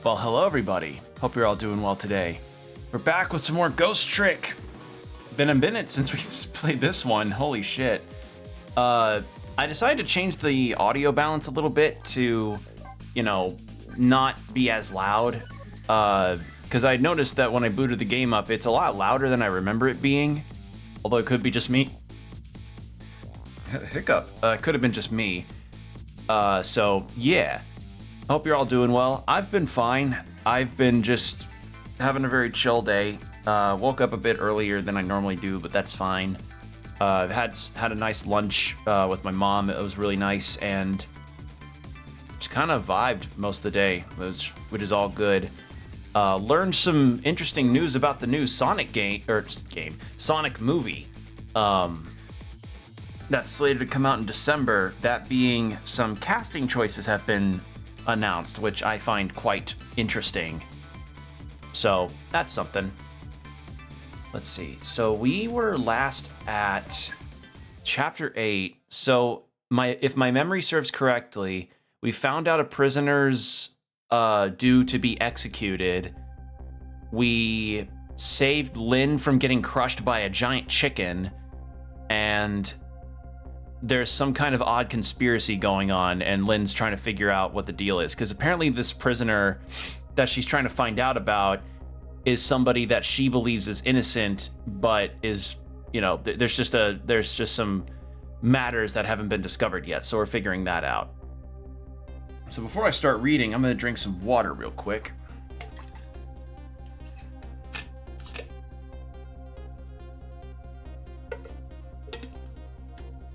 Well, hello everybody. Hope you're all doing well today. We're back with some more Ghost Trick. Been a minute since we've played this one. Holy shit. I decided to change the audio balance a little bit to, not be as loud. Because I noticed that when I booted the game up, it's a lot louder than I remember it being. Although it could be just me. Hiccup. It could have been just me. So, yeah. Hope you're all doing well. I've been fine. I've been just having a very chill day. Woke up a bit earlier than I normally do, but that's fine. I've had a nice lunch with my mom. It was really nice, and just kind of vibed most of the day, which is all good. Learned some interesting news about the new Sonic Sonic movie. That's slated to come out in December. That being, some casting choices have been announced, which I find quite interesting. So that's something. Let's see. So we were last at chapter 8. So if my memory serves correctly, we found out a prisoner's due to be executed. We saved Lynn from getting crushed by a giant chicken, and there's some kind of odd conspiracy going on, and Lynn's trying to figure out what the deal is, because apparently this prisoner that she's trying to find out about is somebody that she believes is innocent, but is, there's just some matters that haven't been discovered yet, so we're figuring that out. So before I start reading, I'm going to drink some water real quick.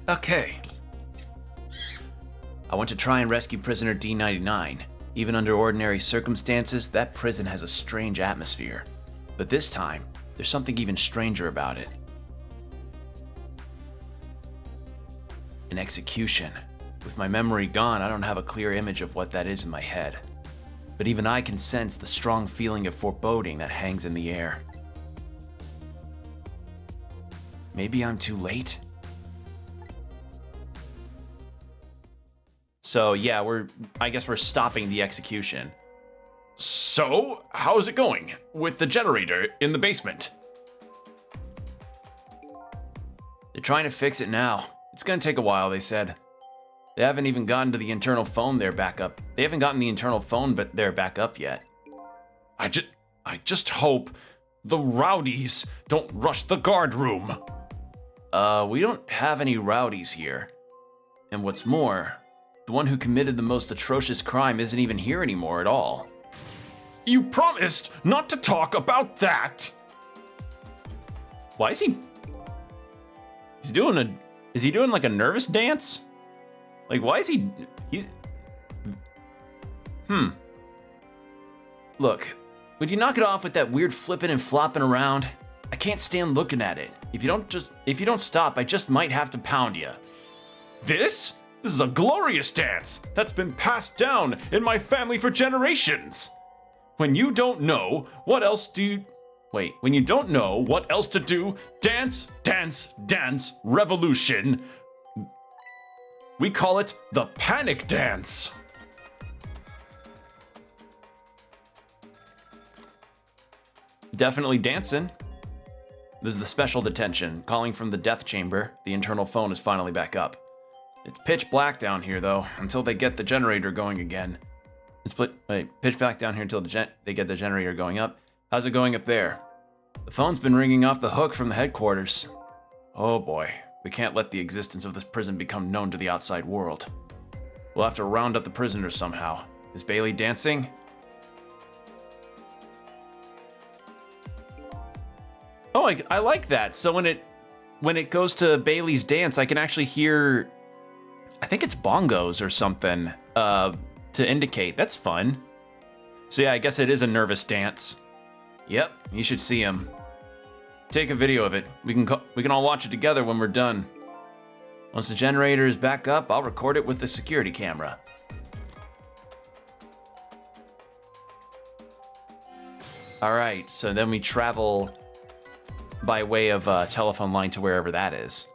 Okay. I want to try and rescue prisoner D99. Even under ordinary circumstances, that prison has a strange atmosphere. But this time, there's something even stranger about it. An execution. With my memory gone, I don't have a clear image of what that is in my head. But even I can sense the strong feeling of foreboding that hangs in the air. Maybe I'm too late? So yeah, I guess we're stopping the execution. So, how's it going with the generator in the basement? They're trying to fix it now. It's gonna take a while, they said. They haven't even gotten to the internal phone there back up. They haven't gotten the internal phone but they're back up yet. I just hope the rowdies don't rush the guard room. We don't have any rowdies here. And what's more, the one who committed the most atrocious crime isn't even here anymore at all. You promised not to talk about that! Why is he... Is he doing like a nervous dance? Like, why is he's... Look, would you knock it off with that weird flipping and flopping around? I can't stand looking at it. If you don't stop, I just might have to pound you. This is a glorious dance that's been passed down in my family for generations. When you don't know what else to do, dance, dance, dance, revolution. We call it the panic dance. Definitely dancing. This is the special detention, calling from the death chamber. The internal phone is finally back up. It's pitch black down here, though, until they get the generator going again. Pitch black down here until they get the generator going up. How's it going up there? The phone's been ringing off the hook from the headquarters. Oh boy, we can't let the existence of this prison become known to the outside world. We'll have to round up the prisoners somehow. Is Bailey dancing? Oh, I like that. So when it goes to Bailey's dance, I can actually hear, I think it's bongos or something, to indicate. That's fun. So yeah, I guess it is a nervous dance. Yep, you should see him. Take a video of it. We can all watch it together when we're done. Once the generator is back up, I'll record it with the security camera. All right, so then we travel by way of telephone line to wherever that is.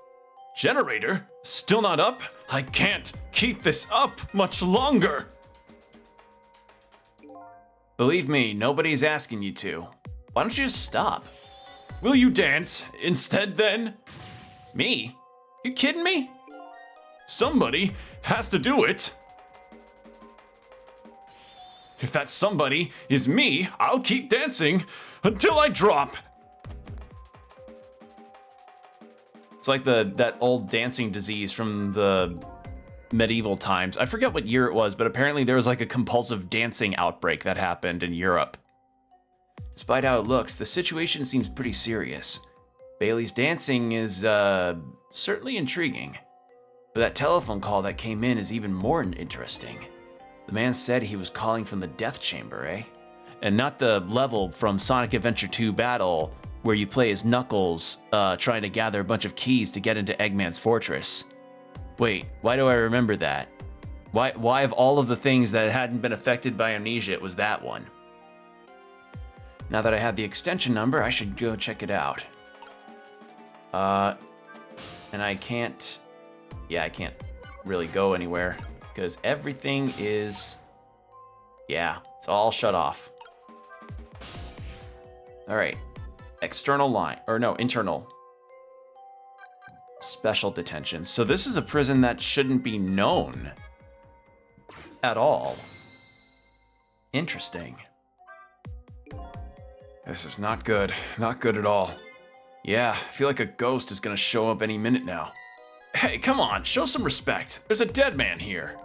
Generator? Still not up? I can't keep this up much longer. Believe me, nobody's asking you to. Why don't you just stop? Will you dance instead then? Me? You kidding me? Somebody has to do it. If that somebody is me, I'll keep dancing until I drop. It's like that old dancing disease from the medieval times. I forget what year it was, but apparently there was like a compulsive dancing outbreak that happened in Europe. Despite how it looks, the situation seems pretty serious. Bailey's dancing is certainly intriguing, but that telephone call that came in is even more interesting. The man said he was calling from the death chamber, eh? And not the level from Sonic Adventure 2 Battle where you play as Knuckles trying to gather a bunch of keys to get into Eggman's fortress. Wait, why do I remember that? Why of all of the things that hadn't been affected by amnesia, it was that one? Now that I have the extension number, I should go check it out. And I can't really go anywhere because everything is, it's all shut off. All right, internal. Special detention. So this is a prison that shouldn't be known at all. Interesting. This is not good. Not good at all. Yeah, I feel like a ghost is gonna show up any minute now. Hey, come on, show some respect. There's a dead man here.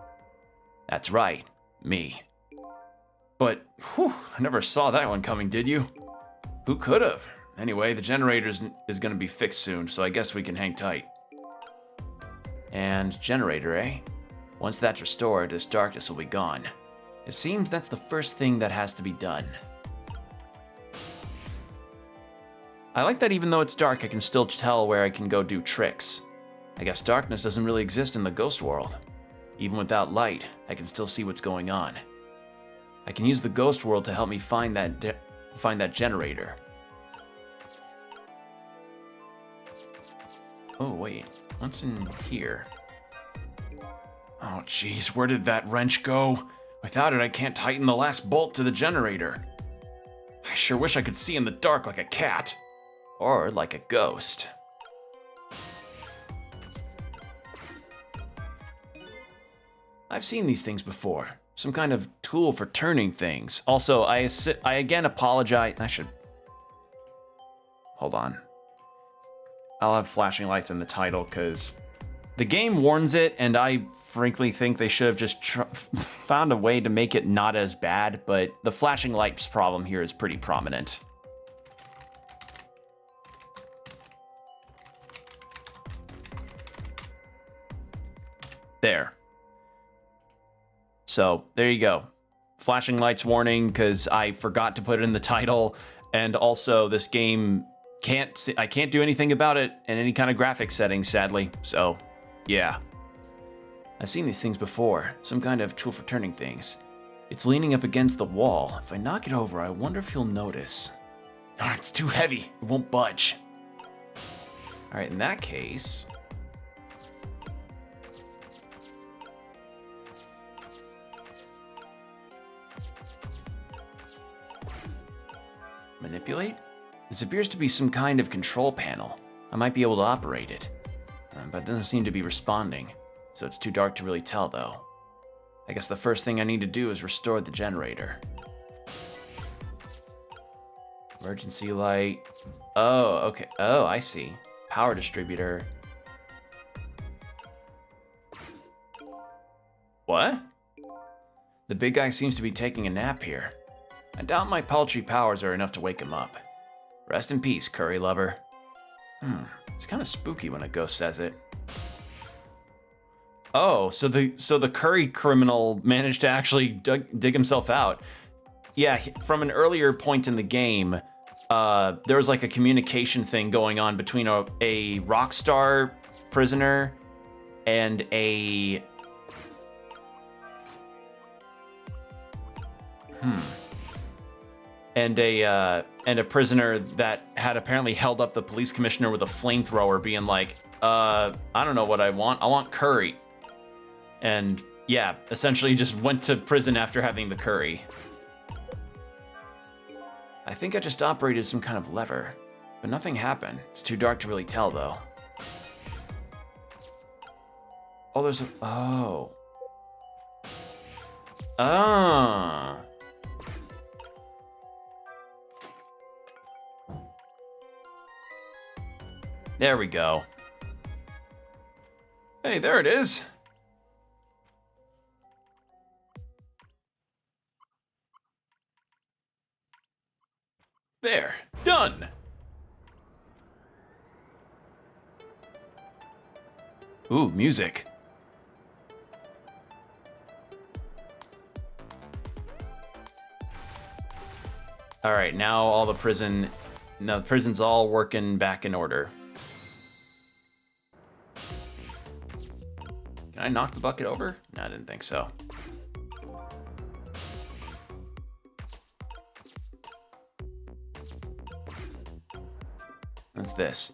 That's right, me. But, I never saw that one coming, did you? Who could have? Anyway, the generator is gonna be fixed soon, so I guess we can hang tight. And generator, eh? Once that's restored, this darkness will be gone. It seems that's the first thing that has to be done. I like that even though it's dark, I can still tell where I can go do tricks. I guess darkness doesn't really exist in the ghost world. Even without light, I can still see what's going on. I can use the ghost world to help me find that generator. Oh wait, what's in here? Oh jeez, where did that wrench go? Without it, I can't tighten the last bolt to the generator. I sure wish I could see in the dark like a cat. Or like a ghost. I've seen these things before. Some kind of tool for turning things. Also, I again apologize. Hold on. I'll have flashing lights in the title because the game warns it, and I frankly think they should have just found a way to make it not as bad, but the flashing lights problem here is pretty prominent. There. So, there you go. Flashing lights warning because I forgot to put it in the title, and also this game I can't do anything about it in any kind of graphics settings, sadly. So, yeah. I've seen these things before. Some kind of tool for turning things. It's leaning up against the wall. If I knock it over, I wonder if he'll notice. Oh, it's too heavy. It won't budge. All right, in that case... Manipulate? This appears to be some kind of control panel. I might be able to operate it, but it doesn't seem to be responding, so it's too dark to really tell though. I guess the first thing I need to do is restore the generator. Emergency light. Oh, okay. Oh, I see. Power distributor. What? The big guy seems to be taking a nap here. I doubt my paltry powers are enough to wake him up. Rest in peace, curry lover. It's kind of spooky when a ghost says it. Oh, so the curry criminal managed to actually dig himself out. Yeah, from an earlier point in the game, there was like a communication thing going on between a Rockstar prisoner and a... And a prisoner that had apparently held up the police commissioner with a flamethrower, being like, I don't know what I want curry. And yeah, essentially just went to prison after having the curry. I think I just operated some kind of lever, but nothing happened. It's too dark to really tell, though. Oh, there's a... Oh. Ah. There we go. Hey, there it is. There, done. Ooh, music. All right, now the prison's all working back in order. Can I knock the bucket over? No, I didn't think so. What's this?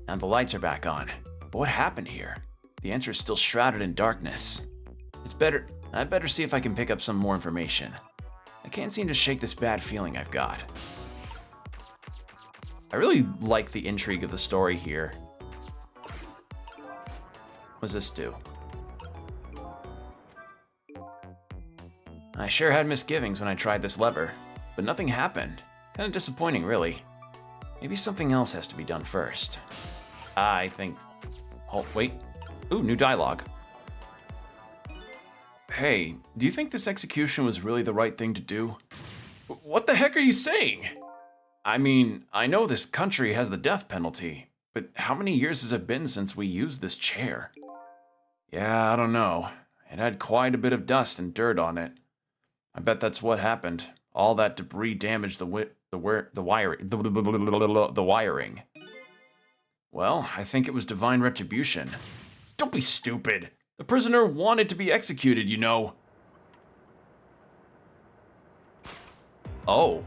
Now the lights are back on. But what happened here? The answer is still shrouded in darkness. I'd better see if I can pick up some more information. I can't seem to shake this bad feeling I've got. I really like the intrigue of the story here. What does this do? I sure had misgivings when I tried this lever, but nothing happened. Kind of disappointing, really. Maybe something else has to be done first. I think... Oh, wait. Ooh, new dialogue. Hey, do you think this execution was really the right thing to do? What the heck are you saying? I mean, I know this country has the death penalty, but how many years has it been since we used this chair? Yeah, I don't know. It had quite a bit of dust and dirt on it. I bet that's what happened. All that debris damaged the wiring. Well, I think it was divine retribution. Don't be stupid. The prisoner wanted to be executed, you know. Oh.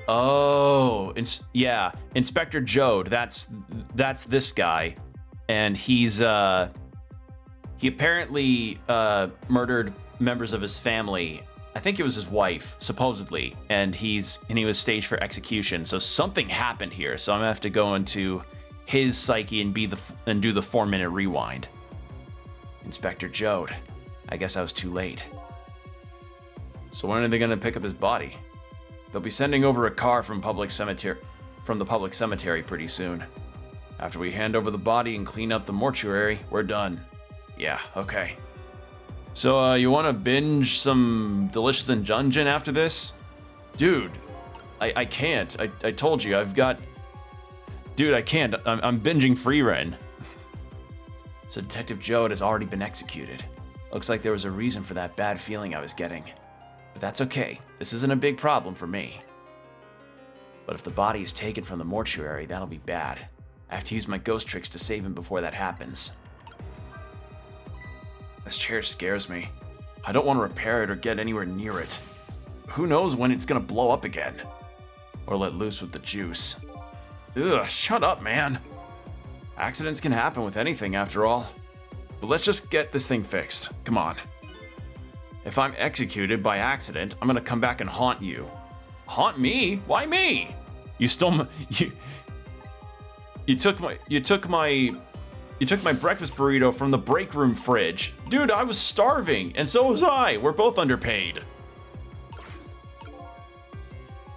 Oh, yeah, Inspector Jode. That's this guy, and he apparently murdered members of his family. I think it was his wife, supposedly, and he was staged for execution. So something happened here. So I'm gonna have to go into his psyche and do the 4-minute rewind. Inspector Jode. I guess I was too late. So when are they gonna pick up his body? They'll be sending over a car from the public cemetery pretty soon. After we hand over the body and clean up the mortuary, we're done. Yeah, okay. So, you want to binge some delicious and dungeon after this? Dude, I can't. I told you, Dude, I can't. I'm binging Free Ren. So Detective Jode has already been executed. Looks like there was a reason for that bad feeling I was getting. But that's okay. This isn't a big problem for me. But if the body is taken from the mortuary, that'll be bad. I have to use my ghost tricks to save him before that happens. This chair scares me. I don't want to repair it or get anywhere near it. Who knows when it's gonna blow up again? Or let loose with the juice. Ugh, shut up, man. Accidents can happen with anything, after all. But let's just get this thing fixed. Come on. If I'm executed by accident, I'm gonna come back and haunt you. Haunt me? Why me? You stole my... You took my breakfast burrito from the break room fridge. Dude, I was starving, and so was I. We're both underpaid.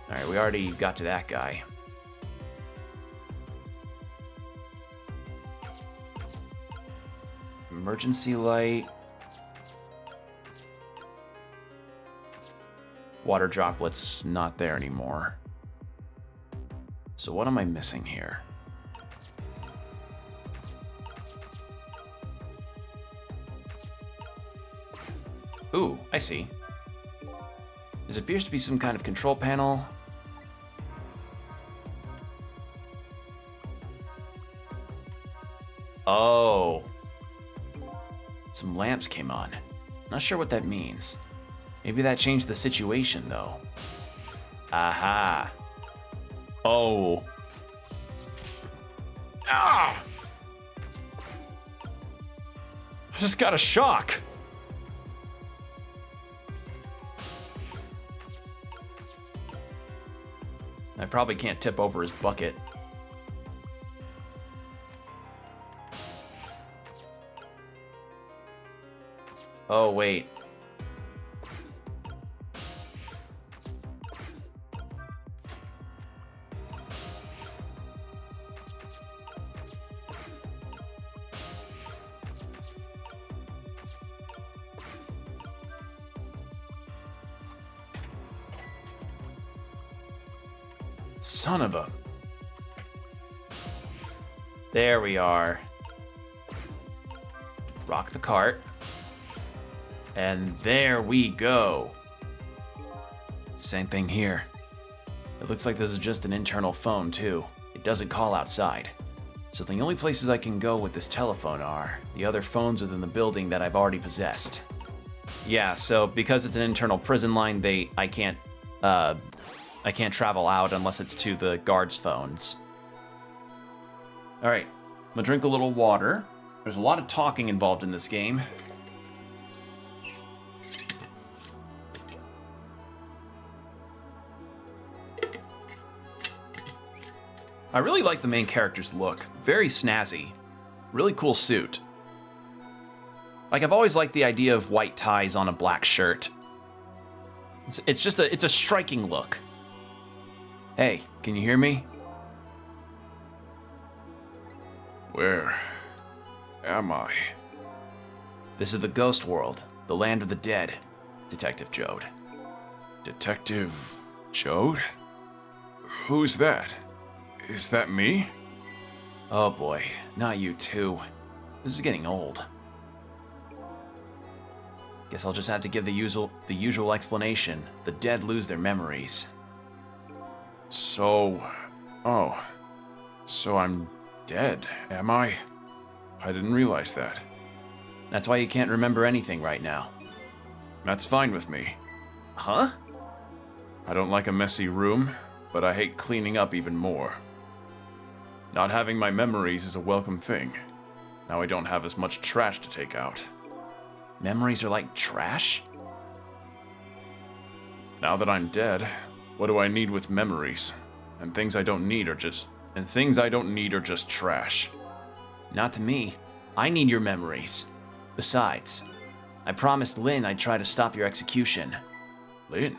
Alright, we already got to that guy. Emergency light. Water droplets not there anymore. So what am I missing here? Ooh, I see. This appears to be some kind of control panel. Oh. Some lamps came on. Not sure what that means. Maybe that changed the situation, though. Aha. Oh. Ah! I just got a shock. I probably can't tip over his bucket. Oh, wait. Son of a... There we are. Rock the cart. And there we go. Same thing here. It looks like this is just an internal phone, too. It doesn't call outside. So the only places I can go with this telephone are the other phones within the building that I've already possessed. Yeah, so because it's an internal prison line, I can't travel out unless it's to the guards' phones. All right, I'm gonna drink a little water. There's a lot of talking involved in this game. I really like the main character's look. Very snazzy. Really cool suit. Like, I've always liked the idea of white ties on a black shirt. It's a striking look. Hey, can you hear me? Where am I? This is the ghost world, the land of the dead, Detective Jode. Detective Jode? Who's that? Is that me? Oh boy, not you too. This is getting old. Guess I'll just have to give the usual explanation. The dead lose their memories. So I'm dead, am I? I didn't realize that. That's why you can't remember anything right now. That's fine with me. Huh? I don't like a messy room, but I hate cleaning up even more. Not having my memories is a welcome thing. Now I don't have as much trash to take out. Memories are like trash? Now that I'm dead, what do I need with memories? And things I don't need are just trash. Not to me. I need your memories. Besides, I promised Lynn I'd try to stop your execution. Lynn?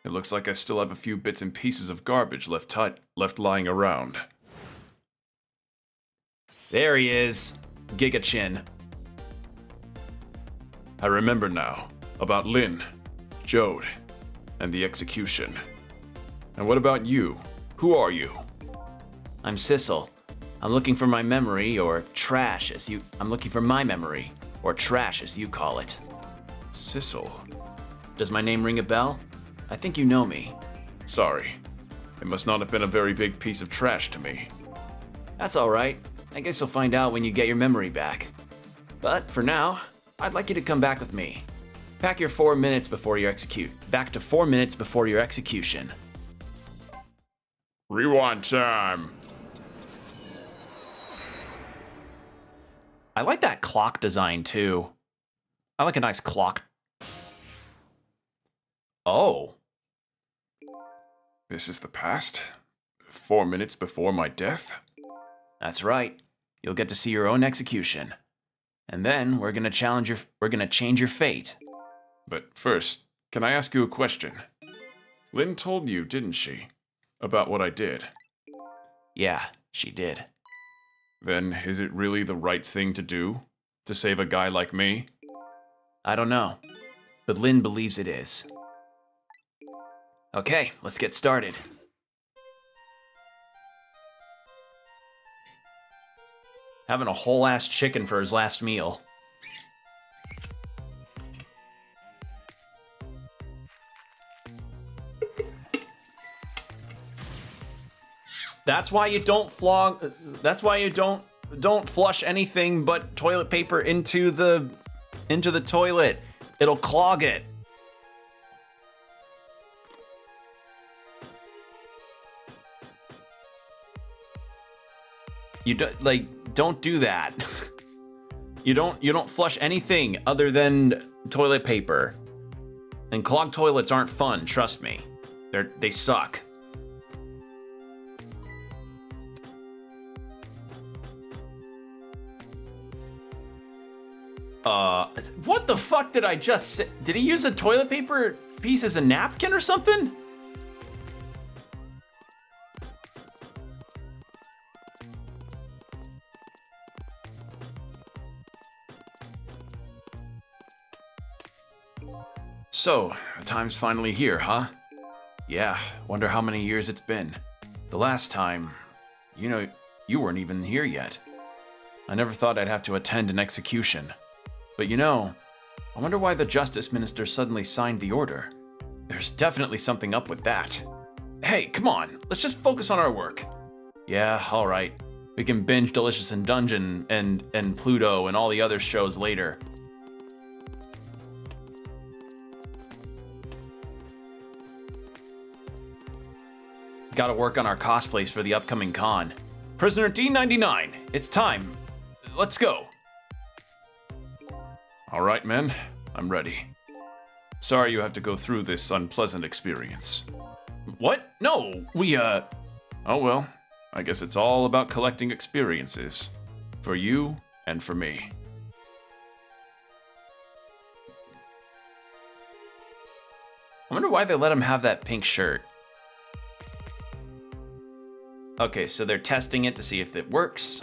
It looks like I still have a few bits and pieces of garbage left lying around. There he is. Giga Chin. I remember now. About Lynn, Jode, and the execution. And what about you? Who are you? I'm Sissel. I'm looking for my memory, or trash as you... I'm looking for my memory, or trash as you call it. Sissel? Does my name ring a bell? I think you know me. Sorry. It must not have been a very big piece of trash to me. That's alright. I guess you'll find out when you get your memory back. But for now, I'd like you to come back with me. Back to 4 minutes before your execution. Rewind time. I like that clock design too. I like a nice clock. Oh. This is the past? 4 minutes before my death? That's right. You'll get to see your own execution. And then we're gonna change your fate. But first, can I ask you a question? Lynn told you, didn't she? About what I did. Yeah, she did. Then is it really the right thing to do? To save a guy like me? I don't know. But Lynn believes it is. Okay, let's get started. Having a whole ass chicken for his last meal. That's why you don't don't flush anything but toilet paper into the toilet. It'll clog it. Don't do that. You don't flush anything other than toilet paper. And clogged toilets aren't fun, trust me. They suck. What the fuck did I just say? Did he use a toilet paper piece as a napkin or something? So, the time's finally here, huh? Yeah, wonder how many years it's been. The last time, you weren't even here yet. I never thought I'd have to attend an execution. But I wonder why the Justice Minister suddenly signed the order. There's definitely something up with that. Hey, come on, let's just focus on our work. Yeah, alright. We can binge Delicious in Dungeon and Pluto and all the other shows later. Gotta work on our cosplays for the upcoming con. Prisoner D99, it's time. Let's go. All right, men, I'm ready. Sorry you have to go through this unpleasant experience. What? No, oh well, I guess it's all about collecting experiences. For you and for me. I wonder why they let him have that pink shirt. Okay, so they're testing it to see if it works.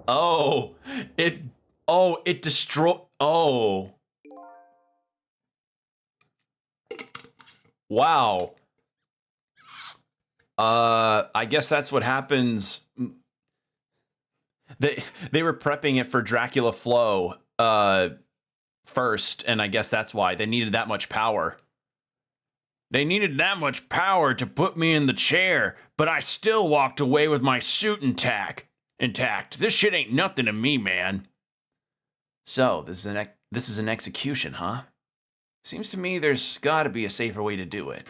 Oh, it destroyed. Oh. Wow. I guess that's what happens. They were prepping it for Dracula Flow, first, and I guess that's why they needed that much power. They needed that much power to put me in the chair, but I still walked away with my suit intact. This shit ain't nothing to me, man. So, this is an execution, huh? Seems to me there's gotta be a safer way to do it.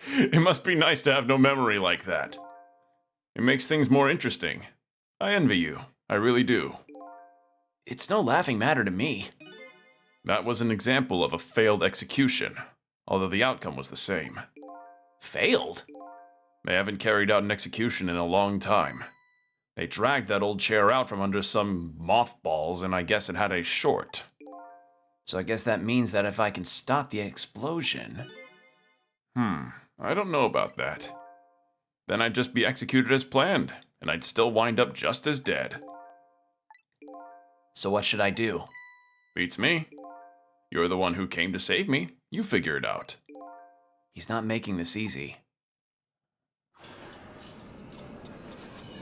It must be nice to have no memory like that. It makes things more interesting. I envy you. I really do. It's no laughing matter to me. That was an example of a failed execution, although the outcome was the same. Failed? They haven't carried out an execution in a long time. They dragged that old chair out from under some mothballs, and I guess it had a short. So I guess that means that if I can stop the explosion... I don't know about that. Then I'd just be executed as planned, and I'd still wind up just as dead. So what should I do? Beats me. You're the one who came to save me. You figure it out. He's not making this easy.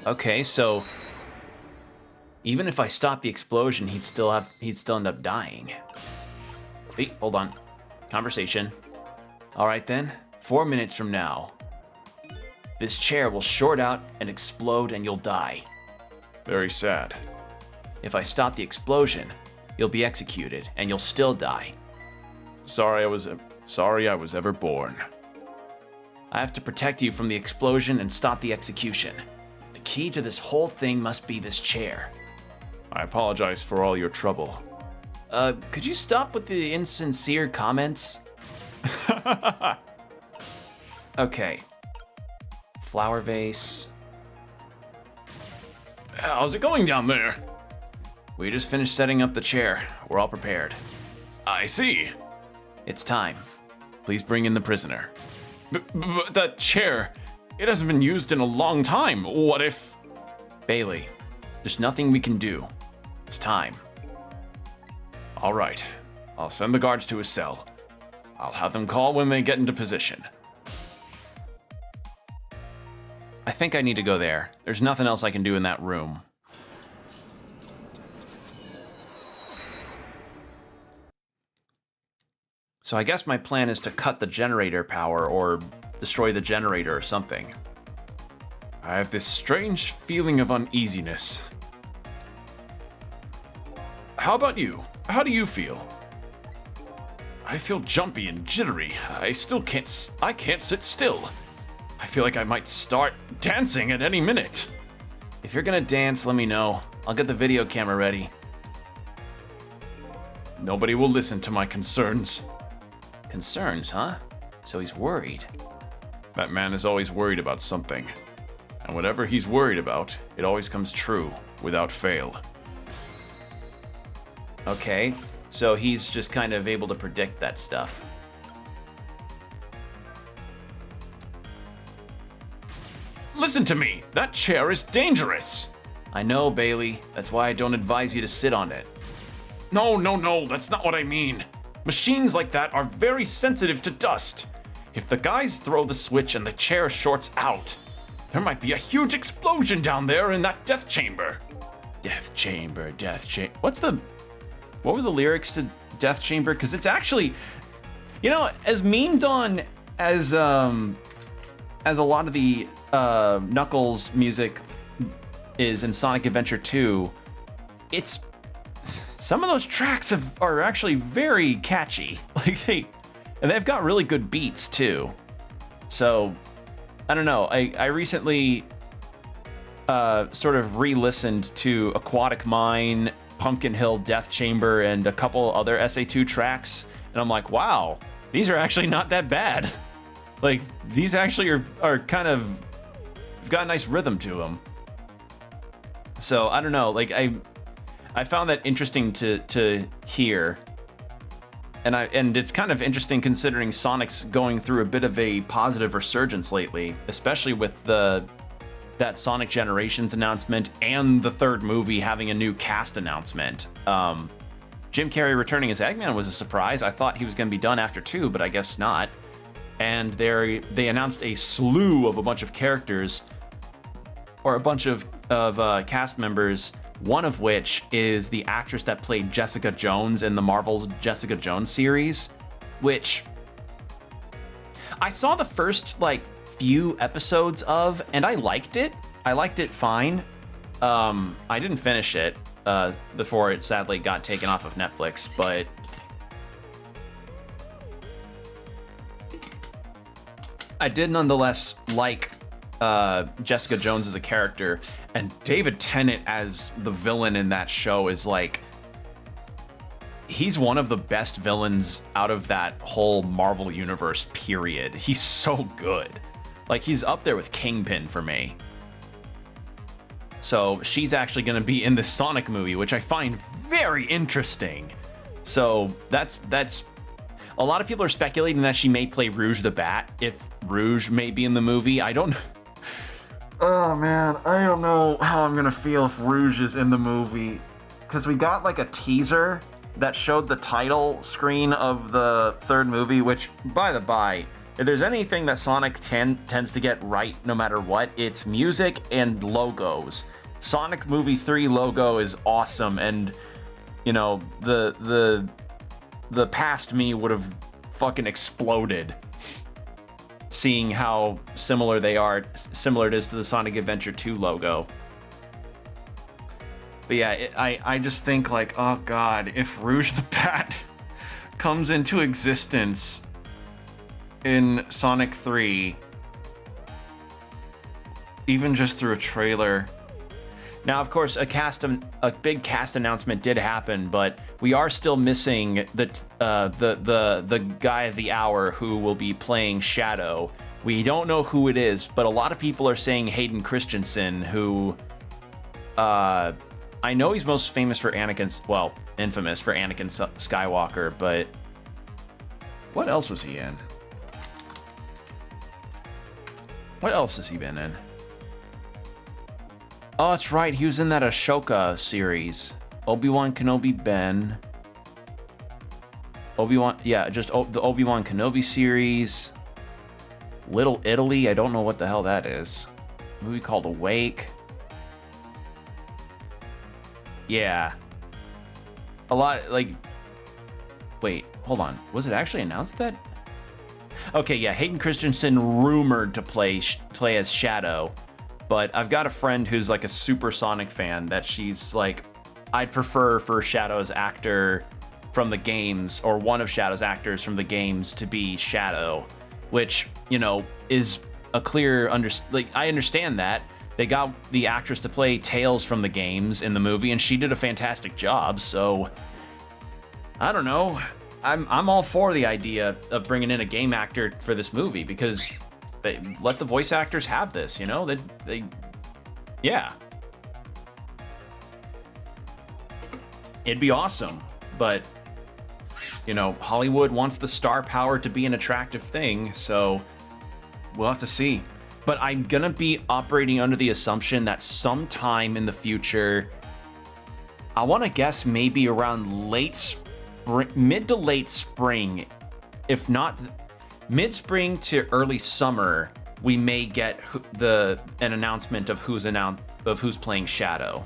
Okay, so even if I stop the explosion, he'd still end up dying. Wait, hold on. Conversation. All right then, 4 minutes from now, this chair will short out and explode and you'll die. Very sad. If I stop the explosion, you'll be executed and you'll still die. Sorry I was ever born. I have to protect you from the explosion and stop the execution. The key to this whole thing must be this chair. I apologize for all your trouble. Could you stop with the insincere comments? Okay. Flower vase. How's it going down there? We just finished setting up the chair. We're all prepared. I see. It's time. Please bring in the prisoner. But that chair, it hasn't been used in a long time. What if... Bailey, there's nothing we can do. It's time. All right. I'll send the guards to his cell. I'll have them call when they get into position. I think I need to go there. There's nothing else I can do in that room. So I guess my plan is to cut the generator power or destroy the generator or something. I have this strange feeling of uneasiness. How about you? How do you feel? I feel jumpy and jittery. I can't sit still. I feel like I might start dancing at any minute. If you're gonna dance, let me know. I'll get the video camera ready. Nobody will listen to my concerns. Concerns, huh? So he's worried. That man is always worried about something. And whatever he's worried about, it always comes true, without fail. Okay, so he's just kind of able to predict that stuff. Listen to me! That chair is dangerous! I know, Bailey. That's why I don't advise you to sit on it. No, that's not what I mean. Machines like that are very sensitive to dust. If the guys throw the switch and the chair shorts out, there might be a huge explosion down there in that death chamber. Death chamber. What were the lyrics to Death Chamber? Because it's actually, as memed on as a lot of the Knuckles music is in Sonic Adventure 2, some of those tracks are actually very catchy. And they've got really good beats too. So, I don't know. I recently sort of re-listened to Aquatic Mine, Pumpkin Hill Death Chamber, and a couple other SA2 tracks, and I'm like, wow, these are actually not that bad. These actually are kind of got a nice rhythm to them. So I don't know, I found that interesting to hear, and it's kind of interesting considering Sonic's going through a bit of a positive resurgence lately, especially with that Sonic Generations announcement and the third movie having a new cast announcement. Jim Carrey returning as Eggman was a surprise. I thought he was going to be done after 2, but I guess not. And they announced a slew of a bunch of characters, or a bunch of cast members, one of which is the actress that played Jessica Jones in the Marvel's Jessica Jones series, which I saw the first few episodes of, and I liked it. I liked it fine. I didn't finish it before it sadly got taken off of Netflix, but I did nonetheless like Jessica Jones as a character, and David Tennant as the villain in that show is he's one of the best villains out of that whole Marvel universe, period. He's so good. He's up there with Kingpin for me. So she's actually going to be in the Sonic movie, which I find very interesting. So that's a lot of people are speculating that she may play Rouge the Bat, if Rouge may be in the movie. Oh man, I don't know how I'm going to feel if Rouge is in the movie, because we got a teaser that showed the title screen of the third movie, which, by the by, if there's anything that Sonic tends to get right no matter what, it's music and logos. Sonic Movie 3 logo is awesome, and the past me would have fucking exploded seeing how similar it is to the Sonic Adventure 2 logo. But yeah, I just think oh god, if Rouge the Bat comes into existence in Sonic 3, even just through a trailer. Now, of course, a big cast announcement did happen, but we are still missing the guy of the hour who will be playing Shadow. We don't know who it is, but a lot of people are saying Hayden Christensen, who I know he's most famous for infamous for Anakin Skywalker, but what else was he in? What else has he been in? Oh, that's right. He was in that Ashoka series. Obi-Wan Kenobi Ben. The Obi-Wan Kenobi series. Little Italy. I don't know what the hell that is. A movie called Awake. Yeah. A lot, wait, hold on. Was it actually announced that? Okay, yeah, Hayden Christensen rumored to play as Shadow, but I've got a friend who's a super Sonic fan that she's I'd prefer for Shadow's actor from the games, or one of Shadow's actors from the games, to be Shadow, which, is a clear I understand that, they got the actress to play Tails from the games in the movie, and she did a fantastic job. So I don't know. I'm all for the idea of bringing in a game actor for this movie, because they let the voice actors have this, you know? Yeah. It'd be awesome, but you know, Hollywood wants the star power to be an attractive thing, so we'll have to see. But I'm gonna be operating under the assumption that sometime in the future, I wanna guess maybe around mid to late spring, if not mid-spring to early summer, we may get an announcement of who's playing Shadow.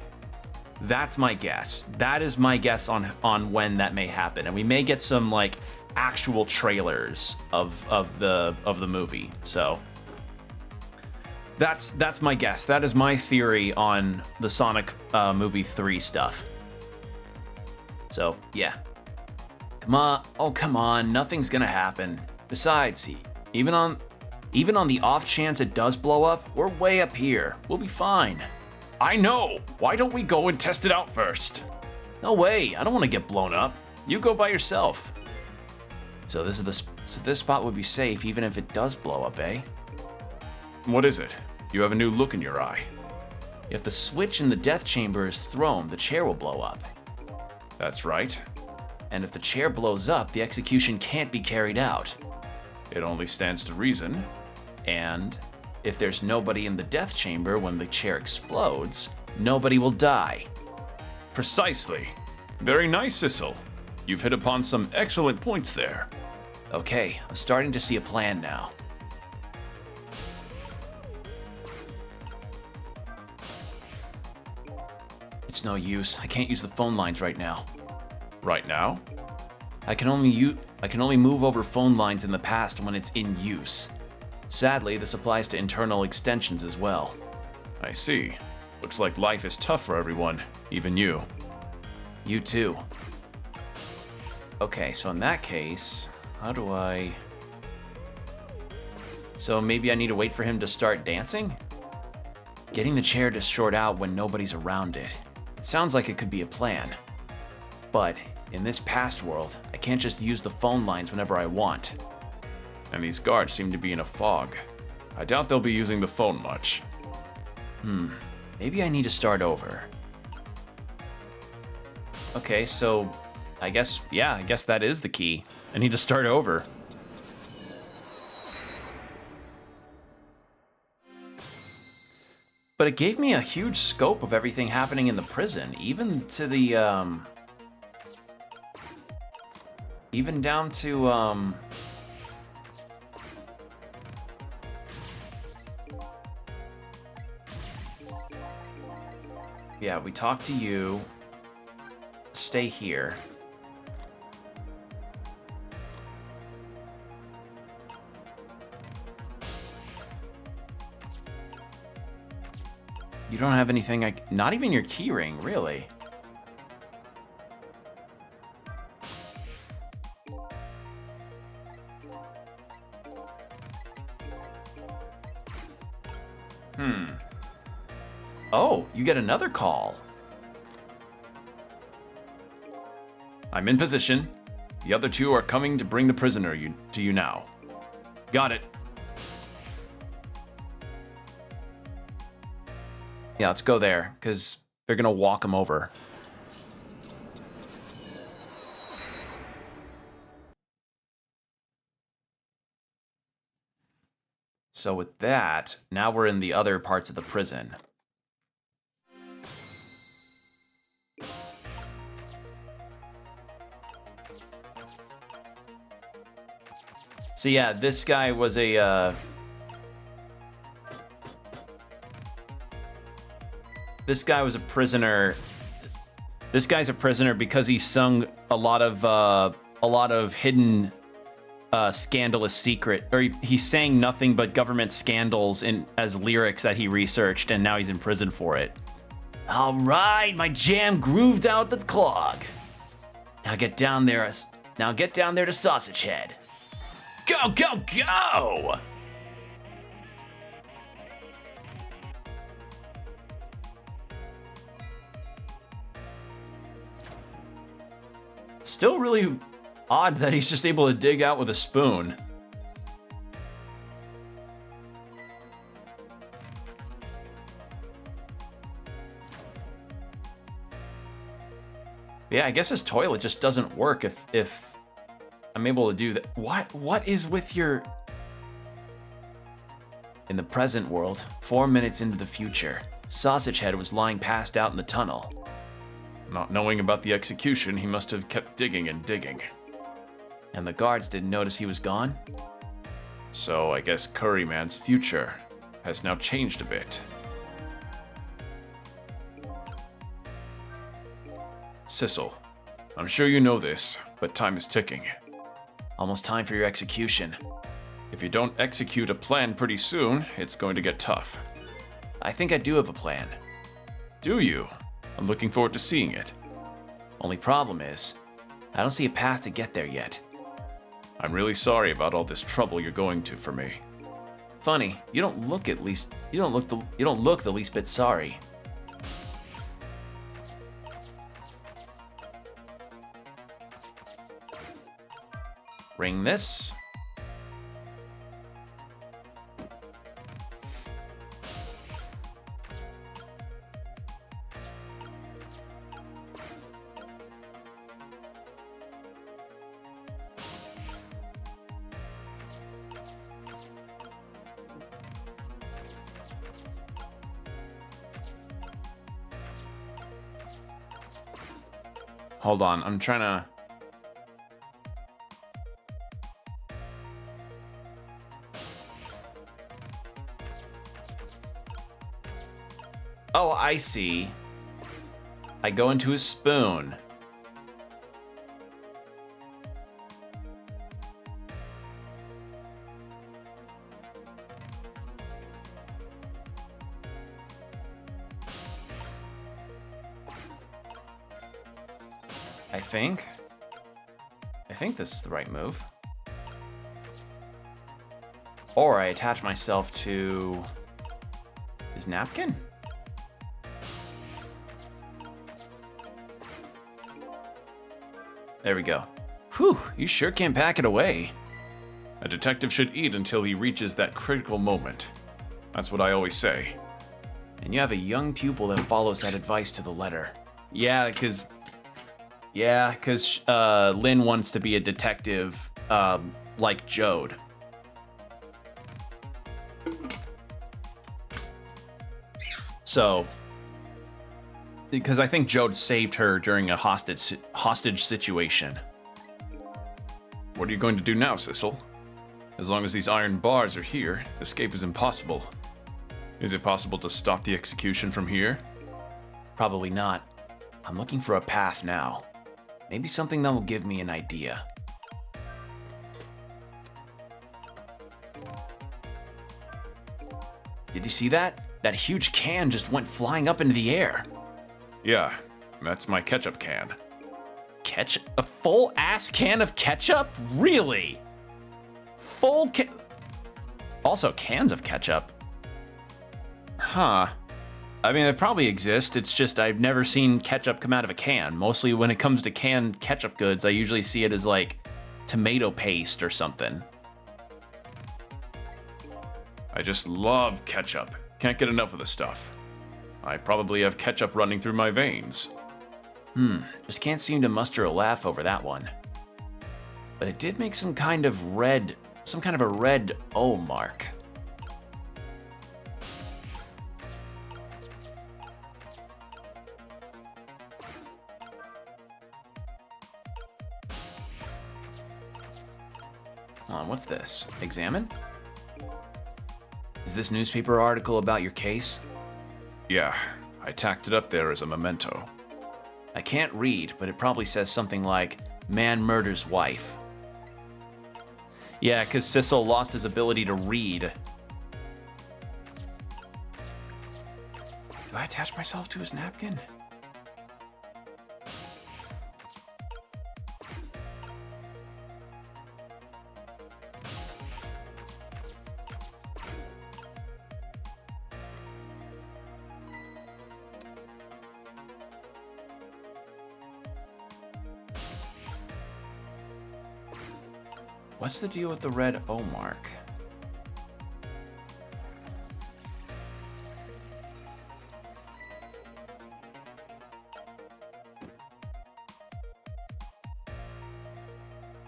That's my guess. That is my guess on when that may happen, and we may get some like actual trailers of the movie. So that's my guess. That is my theory on the Sonic movie 3 stuff. So yeah. Come on, nothing's gonna happen. Besides, even on the off chance it does blow up, we're way up here. We'll be fine. I know! Why don't we go and test it out first? No way, I don't want to get blown up. You go by yourself. So this spot would be safe even if it does blow up, eh? What is it? You have a new look in your eye. If the switch in the death chamber is thrown, the chair will blow up. That's right. And if the chair blows up, the execution can't be carried out. It only stands to reason. And if there's nobody in the death chamber when the chair explodes, nobody will die. Precisely. Very nice, Sissel. You've hit upon some excellent points there. Okay, I'm starting to see a plan now. It's no use. I can't use the phone lines right now. Right now? I can only move over phone lines in the past when it's in use. Sadly, this applies to internal extensions as well. I see. Looks like life is tough for everyone, even you. You too. Okay, so in that case, how do I... So maybe I need to wait for him to start dancing? Getting the chair to short out when nobody's around it. It sounds like it could be a plan. But in this past world, I can't just use the phone lines whenever I want. And these guards seem to be in a fog. I doubt they'll be using the phone much. Maybe I need to start over. Okay, so I guess that is the key. I need to start over. But it gave me a huge scope of everything happening in the prison, even to the, even down to, yeah, we talked to you. Stay here. You don't have anything not even your keyring, really. Oh, you get another call. I'm in position. The other two are coming to bring the prisoner to you now. Got it. Yeah, let's go there, because they're gonna walk him over. So with that, now we're in the other parts of the prison. So yeah, this guy was a, this guy was a prisoner. This guy's a prisoner because he sung a lot of hidden, scandalous secret, or he sang nothing but government scandals as lyrics that he researched, and now he's in prison for it. All right, my jam grooved out the clog. Now get down there to Sausage Head. Go, go, go! Still really odd that he's just able to dig out with a spoon. Yeah, I guess his toilet just doesn't work if I'm able to do that. What is with your... In the present world, 4 minutes into the future, Sausage Head was lying passed out in the tunnel. Not knowing about the execution, he must have kept digging and digging. And the guards didn't notice he was gone? So I guess Curryman's future has now changed a bit. Sissel, I'm sure you know this, but time is ticking. Almost time for your execution. If you don't execute a plan pretty soon, it's going to get tough. I think I do have a plan. Do you? I'm looking forward to seeing it. Only problem is, I don't see a path to get there yet. I'm really sorry about all this trouble you're going to for me. Funny, you don't look the least bit sorry. Ring this. Hold on, I'm trying to... Oh, I see. I go into a spoon. I think this is the right move. Or I attach myself to his napkin? There we go. Whew, you sure can pack it away. A detective should eat until he reaches that critical moment. That's what I always say. And you have a young pupil that follows that advice to the letter. Yeah, because Lynn wants to be a detective like Jode. So, because I think Jode saved her during a hostage situation. What are you going to do now, Sissel? As long as these iron bars are here, escape is impossible. Is it possible to stop the execution from here? Probably not. I'm looking for a path now. Maybe something that will give me an idea. Did you see that? That huge can just went flying up into the air. Yeah, that's my ketchup can. Ketchup? A full ass can of ketchup? Really? Full can? Also, cans of ketchup. Huh. I mean, they probably exist. It's just I've never seen ketchup come out of a can. Mostly when it comes to canned ketchup goods, I usually see it as like tomato paste or something. I just love ketchup. Can't get enough of the stuff. I probably have ketchup running through my veins. Just can't seem to muster a laugh over that one. But it did make some kind of a red O mark. Hold on, what's this? Examine? Is this newspaper article about your case? Yeah, I tacked it up there as a memento. I can't read, but it probably says something like, man murders wife. Yeah, because Sissel lost his ability to read. Do I attach myself to his napkin? What's the deal with the red O mark?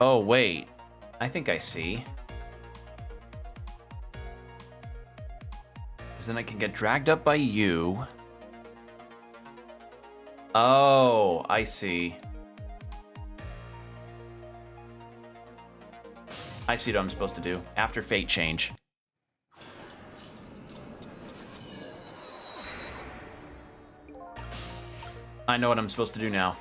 Oh, wait. I think I see. Because then I can get dragged up by you. Oh, I see. I see what I'm supposed to do. After fate change. I know what I'm supposed to do now.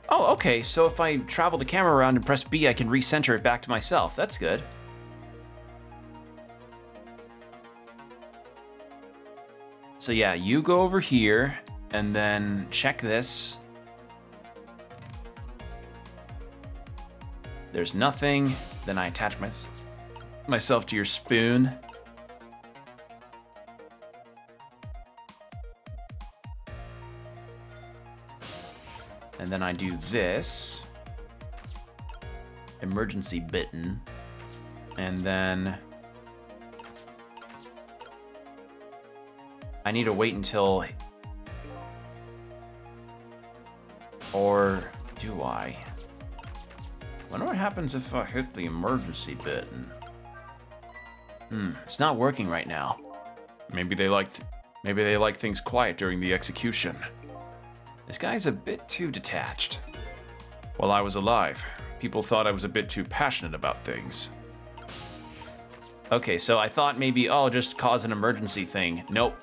Oh, okay, so if I travel the camera around and press B, I can recenter it back to myself. That's good. So yeah, you go over here, and then check this. There's nothing. Then I attach myself to your spoon. And then I do this. Emergency bitten. And then I need to wait until... Or do I? Wonder what happens if I hit the emergency button. It's not working right now. Maybe they like things quiet during the execution. This guy's a bit too detached. While I was alive, people thought I was a bit too passionate about things. Okay, so I thought maybe, oh, just cause an emergency thing. Nope.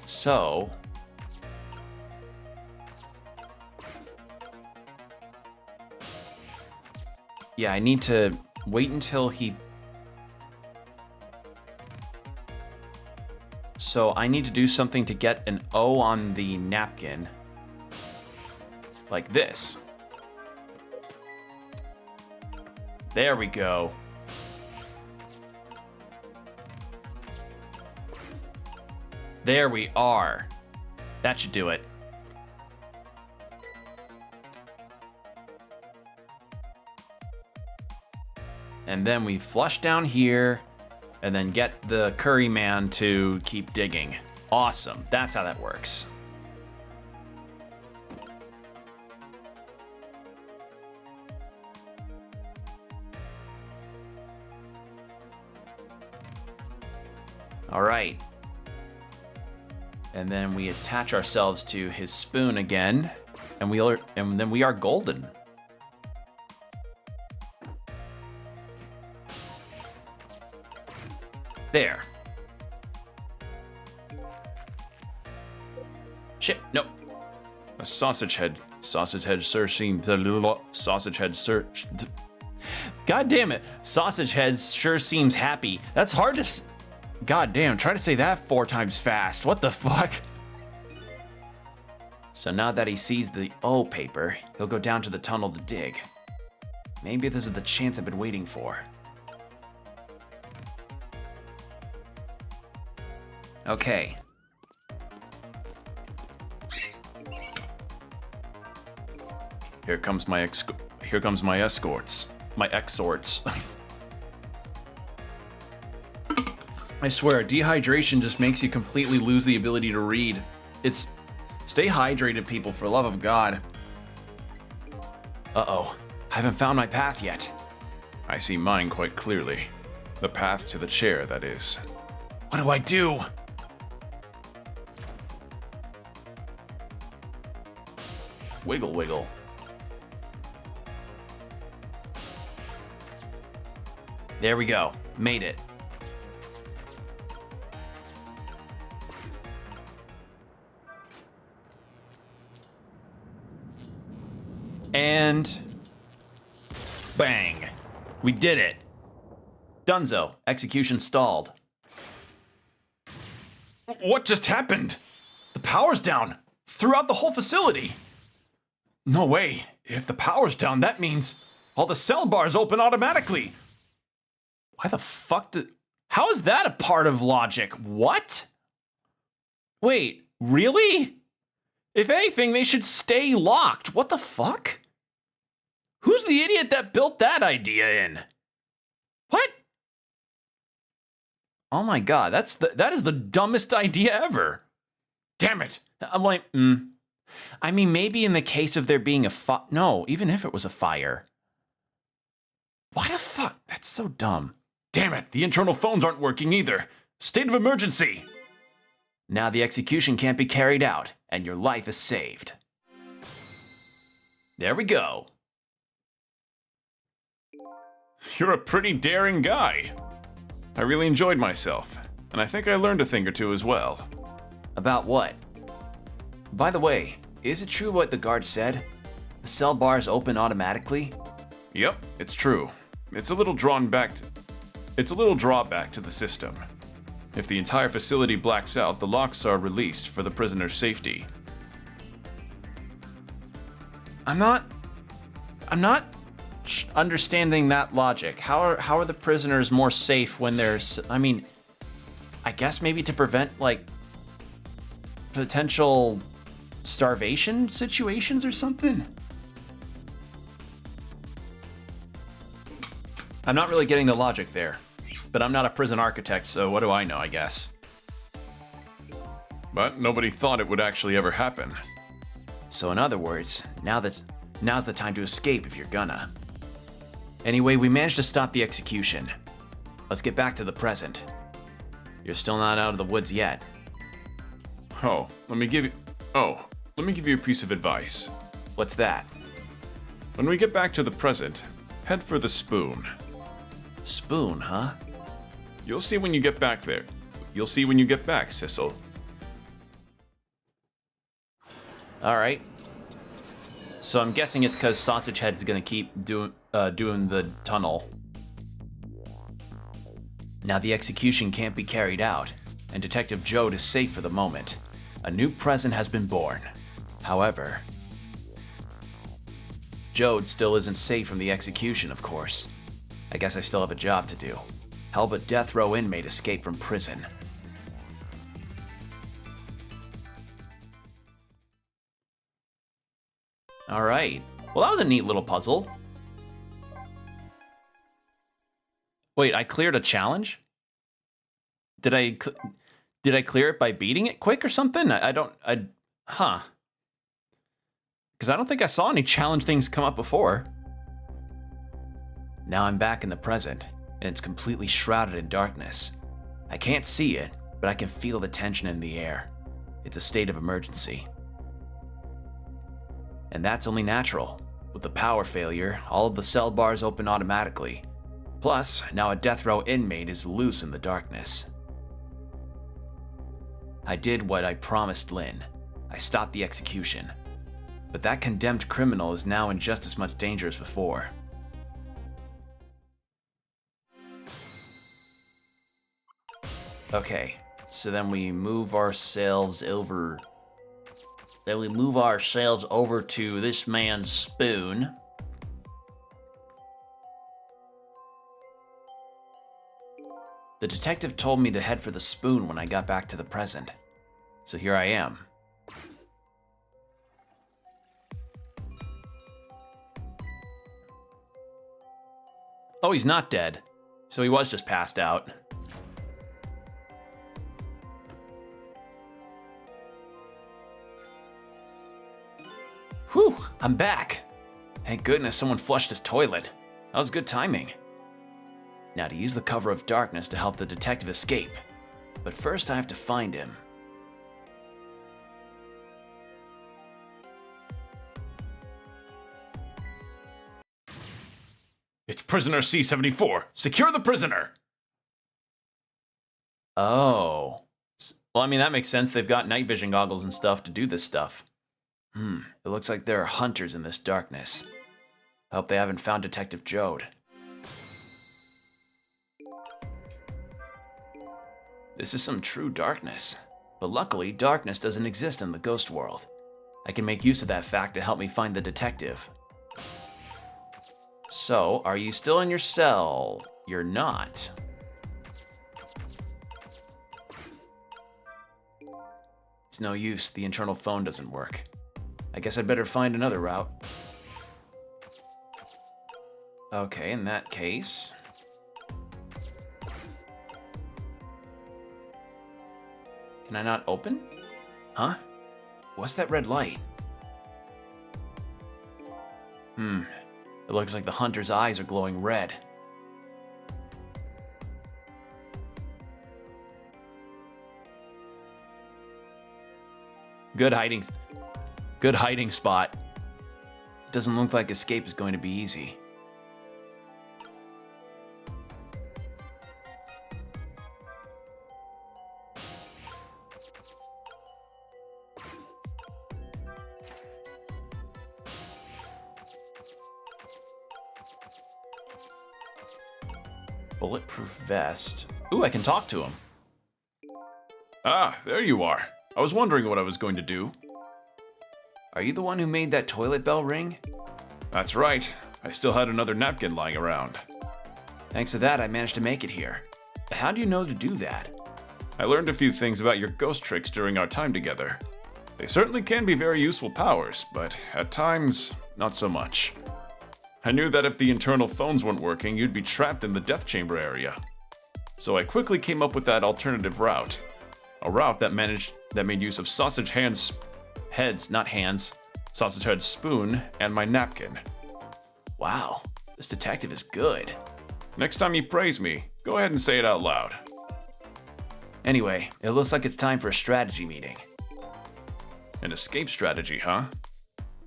So... yeah, I need to wait until he... So I need to do something to get an O on the napkin. Like this. There we go. There we are. That should do it. And then we flush down here, and then get the curry man to keep digging. Awesome. That's how that works. All right. And then we attach ourselves to his spoon again, and then we are golden. There. Shit, no. A sausage head. Sausage head sir seems... Sausage head sir... God damn it. Sausage head sure seems happy. That's hard to... God damn, try to say that 4 times fast. What the fuck? So now that he sees the O paper, he'll go down to the tunnel to dig. Maybe this is the chance I've been waiting for. Okay. Here comes my escorts. My exhorts. I swear, dehydration just makes you completely lose the ability to read. It's... Stay hydrated, people, for love of God. Uh-oh. I haven't found my path yet. I see mine quite clearly. The path to the chair, that is. What do I do? Wiggle, wiggle. There we go. Made it. And... bang. We did it. Dunzo. Execution stalled. What just happened? The power's down. Throughout the whole facility. No way. If the power's down, that means all the cell bars open automatically. Why the fuck did... How is that a part of logic? What? Wait, really? If anything, they should stay locked. What the fuck? Who's the idiot that built that idea in? What? Oh my god, that is the dumbest idea ever. Damn it. I'm like, I mean, maybe in the case of there being a no, even if it was a fire. Why the fuck? That's so dumb. Damn it, the internal phones aren't working either. State of emergency. Now the execution can't be carried out, and your life is saved. There we go. You're a pretty daring guy. I really enjoyed myself, and I think I learned a thing or two as well. About what? By the way, is it true what the guard said? The cell bars open automatically? Yep, it's true. It's a little drawback to the system. If the entire facility blacks out, the locks are released for the prisoner's safety. I'm not understanding that logic. How are the prisoners more safe when there's... I mean, I guess maybe to prevent, like, potential starvation situations or something? I'm not really getting the logic there, but I'm not a prison architect, so what do I know, I guess. But nobody thought it would actually ever happen. So in other words, now's the time to escape if you're gonna. Anyway, we managed to stop the execution. Let's get back to the present. You're still not out of the woods yet. Let me give you a piece of advice. What's that? When we get back to the present, head for the spoon. Spoon, huh? You'll see when you get back there. You'll see when you get back, Sissel. Alright. So I'm guessing it's because Sausage Head's gonna keep doing the tunnel. Now the execution can't be carried out, and Detective Jode is safe for the moment. A new present has been born. However, Jode still isn't safe from the execution, of course. I guess I still have a job to do. Help a death row inmate escape from prison. Alright. Well, that was a neat little puzzle. Wait, I cleared a challenge? Did I clear it by beating it quick or something? Huh. Because I don't think I saw any challenge things come up before. Now I'm back in the present, and it's completely shrouded in darkness. I can't see it, but I can feel the tension in the air. It's a state of emergency. And that's only natural. With the power failure, all of the cell bars open automatically. Plus, now a death row inmate is loose in the darkness. I did what I promised Lynn. I stopped the execution. But that condemned criminal is now in just as much danger as before. Okay, so then we move ourselves over. Then we move ourselves over to this man's spoon. The detective told me to head for the spoon when I got back to the present. So here I am. Oh, he's not dead. So he was just passed out. Whew, I'm back. Thank goodness someone flushed his toilet. That was good timing. Now to use the cover of darkness to help the detective escape. But first I have to find him. It's prisoner C-74. Secure the prisoner! Oh. Well, I mean, that makes sense. They've got night vision goggles and stuff to do this stuff. It looks like there are hunters in this darkness. I hope they haven't found Detective Jode. This is some true darkness. But luckily, darkness doesn't exist in the ghost world. I can make use of that fact to help me find the detective. So, are you still in your cell? you're not. It's no use, the internal phone doesn't work. I guess I'd better find another route. Okay, in that case... Can I not open? Huh? What's that red light? It looks like the hunter's eyes are glowing red. Good hiding spot. Doesn't look like escape is going to be easy. Bulletproof vest. Ooh, I can talk to him. Ah, there you are. I was wondering what I was going to do. Are you the one who made that toilet bell ring? That's right. I still had another napkin lying around. Thanks to that, I managed to make it here. How do you know to do that? I learned a few things about your ghost tricks during our time together. They certainly can be very useful powers, but at times, not so much. I knew that if the internal phones weren't working, you'd be trapped in the death chamber area. So I quickly came up with that alternative route. A route that made use of sausage sausage head spoon, and my napkin. Wow, this detective is good. Next time you praise me, go ahead and say it out loud. Anyway, it looks like it's time for a strategy meeting. An escape strategy, huh?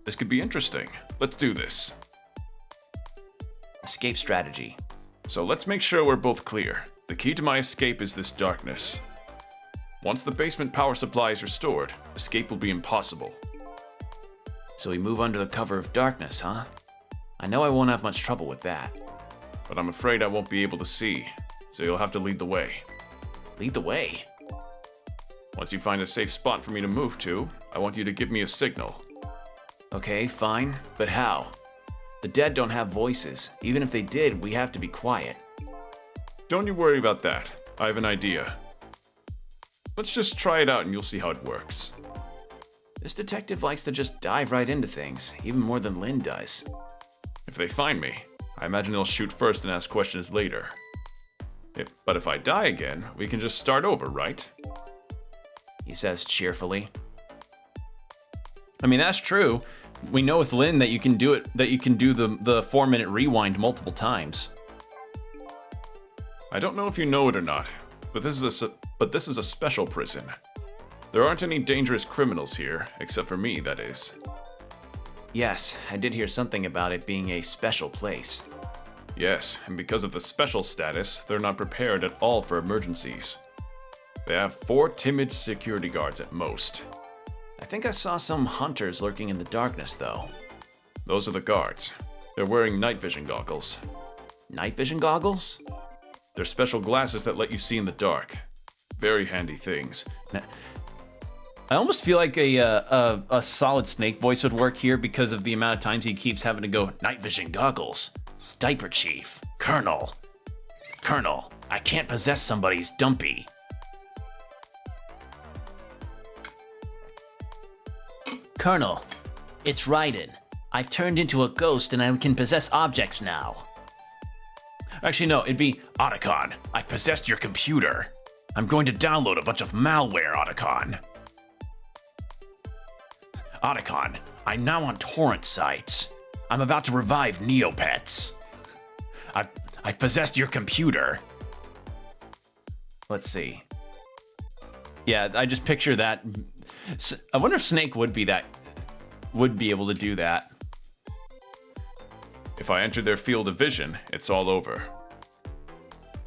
This could be interesting. Let's do this. Escape strategy. So let's make sure we're both clear. The key to my escape is this darkness. Once the basement power supply is restored, escape will be impossible. So we move under the cover of darkness, huh? I know I won't have much trouble with that. But I'm afraid I won't be able to see, so you'll have to lead the way. Lead the way? Once you find a safe spot for me to move to, I want you to give me a signal. Okay, fine, but how? The dead don't have voices. Even if they did, we have to be quiet. Don't you worry about that. I have an idea. Let's just try it out and you'll see how it works. This detective likes to just dive right into things, even more than Lynn does. If they find me, I imagine they'll shoot first and ask questions later. But if I die again, we can just start over, right? He says cheerfully. I mean, that's true. We know with Lynn that you can do the 4-minute rewind multiple times. I don't know if you know it or not, but this is a special prison. There aren't any dangerous criminals here, except for me, that is. Yes, I did hear something about it being a special place. Yes, and because of the special status, they're not prepared at all for emergencies. They have 4 timid security guards at most. I think I saw some hunters lurking in the darkness, though. Those are the guards. They're wearing night vision goggles. Night vision goggles? They're special glasses that let you see in the dark. Very handy things. I almost feel like a Solid Snake voice would work here because of the amount of times he keeps having to go, night vision goggles, diaper chief, Colonel, I can't possess somebody's dumpy. Colonel, it's Raiden. I've turned into a ghost and I can possess objects now. Actually, no, it'd be Otacon. I've possessed your computer. I'm going to download a bunch of malware, Otacon. Otacon, I'm now on torrent sites. I'm about to revive Neopets. I've possessed your computer. Let's see. Yeah, I just picture that. I wonder if Snake would be able to do that. If I enter their field of vision, it's all over.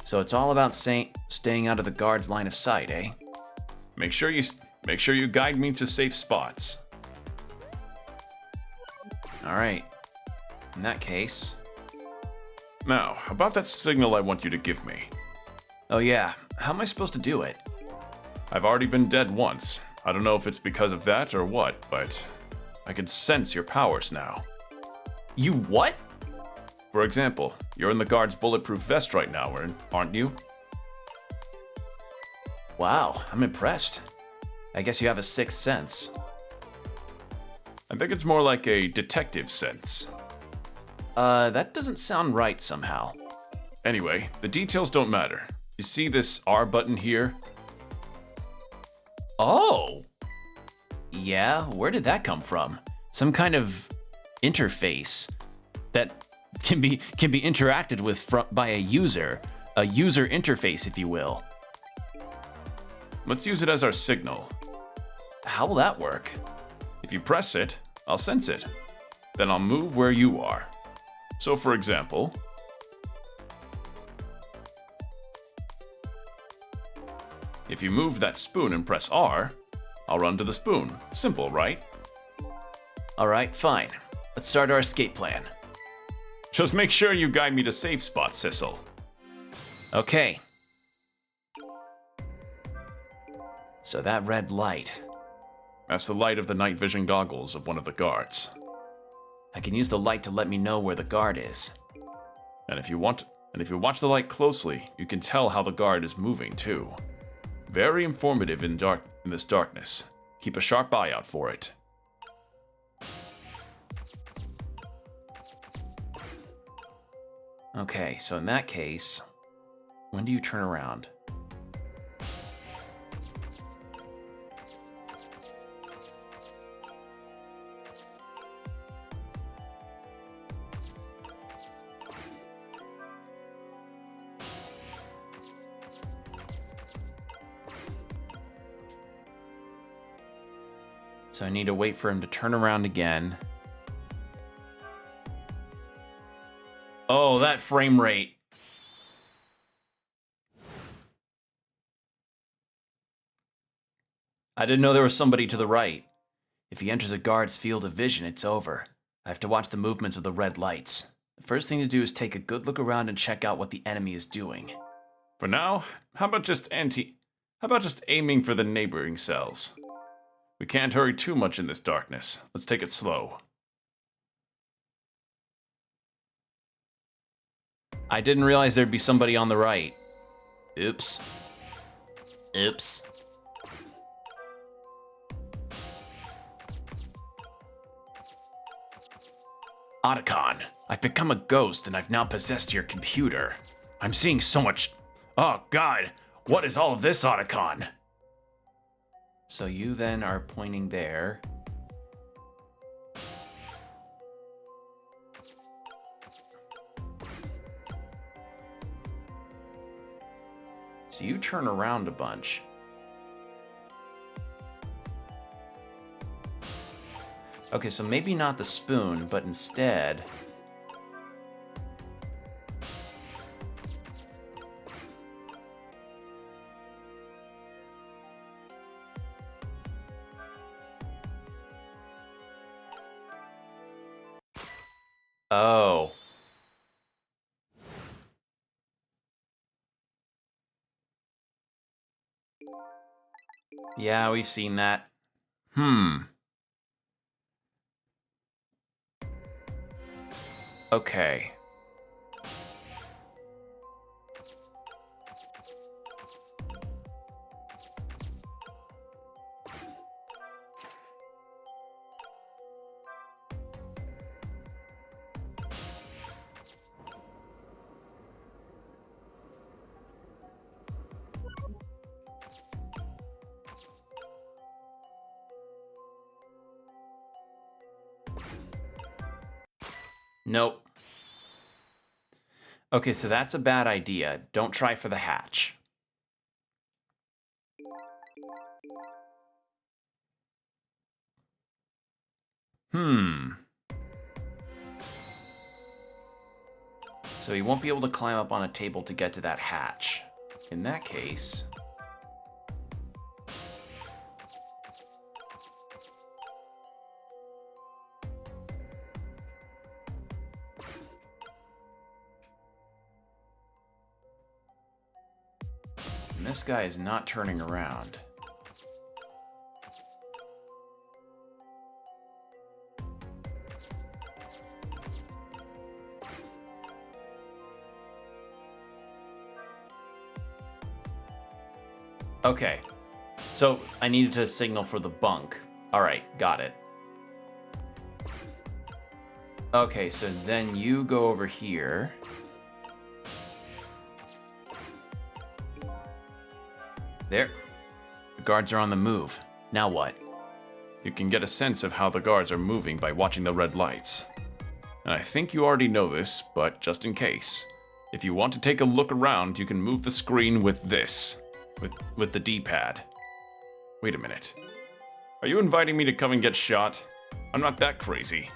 So it's all about staying out of the guard's line of sight, eh? Make sure you guide me to safe spots. All right. In that case. Now, about that signal I want you to give me. Oh yeah, how am I supposed to do it? I've already been dead once. I don't know if it's because of that or what, but I can sense your powers now. You what? For example, you're in the guard's bulletproof vest right now, aren't you? Wow, I'm impressed. I guess you have a sixth sense. I think it's more like a detective sense. That doesn't sound right somehow. Anyway, the details don't matter. You see this R button here? Oh! Yeah, where did that come from? Some kind of interface that can be interacted with by a user interface, if you will. Let's use it as our signal. How will that work? If you press it, I'll sense it. Then I'll move where you are. So for example, if you move that spoon and press R, I'll run to the spoon. Simple, right? Alright, fine. Let's start our escape plan. Just make sure you guide me to safe spot, Sissel. Okay. So that red light. That's the light of the night vision goggles of one of the guards. I can use the light to let me know where the guard is. And if you watch the light closely, you can tell how the guard is moving too. Very informative in this darkness. Keep a sharp eye out for it. Okay, so in that case, when do you turn around? So I need to wait for him to turn around again. Oh, that frame rate. I didn't know there was somebody to the right. If he enters a guard's field of vision, it's over. I have to watch the movements of the red lights. The first thing to do is take a good look around and check out what the enemy is doing. For now, how about just aiming for the neighboring cells? We can't hurry too much in this darkness. Let's take it slow. I didn't realize there'd be somebody on the right. Oops. Oops. Otacon, I've become a ghost and I've now possessed your computer. I'm seeing so much... Oh god, what is all of this, Otacon? So you then are pointing there. So you turn around a bunch. Okay, so maybe not the spoon, but instead... Oh. Yeah, we've seen that. Okay. Nope. Okay, so that's a bad idea. Don't try for the hatch. So he won't be able to climb up on a table to get to that hatch. In that case... And this guy is not turning around. Okay. So I needed to signal for the bunk. Alright, got it. Okay, so then you go over here. There. The guards are on the move. Now what? You can get a sense of how the guards are moving by watching the red lights. And I think you already know this, but just in case. If you want to take a look around, you can move the screen with this. With the D-pad. Wait a minute. Are you inviting me to come and get shot? I'm not that crazy.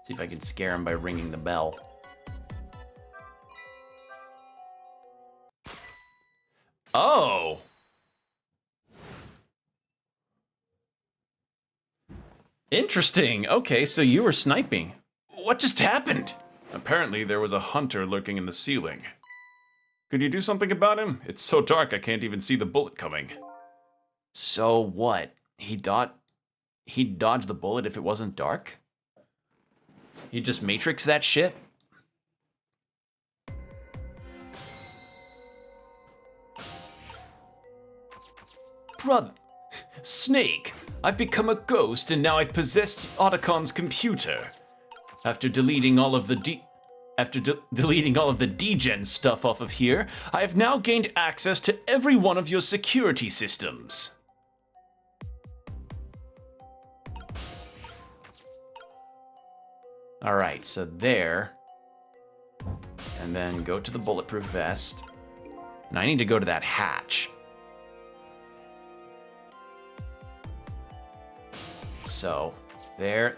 See if I can scare him by ringing the bell. Oh! Interesting. Okay, so you were sniping. What just happened? Apparently there was a hunter lurking in the ceiling. Could you do something about him? It's so dark I can't even see the bullet coming. So what? He'd dodge the bullet if it wasn't dark? He'd just Matrix that shit? Brother, Snake, I've become a ghost and now I've possessed Otacon's computer. After deleting all of the degen stuff off of here, I have now gained access to every one of your security systems. Alright, so there. And then go to the bulletproof vest. And I need to go to that hatch. So, there.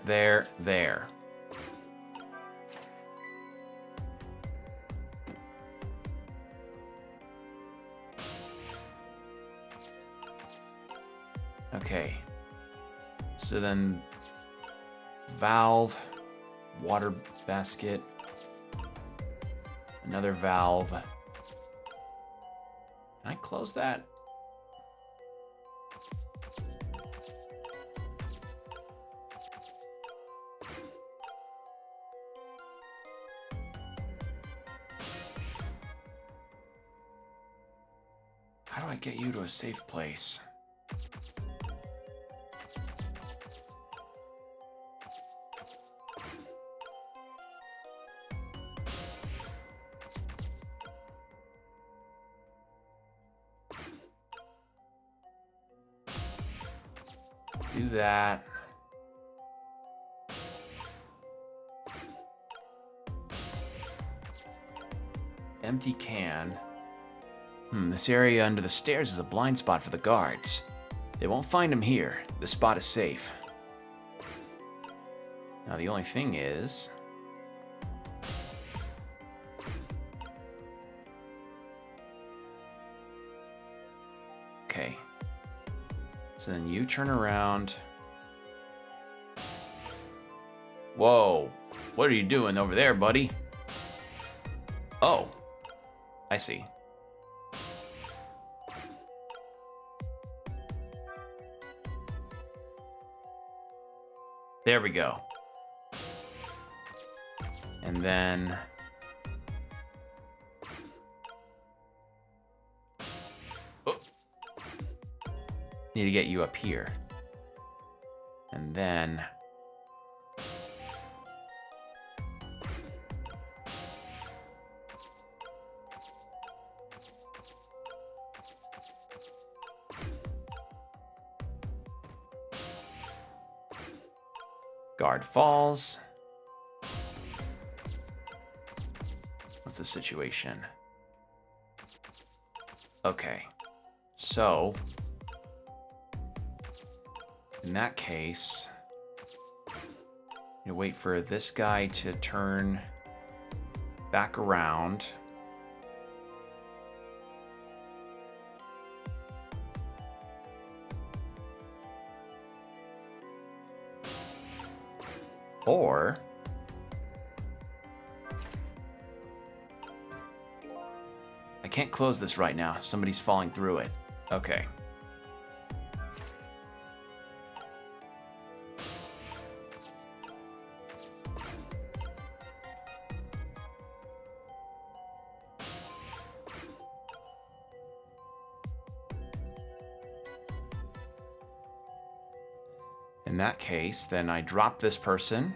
Okay. So then, valve, water basket, another valve. Can I close that? How do I get you to a safe place? Do that. Empty can. This area under the stairs is a blind spot for the guards. They won't find him here. The spot is safe. Now the only thing is... Okay. So then you turn around. Whoa. What are you doing over there, buddy? Oh. I see. There we go. And then... Oh. Need to get you up here. And then... Guard falls. What's the situation? Okay. So, in that case, you wait for this guy to turn back around. Or I can't close this right now. Somebody's falling through it. Okay. In that case, then I drop this person.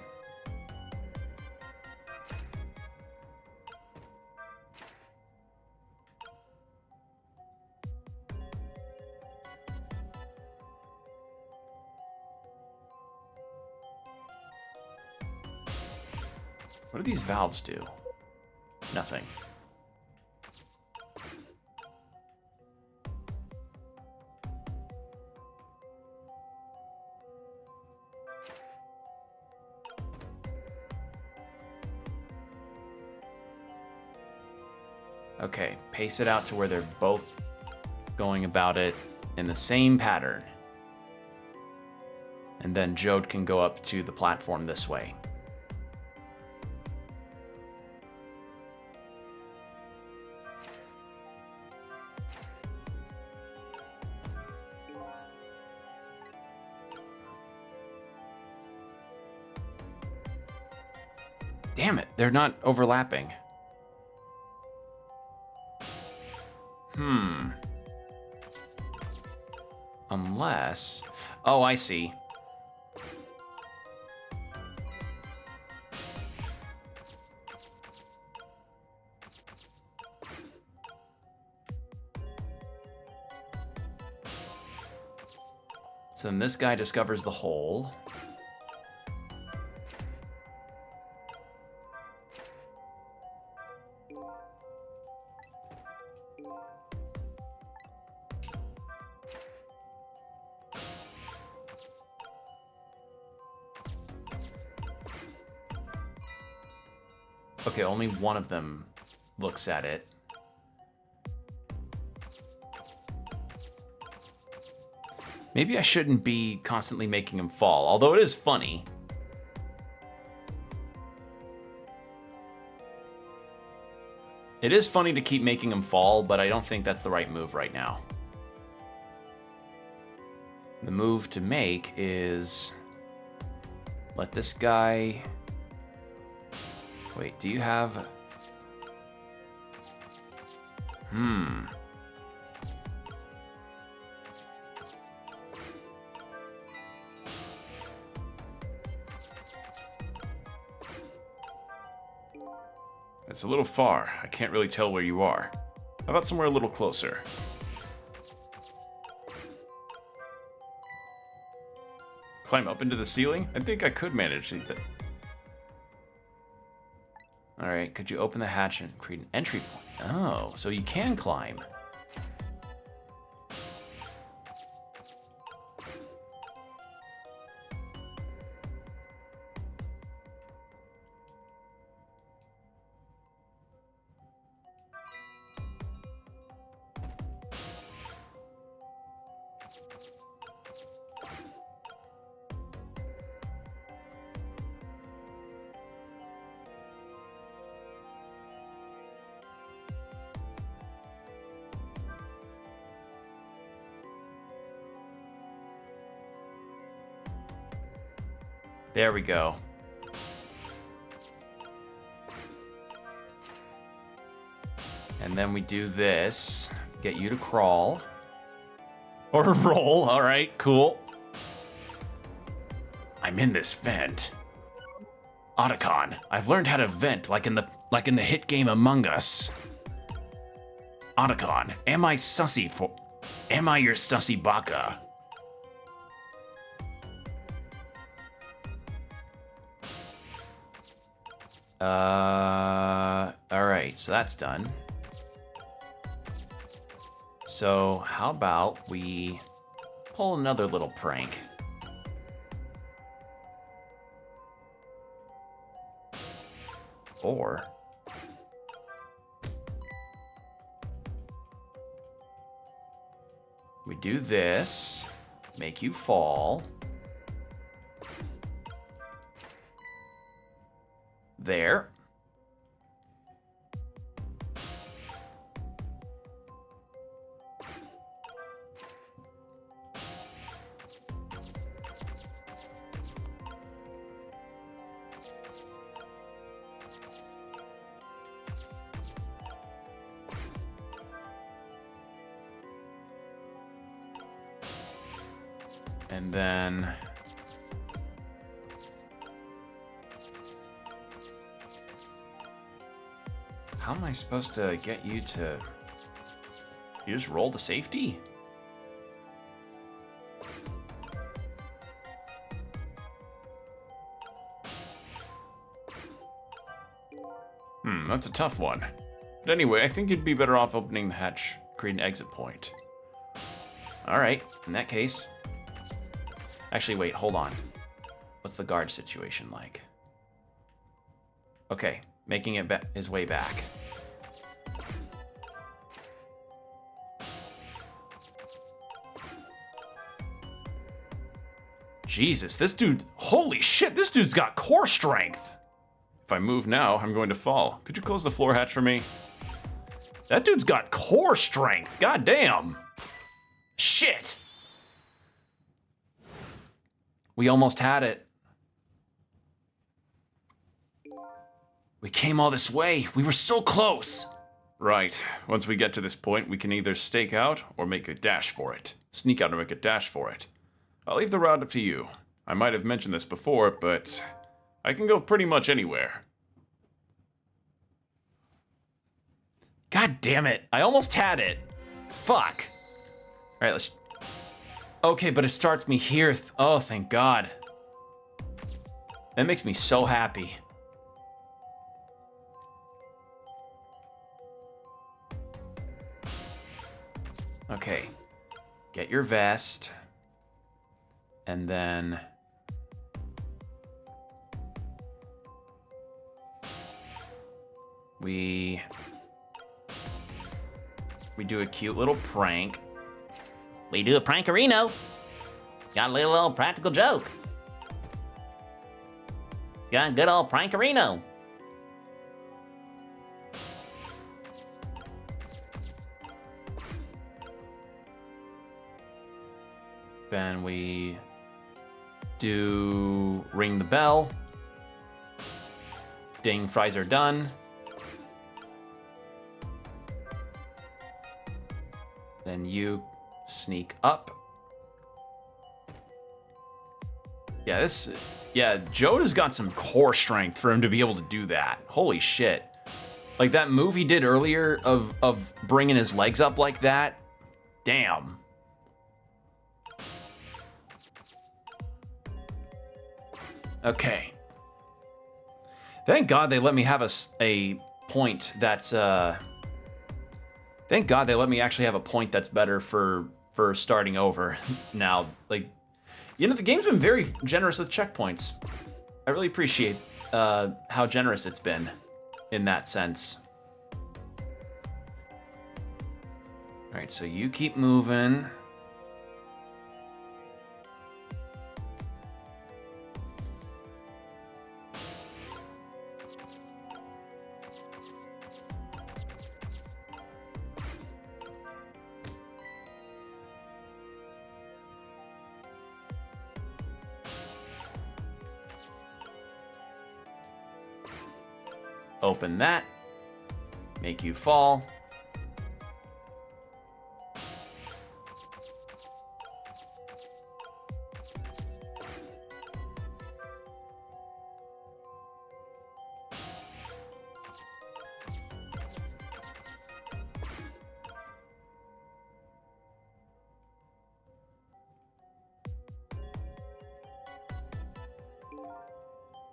What do these valves do? Nothing. Okay, pace it out to where they're both going about it in the same pattern. And then Jode can go up to the platform this way. Damn it, they're not overlapping. Unless... Oh, I see. So then this guy discovers the hole. Okay, only one of them looks at it. Maybe I shouldn't be constantly making him fall, although it is funny. It is funny to keep making him fall, but I don't think that's the right move right now. The move to make is... let this guy... Wait, do you have... It's a little far. I can't really tell where you are. How about somewhere a little closer? Climb up into the ceiling? I think I could manage that. Alright, could you open the hatch and create an entry point? Oh, so you can climb. There we go. And then we do this. Get you to crawl. Or roll. Alright, cool. I'm in this vent. Otacon, I've learned how to vent like in the hit game Among Us. Otacon, am I your sussy baka? Alright, so that's done. So, how about we pull another little prank? Or... we do this, make you fall. There. And then how am I supposed to get you to... You just roll to safety? That's a tough one. But anyway, I think you'd be better off opening the hatch, create an exit point. Alright, in that case... Actually, wait, hold on. What's the guard situation like? Okay, making it his way back. Jesus, this dude... Holy shit, this dude's got core strength! If I move now, I'm going to fall. Could you close the floor hatch for me? That dude's got core strength. God damn. Shit. We almost had it. We came all this way. We were so close. Right. Once we get to this point, we can either stake out or make a dash for it. Sneak out or make a dash for it. I'll leave the route up to you. I might have mentioned this before, but I can go pretty much anywhere. God damn it. I almost had it. Fuck. All right, let's... Okay, but it starts me here. Oh, thank God. That makes me so happy. Okay. Get your vest. And then... We do a cute little prank. We do a prankerino. Got a little practical joke. Got a good old prankerino. Then we do ring the bell. Ding, fries are done. Then you sneak up. Yeah, Joda's got some core strength for him to be able to do that. Holy shit. Like that move he did earlier of bringing his legs up like that. Damn. Okay. Thank God they let me have a point that's Thank God they let me actually have a point that's better for starting over now. Like, you know, the game's been very generous with checkpoints. I really appreciate how generous it's been in that sense. All right, so you keep moving. Open that, make you fall.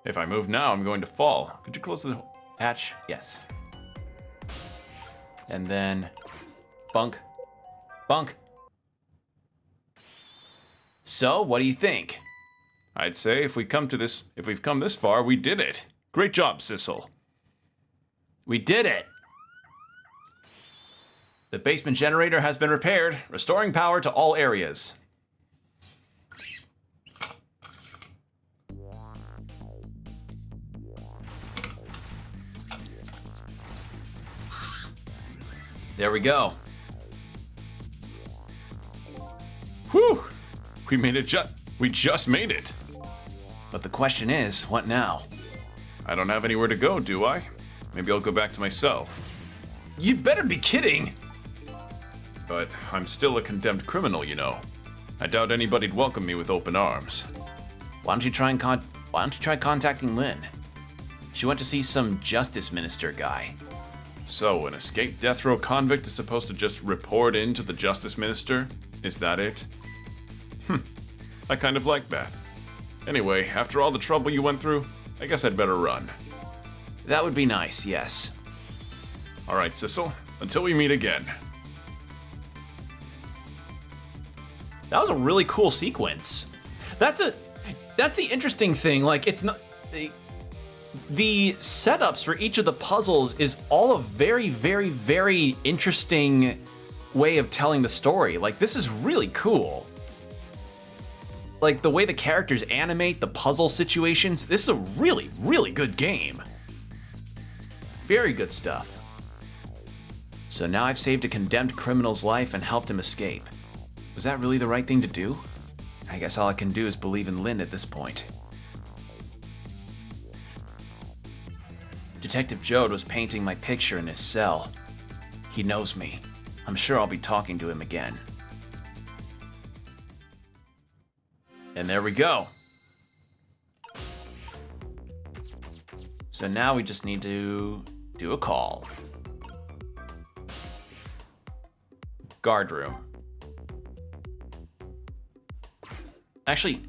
If I move now, I'm going to fall. Could you close the Hatch, yes. And then bunk, bunk. So, what do you think? I'd say if we've come this far, we did it. Great job, Sissel. We did it. The basement generator has been repaired, restoring power to all areas. There we go. Whew! We just made it. But the question is, what now? I don't have anywhere to go, do I? Maybe I'll go back to my cell. You'd better be kidding! But I'm still a condemned criminal, you know. I doubt anybody'd welcome me with open arms. Why don't you try contacting Lynn? She went to see some justice minister guy. So, an escaped death row convict is supposed to just report in to the Justice Minister? Is that it? I kind of like that. Anyway, after all the trouble you went through, I guess I'd better run. That would be nice, yes. Alright, Sissel, until we meet again. That was a really cool sequence. That's the interesting thing. Like, it's not the setups for each of the puzzles is all a very, very, very interesting way of telling the story. Like, this is really cool. Like, the way the characters animate the puzzle situations, this is a really, really good game. Very good stuff. So now I've saved a condemned criminal's life and helped him escape. Was that really the right thing to do? I guess all I can do is believe in Lynn at this point. Detective Jode was painting my picture in his cell. He knows me. I'm sure I'll be talking to him again. And there we go. So now we just need to do a call. Guard room. Actually,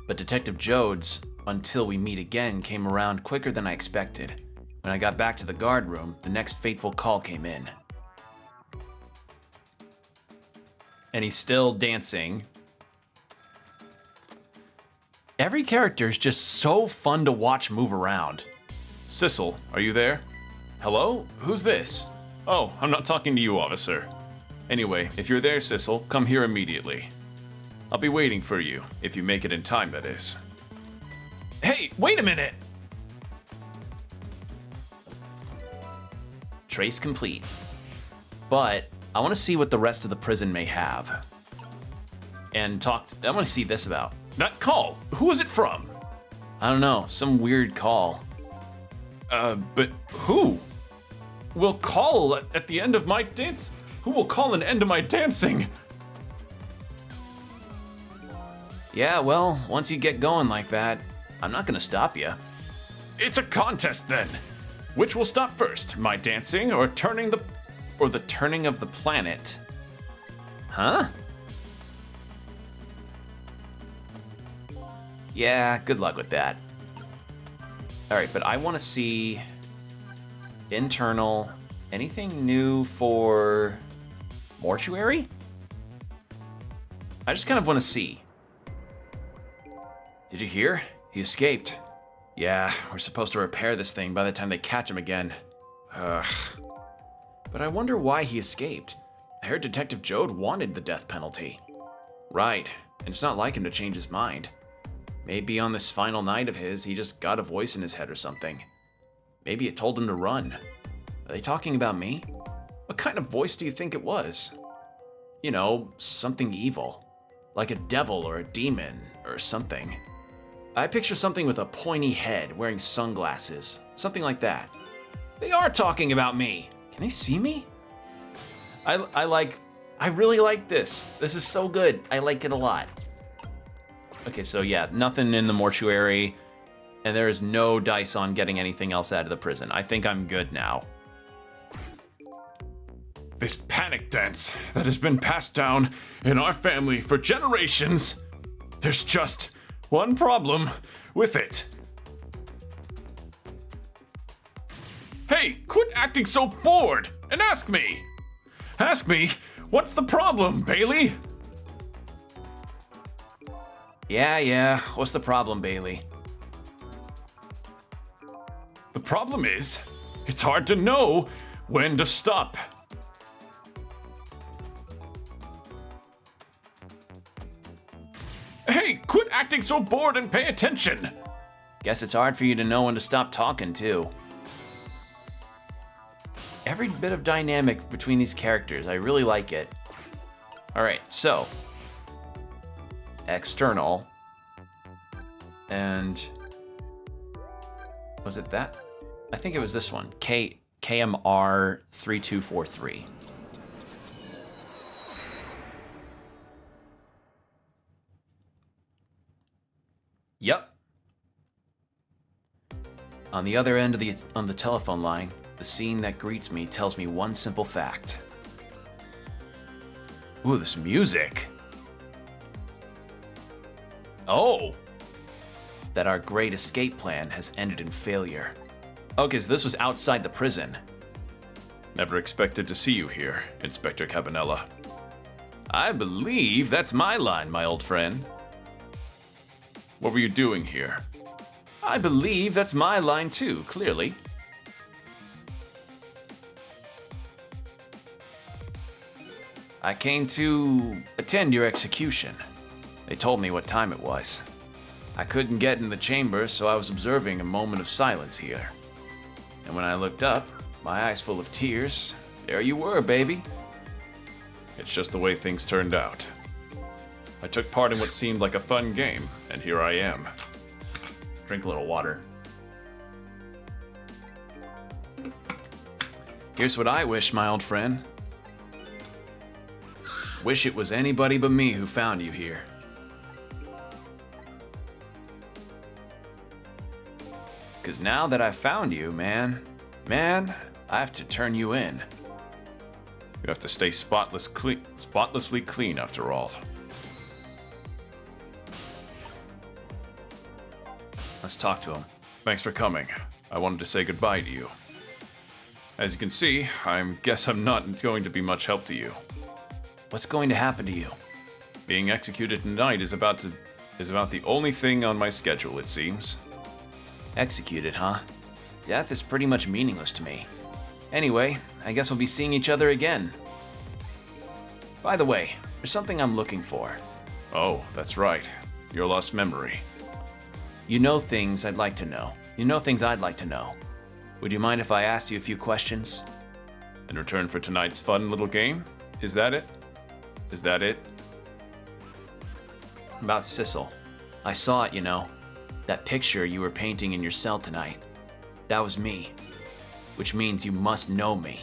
but Detective Jode's "until we meet again" came around quicker than I expected. When I got back to the guard room, the next fateful call came in. And he's still dancing. Every character is just so fun to watch move around. Sissel, are you there? Hello? Who's this? Oh, I'm not talking to you, officer. Anyway, if you're there, Sissel, come here immediately. I'll be waiting for you, if you make it in time, that is. Hey, wait a minute! Trace complete. But I want to see what the rest of the prison may have. And I want to see this about. That call, who was it from? I don't know, some weird call. But who? Will call at the end of my dance? Who will call an end to my dancing? Yeah, well, once you get going like that, I'm not gonna stop you. It's a contest then. Which will stop first, my dancing or the turning of the planet? Huh? Yeah, good luck with that. All right, but I want to see internal, anything new for mortuary? I just kind of want to see. Did you hear? He escaped. Yeah, we're supposed to repair this thing by the time they catch him again. Ugh. But I wonder why he escaped. I heard Detective Jode wanted the death penalty. Right, and it's not like him to change his mind. Maybe on this final night of his, he just got a voice in his head or something. Maybe it told him to run. Are they talking about me? What kind of voice do you think it was? You know, something evil. Like a devil or a demon or something. I picture something with a pointy head, wearing sunglasses. Something like that. They are talking about me! Can they see me? I really like this. This is so good. I like it a lot. Okay, so yeah, nothing in the mortuary, and there is no dice on getting anything else out of the prison. I think I'm good now. This panic dance that has been passed down in our family for generations, there's just one problem with it. Hey, quit acting so bored and ask me! Ask me, what's the problem, Bailey? Yeah, what's the problem, Bailey? The problem is, it's hard to know when to stop. Hey, quit acting so bored and pay attention! Guess it's hard for you to know when to stop talking, too. Every bit of dynamic between these characters, I really like it. Alright, so. External. And. Was it that? I think it was this one. KMR 3243. Yep. On the other end of the telephone line, The scene that greets me tells me one simple fact. Ooh, this music. Oh! That our great escape plan has ended in failure. Okay, so this was outside the prison. Never expected to see you here, Inspector Cabanela. I believe that's my line, my old friend. What were you doing here? I believe that's my line too, clearly. I came to attend your execution. They told me what time it was. I couldn't get in the chamber, so I was observing a moment of silence here. And when I looked up, my eyes full of tears, there you were, baby. It's just the way things turned out. I took part in what seemed like a fun game, and here I am. Drink a little water. Here's what I wish, my old friend. Wish it was anybody but me who found you here. Cause now that I've found you, man, I have to turn you in. You have to stay spotlessly clean after all. Let's talk to him. Thanks for coming. I wanted to say goodbye to you. As you can see, I guess I'm not going to be much help to you. What's going to happen to you? Being executed tonight is about the only thing on my schedule, it seems. Executed, huh? Death is pretty much meaningless to me. Anyway, I guess we'll be seeing each other again. By the way, there's something I'm looking for. Oh, that's right. Your lost memory. You know things I'd like to know. You know things I'd like to know. Would you mind if I asked you a few questions? In return for tonight's fun little game? Is that it? Is that it? About Sissel. I saw it, you know. That picture you were painting in your cell tonight. That was me. Which means you must know me.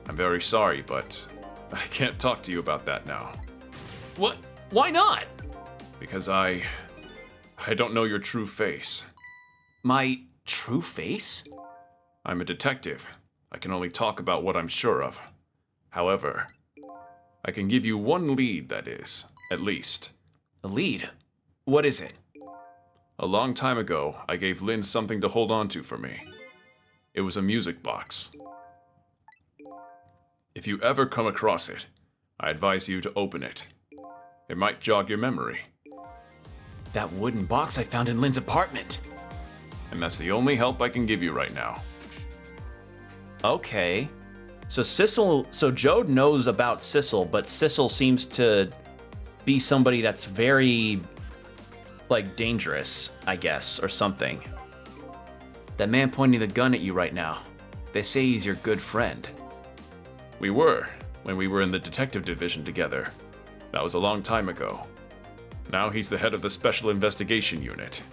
I'm very sorry, but I can't talk to you about that now. What? Why not? Because I don't know your true face. My true face? I'm a detective. I can only talk about what I'm sure of. However, I can give you one lead, that is, at least. A lead? What is it? A long time ago, I gave Lynn something to hold on to for me. It was a music box. If you ever come across it, I advise you to open it. It might jog your memory. That wooden box I found in Lynn's apartment. And that's the only help I can give you right now. Okay. So Jode knows about Sissel, but Sissel seems to be somebody that's very, like, dangerous, I guess, or something. That man pointing the gun at you right now, they say he's your good friend. We were, when we were in the detective division together. That was a long time ago. Now he's the head of the Special Investigation Unit.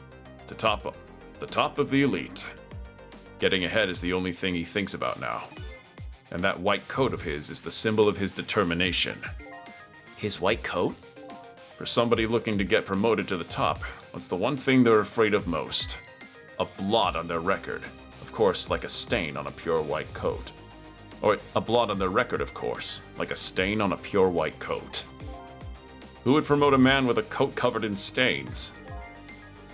The top of the elite. Getting ahead is the only thing he thinks about now. And that white coat of his is the symbol of his determination. His white coat? For somebody looking to get promoted to the top, what's the one thing they're afraid of most? A blot on their record. Of course, like a stain on a pure white coat. Or a blot on their record, of course, like a stain on a pure white coat. Who would promote a man with a coat covered in stains?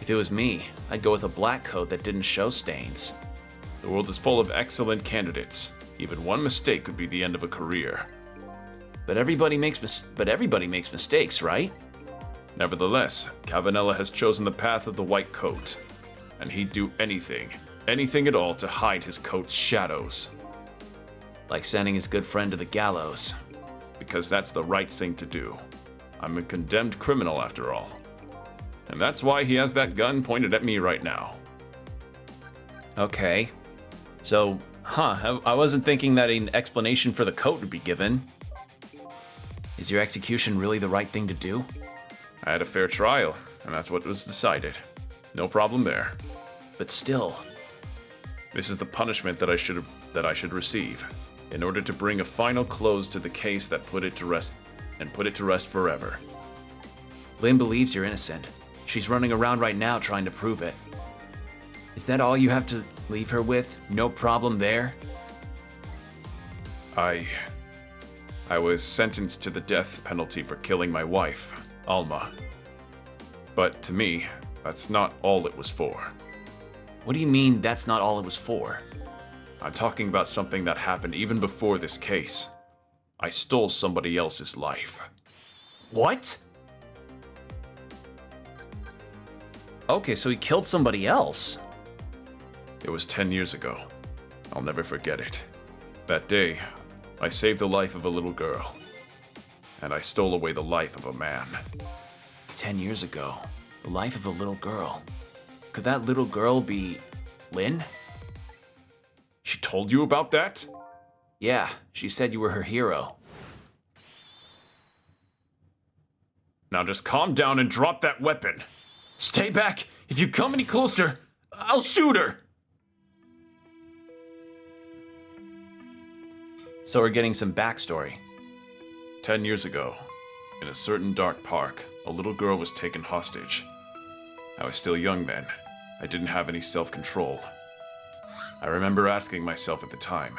If it was me, I'd go with a black coat that didn't show stains. The world is full of excellent candidates. Even one mistake could be the end of a career. But everybody makes mistakes, right? Nevertheless, Cabanela has chosen the path of the white coat. And he'd do anything at all to hide his coat's shadows. Like sending his good friend to the gallows. Because that's the right thing to do. I'm a condemned criminal after all. And that's why he has that gun pointed at me right now. Okay. So, I wasn't thinking that an explanation for the coat would be given. Is your execution really the right thing to do? I had a fair trial, and that's what was decided. No problem there. But still. This is the punishment that I should receive, in order to bring a final close to the case that put it to rest forever. Lynn believes you're innocent. She's running around right now trying to prove it. Is that all you have to leave her with? No problem there? I was sentenced to the death penalty for killing my wife, Alma. But to me, that's not all it was for. What do you mean that's not all it was for? I'm talking about something that happened even before this case. I stole somebody else's life. What? Okay, so he killed somebody else. It was 10 years ago. I'll never forget it. That day, I saved the life of a little girl. And I stole away the life of a man. 10 years ago, the life of a little girl. Could that little girl be Lynn? She told you about that? Yeah, she said you were her hero. Now just calm down and drop that weapon. Stay back! If you come any closer, I'll shoot her! So we're getting some backstory. 10 years ago, in a certain dark park, a little girl was taken hostage. I was still young then. I didn't have any self-control. I remember asking myself at the time,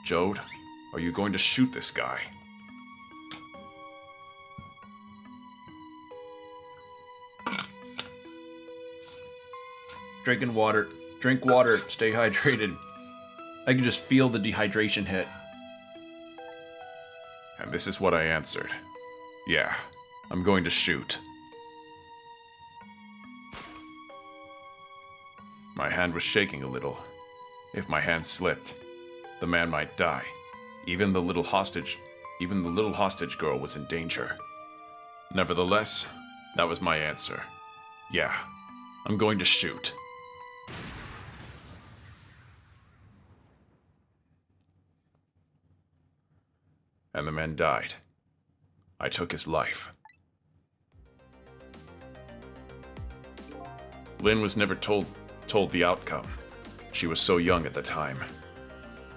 Jode, are you going to shoot this guy? Drinking water. Drink water. Stay hydrated. I can just feel the dehydration hit. And this is what I answered. Yeah, I'm going to shoot. My hand was shaking a little. If my hand slipped, the man might die. Even the little hostage girl was in danger. Nevertheless, that was my answer. Yeah, I'm going to shoot. And the man died. I took his life. Lynn was never told the outcome. She was so young at the time.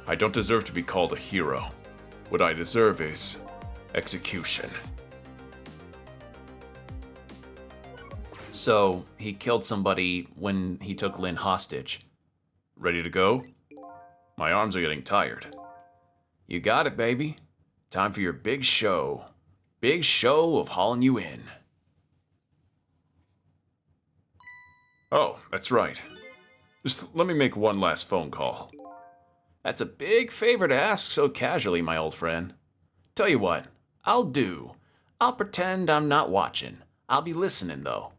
I don't deserve to be called a hero. What I deserve is execution. So, he killed somebody when he took Lynn hostage. Ready to go? My arms are getting tired. You got it, baby. Time for your big show. Big show of hauling you in. Oh, that's right. Just let me make one last phone call. That's a big favor to ask so casually, my old friend. Tell you what, I'll pretend I'm not watching. I'll be listening, though.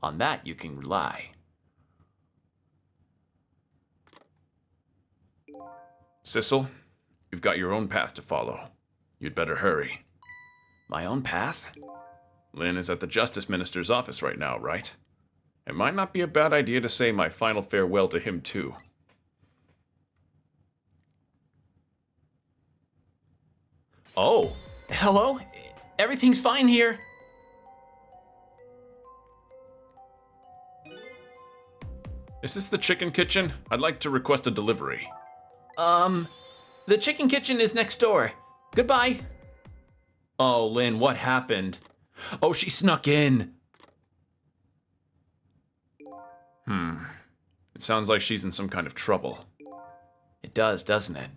On that, you can rely. Sissel, you've got your own path to follow. You'd better hurry. My own path? Lynn is at the Justice Minister's office right now, right? It might not be a bad idea to say my final farewell to him, too. Oh, hello? Everything's fine here. Is this the chicken kitchen? I'd like to request a delivery. The chicken kitchen is next door. Goodbye. Oh, Lynn, what happened? Oh, she snuck in. It sounds like she's in some kind of trouble. It does, doesn't it?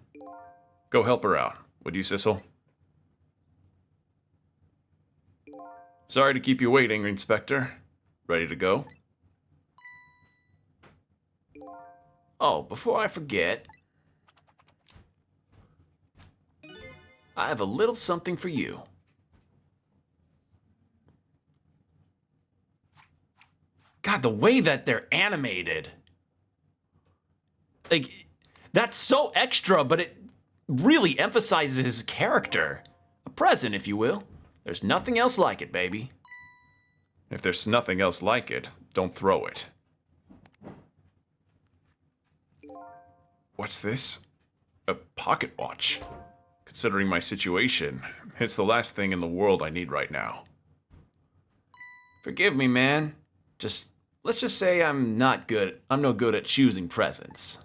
Go help her out, would you, Sissel? Sorry to keep you waiting, Inspector. Ready to go? Oh, before I forget, I have a little something for you. God, the way that they're animated. Like, that's so extra, but it really emphasizes his character. A present, if you will. There's nothing else like it, baby. If there's nothing else like it, don't throw it. What's this? A pocket watch. Considering my situation, it's the last thing in the world I need right now. Forgive me, man. Let's just say I'm no good at choosing presents.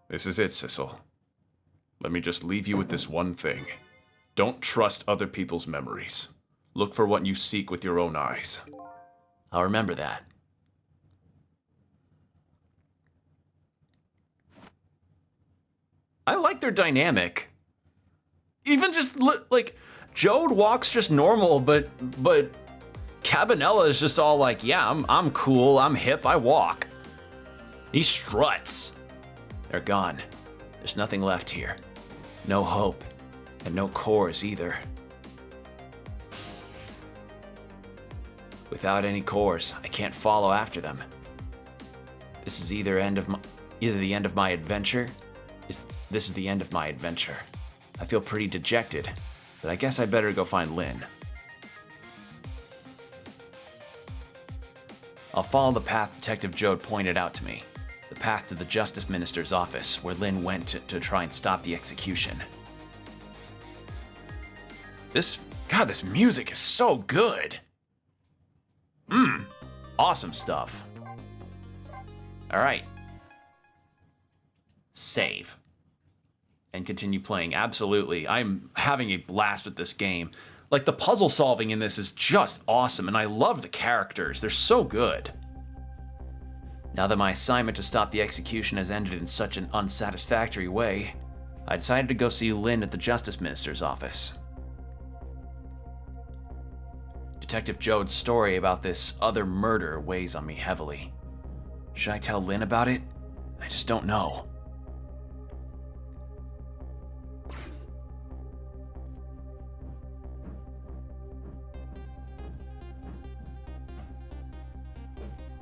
This is it, Sissel. Let me just leave you with this one thing. Don't trust other people's memories. Look for what you seek with your own eyes. I'll remember that. I like their dynamic. Even just like Jode walks just normal, but Cabanella is just all like, yeah, I'm cool, I'm hip, I walk. He struts. They're gone. There's nothing left here. No hope, and no cores either. Without any cores, I can't follow after them. This is either the end of my adventure. This is the end of my adventure. I feel pretty dejected, but I guess I better go find Lynn. I'll follow the path Detective Jode pointed out to me. The path to the Justice Minister's office, where Lynn went to try and stop the execution. This music is so good. Awesome stuff. All right. Save. And continue playing. Absolutely. I'm having a blast with this game. Like, the puzzle solving in this is just awesome, and I love the characters. They're so good. Now that my assignment to stop the execution has ended in such an unsatisfactory way, I decided to go see Lynn at the Justice Minister's office. Detective Jode's story about this other murder weighs on me heavily. Should I tell Lynn about it? I just don't know.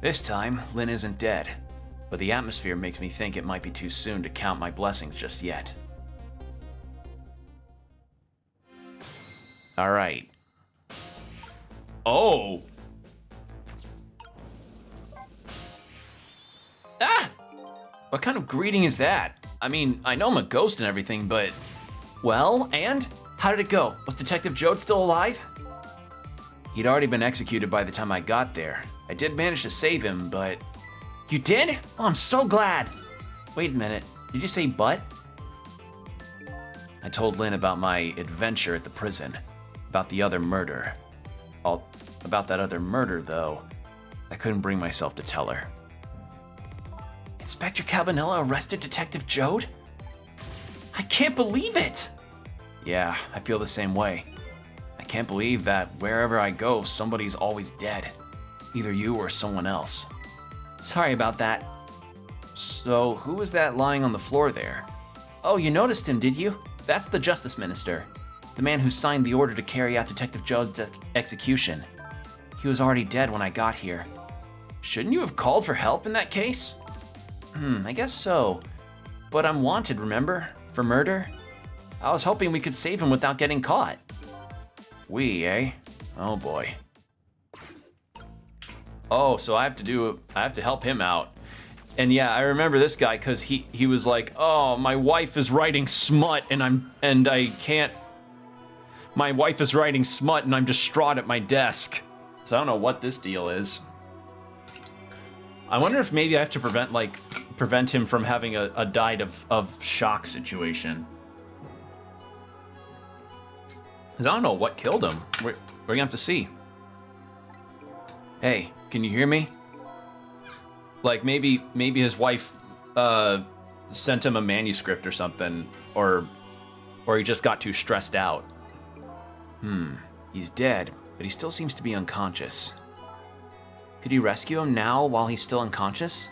This time, Lynn isn't dead, but the atmosphere makes me think it might be too soon to count my blessings just yet. All right. Oh! Ah! What kind of greeting is that? I mean, I know I'm a ghost and everything, but... Well, and? How did it go? Was Detective Jode still alive? He'd already been executed by the time I got there. I did manage to save him, but... You did? Oh, I'm so glad! Wait a minute, did you say but? I told Lynn about my adventure at the prison, about the other murder. About that other murder, though, I couldn't bring myself to tell her. Inspector Cabanella arrested Detective Jode? I can't believe it! Yeah, I feel the same way. I can't believe that wherever I go, somebody's always dead. Either you or someone else. Sorry about that. So, who was that lying on the floor there? Oh, you noticed him, did you? That's the Justice Minister. The man who signed the order to carry out Detective Jode's execution. He was already dead when I got here. Shouldn't you have called for help in that case? I guess so. But I'm wanted, remember? For murder? I was hoping we could save him without getting caught. We, eh? Oh boy. Oh, so I have to help him out. And yeah, I remember this guy because he was like, oh, my wife is writing smut and I can't. My wife is writing smut and I'm distraught at my desk. So I don't know what this deal is. I wonder if maybe I have to prevent him from having a died of shock situation. 'Cause I don't know what killed him. We're gonna have to see. Hey, can you hear me? Like maybe his wife sent him a manuscript or something, or he just got too stressed out. He's dead, but he still seems to be unconscious. Could you rescue him now while he's still unconscious?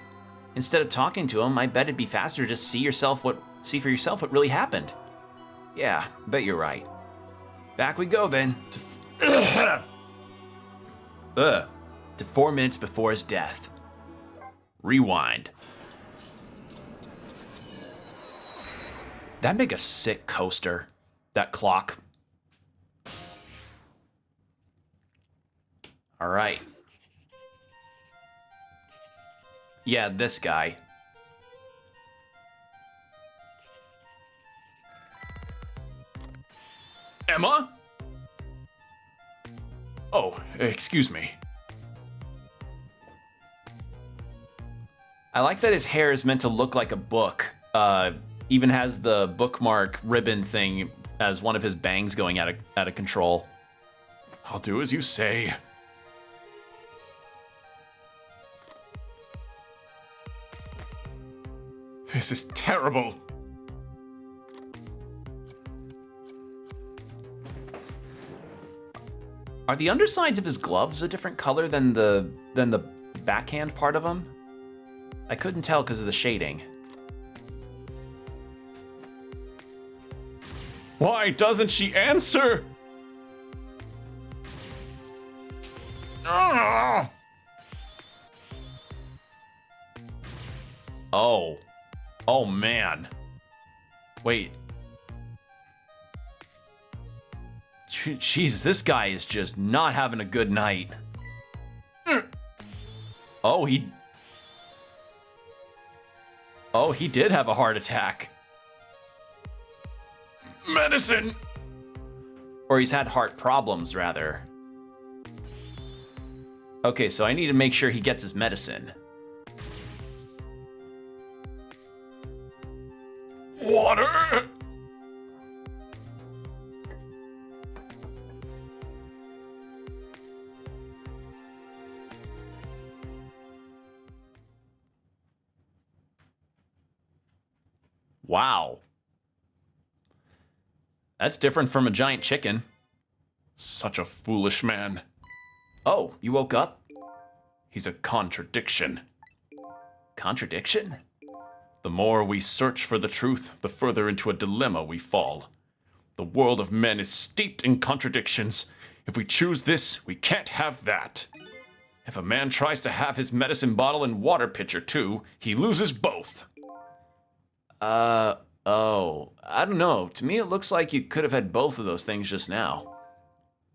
Instead of talking to him, I bet it'd be faster to just see for yourself what really happened. Yeah, bet you're right. Back we go then to 4 minutes before his death. Rewind. That'd make a sick coaster. That clock. All right. Yeah, this guy. Emma? Oh, excuse me. I like that his hair is meant to look like a book. Even has the bookmark ribbon thing as one of his bangs going out of control. I'll do as you say. This is terrible. Are the undersides of his gloves a different color than the backhand part of them? I couldn't tell because of the shading. Why doesn't she answer? Ah! Oh. Oh, man. Wait. Jeez, this guy is just not having a good night. Oh, he did have a heart attack. Medicine! Or he's had heart problems, rather. Okay, so I need to make sure he gets his medicine. Water! Wow. That's different from a giant chicken. Such a foolish man. Oh, you woke up? He's a contradiction. Contradiction? The more we search for the truth, the further into a dilemma we fall. The world of men is steeped in contradictions. If we choose this, we can't have that. If a man tries to have his medicine bottle and water pitcher too, he loses both. Oh, I don't know. To me, it looks like you could have had both of those things just now.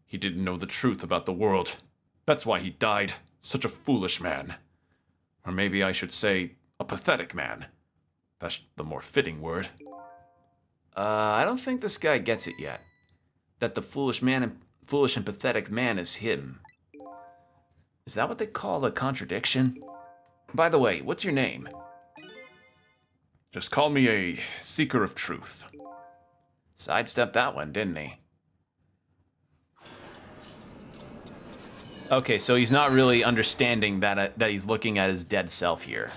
He didn't know the truth about the world. That's why he died. Such a foolish man. Or maybe I should say, a pathetic man. That's the more fitting word. I don't think this guy gets it yet. That the foolish and pathetic man is him. Is that what they call a contradiction? By the way, what's your name? Just call me a seeker of truth. Sidestepped that one, didn't he? Okay, so he's not really understanding that he's looking at his dead self here.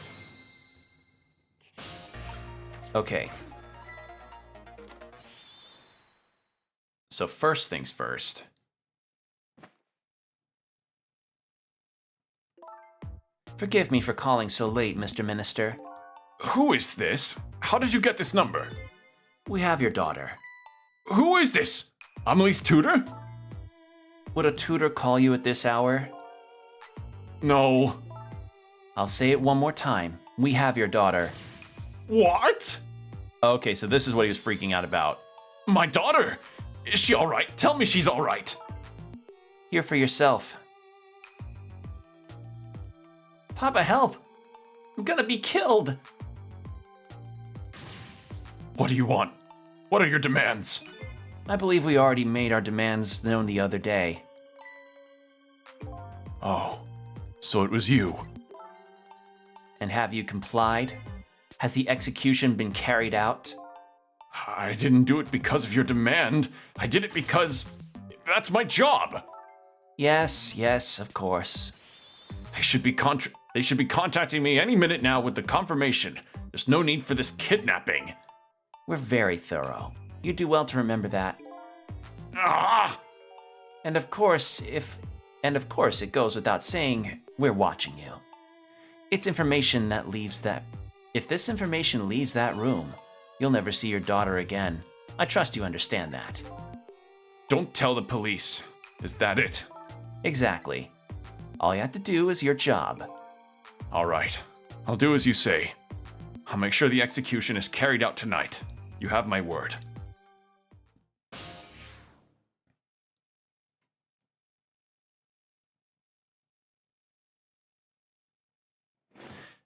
Okay. So first things first. Forgive me for calling so late, Mr. Minister. Who is this? How did you get this number? We have your daughter. Who is this? Amelie's tutor? Would a tutor call you at this hour? No. I'll say it one more time. We have your daughter. What? Okay, so this is what he was freaking out about. My daughter? Is she all right? Tell me she's all right. Hear for yourself. Papa, help! I'm gonna be killed! What do you want? What are your demands? I believe we already made our demands known the other day. Oh, so it was you. And have you complied? Has the execution been carried out? I didn't do it because of your demand. I did it because that's my job. Yes, of course. They should be contacting me any minute now with the confirmation. There's no need for this kidnapping. We're very thorough. You do well to remember that. Ah! And of course, it goes without saying, we're watching you. If this information leaves that room, you'll never see your daughter again. I trust you understand that. Don't tell the police. Is that it? Exactly. All you have to do is your job. All right. I'll do as you say. I'll make sure the execution is carried out tonight. You have my word.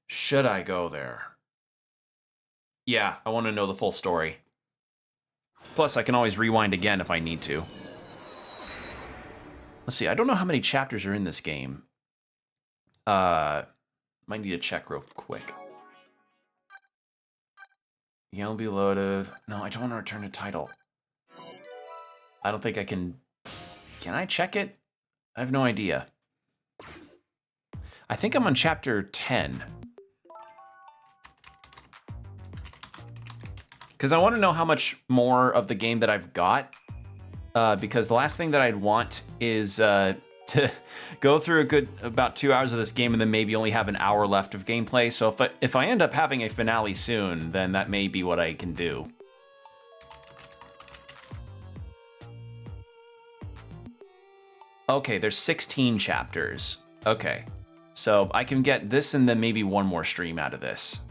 Should I go there? Yeah, I want to know the full story. Plus, I can always rewind again if I need to. Let's see, I don't know how many chapters are in this game. Might need to check real quick. Yellow be loaded. No, I don't want to return to title. I don't think I can... Can I check it? I have no idea. I think I'm on chapter 10. because I want to know how much more of the game that I've got. Because the last thing that I'd want is to go through about 2 hours of this game and then maybe only have an hour left of gameplay. So if I end up having a finale soon, then that may be what I can do. Okay, there's 16 chapters. Okay, so I can get this and then maybe one more stream out of this.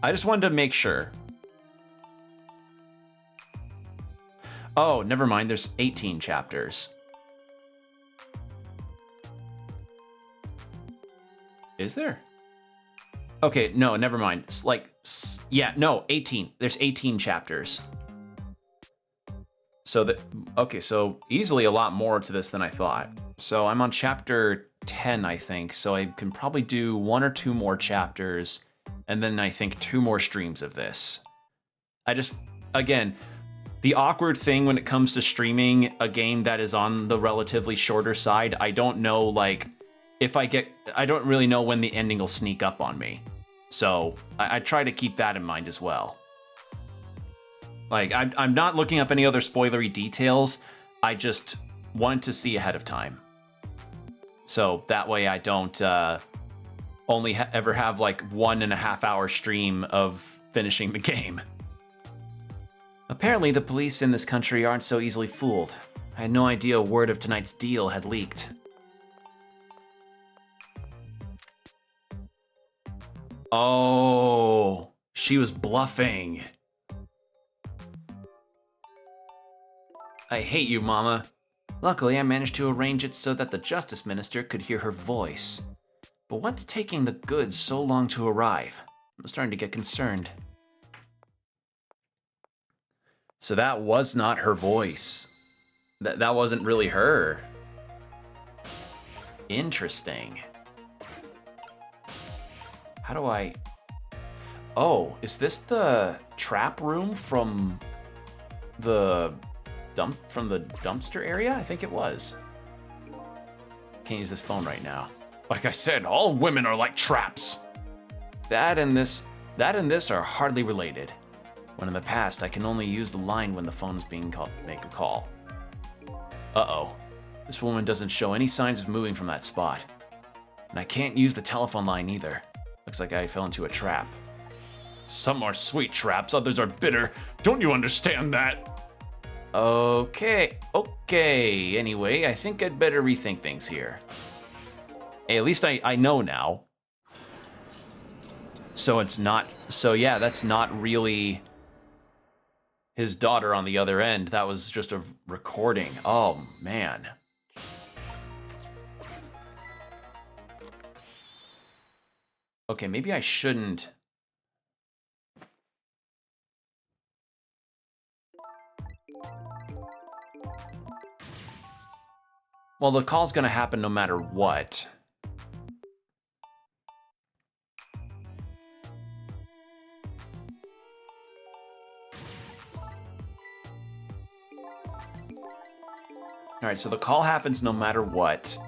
I just wanted to make sure. Oh, never mind, there's 18 chapters. Is there? Okay, no, never mind. It's like, yeah, no, 18. There's 18 chapters. So okay, so easily a lot more to this than I thought. So I'm on chapter 10, I think. So I can probably do 1 or 2 more chapters, and then I think 2 more streams of this. Again, the awkward thing when it comes to streaming a game that is on the relatively shorter side, I don't know, like, I don't really know when the ending will sneak up on me. So I try to keep that in mind as well. Like, I'm not looking up any other spoilery details. I just wanted to see ahead of time. So that way I don't only ever have like 1.5 hour stream of finishing the game. Apparently the police in this country aren't so easily fooled. I had no idea word of tonight's deal had leaked. Oh, she was bluffing. I hate you, Mama. Luckily, I managed to arrange it so that the Justice Minister could hear her voice. But what's taking the goods so long to arrive? I'm starting to get concerned. So that was not her voice. That wasn't really her. Interesting. How do I... Oh, is this the trap room from the dumpster area? I think it was. Can't use this phone right now. Like I said, all women are like traps. That and this are hardly related. When in the past, I can only use the line when the phone's being called to make a call. Uh-oh. This woman doesn't show any signs of moving from that spot. And I can't use the telephone line either. Looks like I fell into a trap. Some are sweet traps, others are bitter. Don't you understand that? Okay. Anyway, I think I'd better rethink things here. Hey, at least I know now. So it's not... So yeah, that's not really his daughter on the other end. That was just a recording. Oh, man. Okay, maybe I shouldn't... Well, the call's gonna happen no matter what. All right, so the call happens no matter what.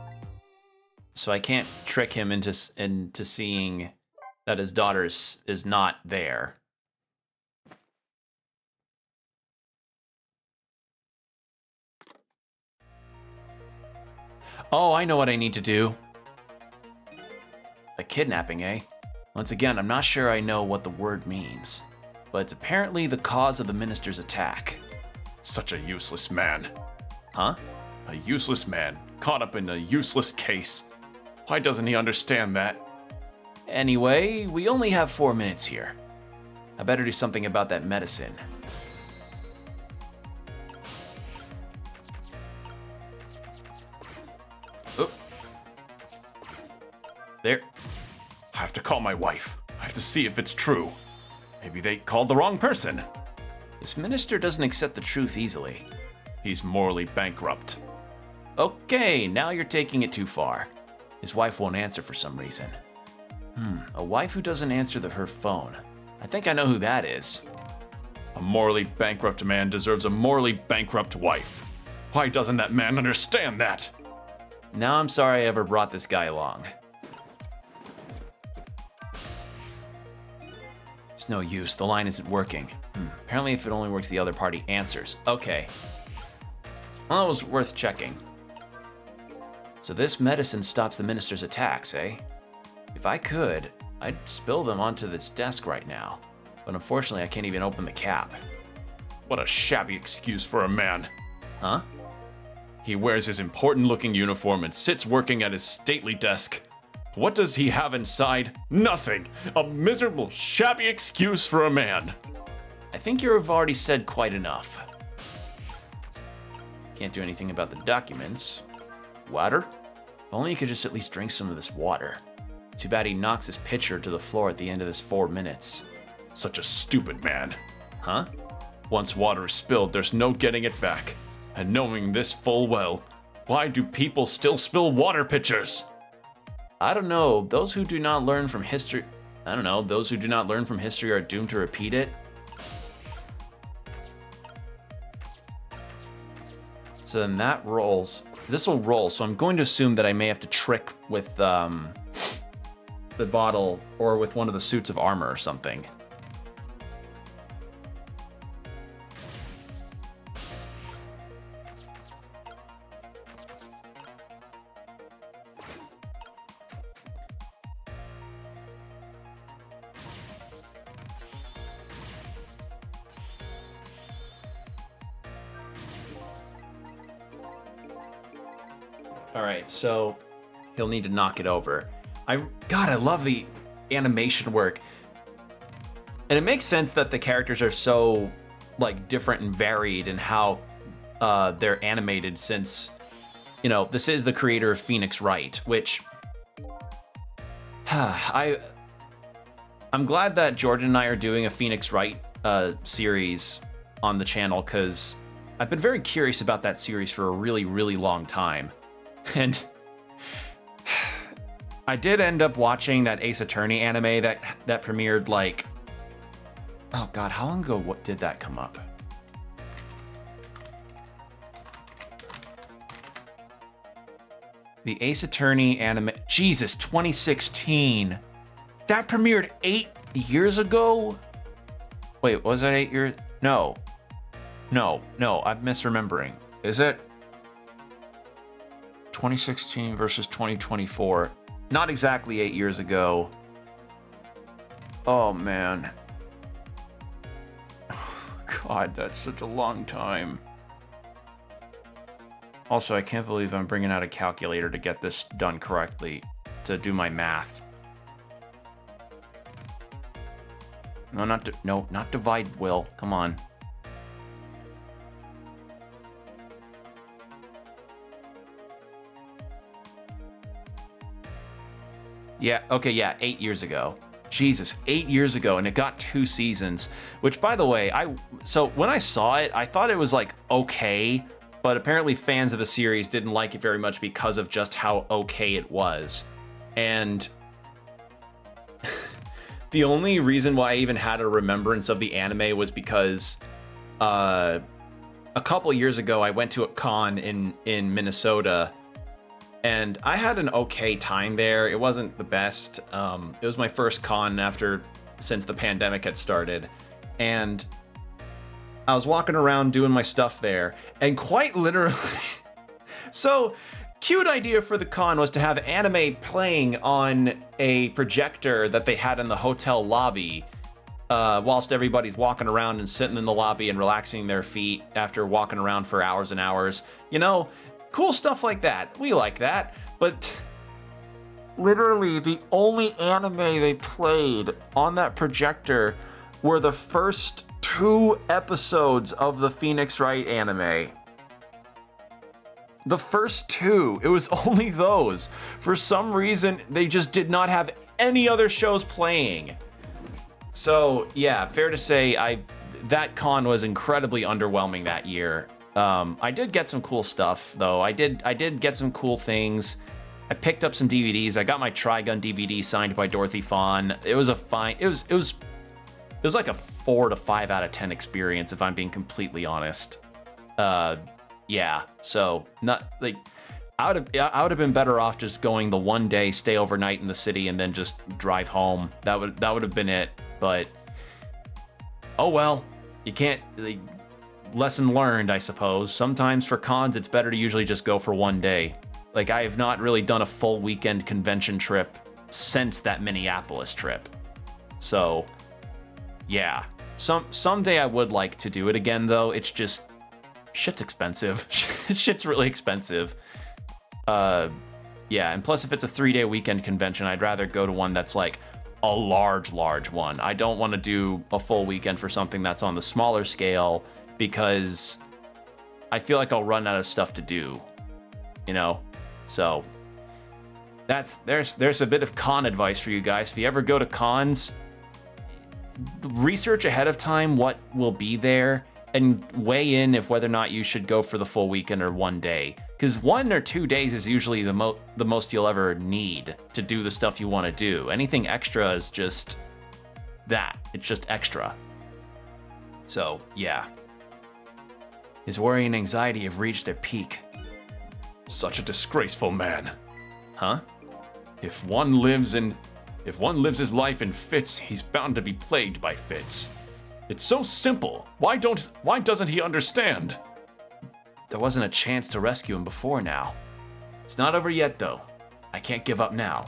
So I can't trick him into seeing that his daughter is not there. Oh, I know what I need to do. A kidnapping, eh? Once again, I'm not sure I know what the word means, but it's apparently the cause of the minister's attack. Such a useless man. Huh? A useless man, caught up in a useless case. Why doesn't he understand that? Anyway, we only have 4 minutes here. I better do something about that medicine. Oh. There. I have to call my wife. I have to see if it's true. Maybe they called the wrong person. This minister doesn't accept the truth easily. He's morally bankrupt. Okay, now you're taking it too far. His wife won't answer for some reason. A wife who doesn't answer her phone. I think I know who that is. A morally bankrupt man deserves a morally bankrupt wife. Why doesn't that man understand that? Now I'm sorry I ever brought this guy along. It's no use. The line isn't working. Apparently, if it only works, the other party answers. Okay. Well, it was worth checking. So this medicine stops the minister's attacks, eh? If I could, I'd spill them onto this desk right now. But unfortunately, I can't even open the cap. What a shabby excuse for a man. Huh? He wears his important-looking uniform and sits working at his stately desk. What does he have inside? Nothing! A miserable, shabby excuse for a man. I think you've already said quite enough. Can't do anything about the documents. Water? If only you could just at least drink some of this water. Too bad he knocks his pitcher to the floor at the end of this 4 minutes. Such a stupid man. Huh? Once water is spilled, there's no getting it back. And knowing this full well, why do people still spill water pitchers? I don't know. Those who do not learn from history... I don't know. Those who do not learn from history are doomed to repeat it. So then that rolls. This will roll, so I'm going to assume that I may have to trick with the bottle or with one of the suits of armor or something. All right, so he'll need to knock it over. God, I love the animation work. And it makes sense that the characters are so like different and varied in how they're animated, since, you know, this is the creator of Phoenix Wright, which I'm glad that Jordan and I are doing a Phoenix Wright series on the channel, because I've been very curious about that series for a really, really long time. And I did end up watching that Ace Attorney anime that premiered, like, oh god, how long ago what did that come up? The Ace Attorney anime, Jesus, 2016. That premiered 8 years ago? Wait, was that 8 years? No, I'm misremembering. Is it? 2016 versus 2024. Not exactly 8 years ago. Oh man. God, that's such a long time. Also, I can't believe I'm bringing out a calculator to get this done correctly, to do my math. No, not divide, Will. Come on. Yeah, okay, yeah, 8 years ago. Jesus, 8 years ago, and it got 2 seasons, which, by the way, so when I saw it, I thought it was, like, okay, but apparently fans of the series didn't like it very much because of just how okay it was. And the only reason why I even had a remembrance of the anime was because a couple years ago, I went to a con in Minnesota, and I had an okay time there. It wasn't the best. It was my first con since the pandemic had started. And I was walking around doing my stuff there, and quite literally... So, cute idea for the con was to have anime playing on a projector that they had in the hotel lobby, whilst everybody's walking around and sitting in the lobby and relaxing their feet after walking around for hours and hours. You know, cool stuff like that. We like that. But literally the only anime they played on that projector were the first 2 episodes of the Phoenix Wright anime. The first 2. It was only those. For some reason, they just did not have any other shows playing. So yeah, fair to say, that con was incredibly underwhelming that year. I did get some cool stuff though. I did get some cool things. I picked up some DVDs. I got my Trigun DVD signed by Dorothy Fawn. It was a fine. It was like a 4 to 5 out of 10 experience, if I'm being completely honest. Yeah. So not like I would have been better off just going the one day, stay overnight in the city, and then just drive home. That would have been it. But Oh well, you can't. Lesson learned, I suppose. Sometimes for cons, it's better to usually just go for one day. Like, I have not really done a full weekend convention trip since that Minneapolis trip. So, yeah. Someday I would like to do it again, though. It's just, shit's expensive. Shit's really expensive. Yeah, and plus if it's a 3-day weekend convention, I'd rather go to one that's like a large one. I don't want to do a full weekend for something that's on the smaller scale because I feel like I'll run out of stuff to do, you know? So there's a bit of con advice for you guys. If you ever go to cons, research ahead of time what will be there and weigh in if whether or not you should go for the full weekend or one day. Because 1 or 2 days is usually the most you'll ever need to do the stuff you want to do. Anything extra is just that. It's just extra. So, yeah. His worry and anxiety have reached their peak. Such a disgraceful man. Huh? If one lives his life in fits, he's bound to be plagued by fits. It's so simple. Why doesn't he understand? There wasn't a chance to rescue him before now. It's not over yet, though. I can't give up now.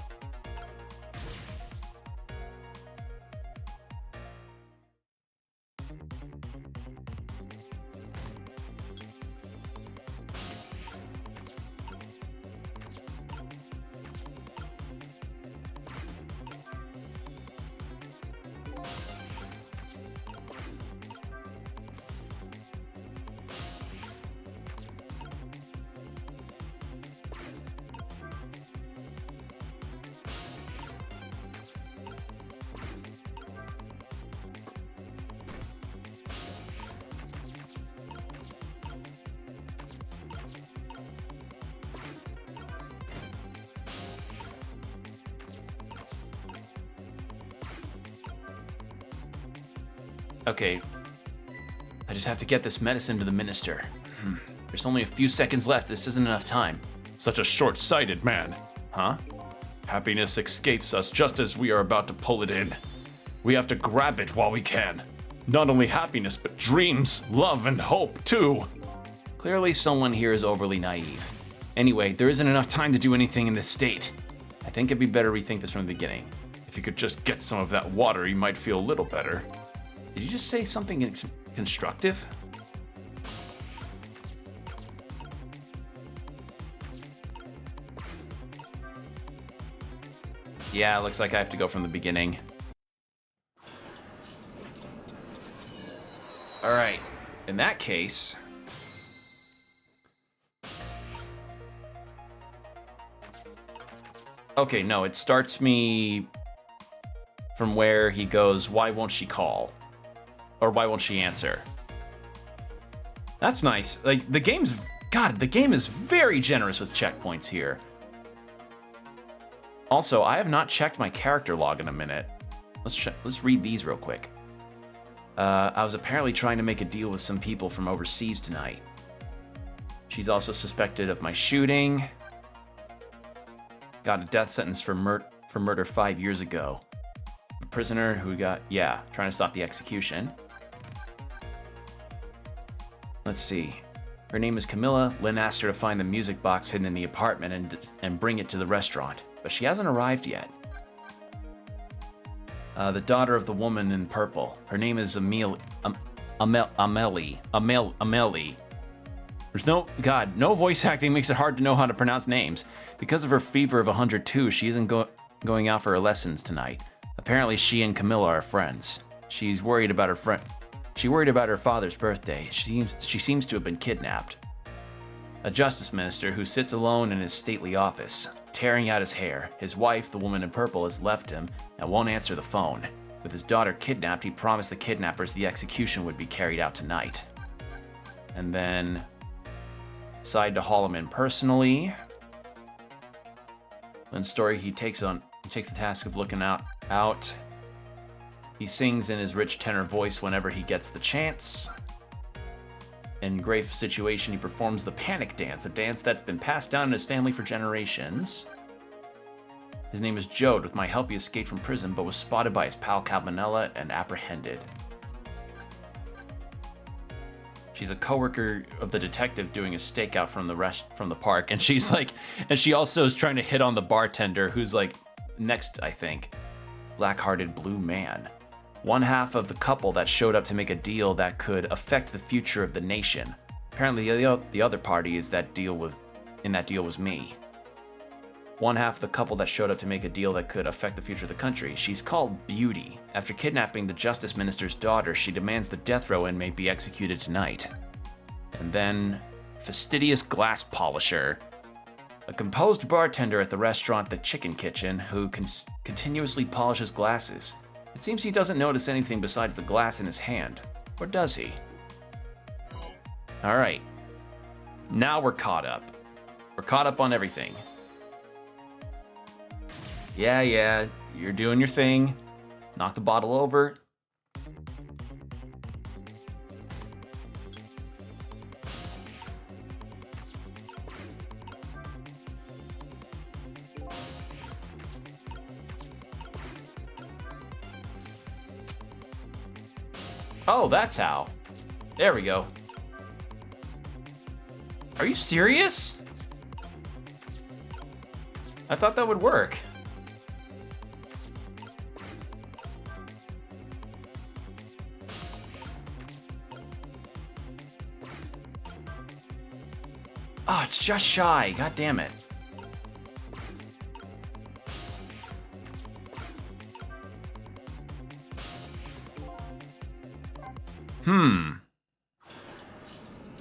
Okay, I just have to get this medicine to the minister. There's only a few seconds left. This isn't enough time. Such a short-sighted man. Huh? Happiness escapes us just as we are about to pull it in. We have to grab it while we can. Not only happiness, but dreams, love, and hope, too. Clearly someone here is overly naive. Anyway, there isn't enough time to do anything in this state. I think it'd be better rethink this from the beginning. If you could just get some of that water, you might feel a little better. Did you just say something constructive? Yeah, it looks like I have to go from the beginning. All right, in that case... Okay, no, it starts me from where he goes, why won't she call? Or why won't she answer? That's nice. Like, the game is very generous with checkpoints here. Also, I have not checked my character log in a minute. Let's read these real quick. I was apparently trying to make a deal with some people from overseas tonight. She's also suspected of my shooting. Got a death sentence for murder 5 years ago. A prisoner who got, trying to stop the execution. Let's see. Her name is Camilla. Lynn asked her to find the music box hidden in the apartment and bring it to the restaurant, but she hasn't arrived yet. The daughter of the woman in purple. Her name is Amelie. There's no voice acting makes it hard to know how to pronounce names. Because of her fever of 102, she isn't going out for her lessons tonight. Apparently, she and Camilla are friends. She's worried about her friend. She worried about her father's birthday. She seems to have been kidnapped. A justice minister who sits alone in his stately office, tearing out his hair. His wife, the woman in purple, has left him and won't answer the phone. With his daughter kidnapped, he promised the kidnappers the execution would be carried out tonight. And then, decided to haul him in personally. Lynn's story, he takes the task of looking out. He sings in his rich tenor voice whenever he gets the chance. In grave situation, he performs the panic dance, a dance that's been passed down in his family for generations. His name is Jode. With my help, he escaped from prison, but was spotted by his pal Cabanella and apprehended. She's a coworker of the detective doing a stakeout from the park, and she's like, and she also is trying to hit on the bartender who's like next, I think. Black-hearted blue man. One half of the couple that showed up to make a deal that could affect the future of the nation. Apparently, the other party in that deal was me. One half of the couple that showed up to make a deal that could affect the future of the country. She's called Beauty. After kidnapping the Justice Minister's daughter, she demands the death row inmate be executed tonight. And then, fastidious glass polisher. A composed bartender at the restaurant The Chicken Kitchen who continuously polishes glasses. It seems he doesn't notice anything besides the glass in his hand. Or does he? Alright. Now we're caught up. We're caught up on everything. Yeah, you're doing your thing. Knock the bottle over. Oh, that's how. There we go. Are you serious? I thought that would work. Oh, it's just shy. God damn it.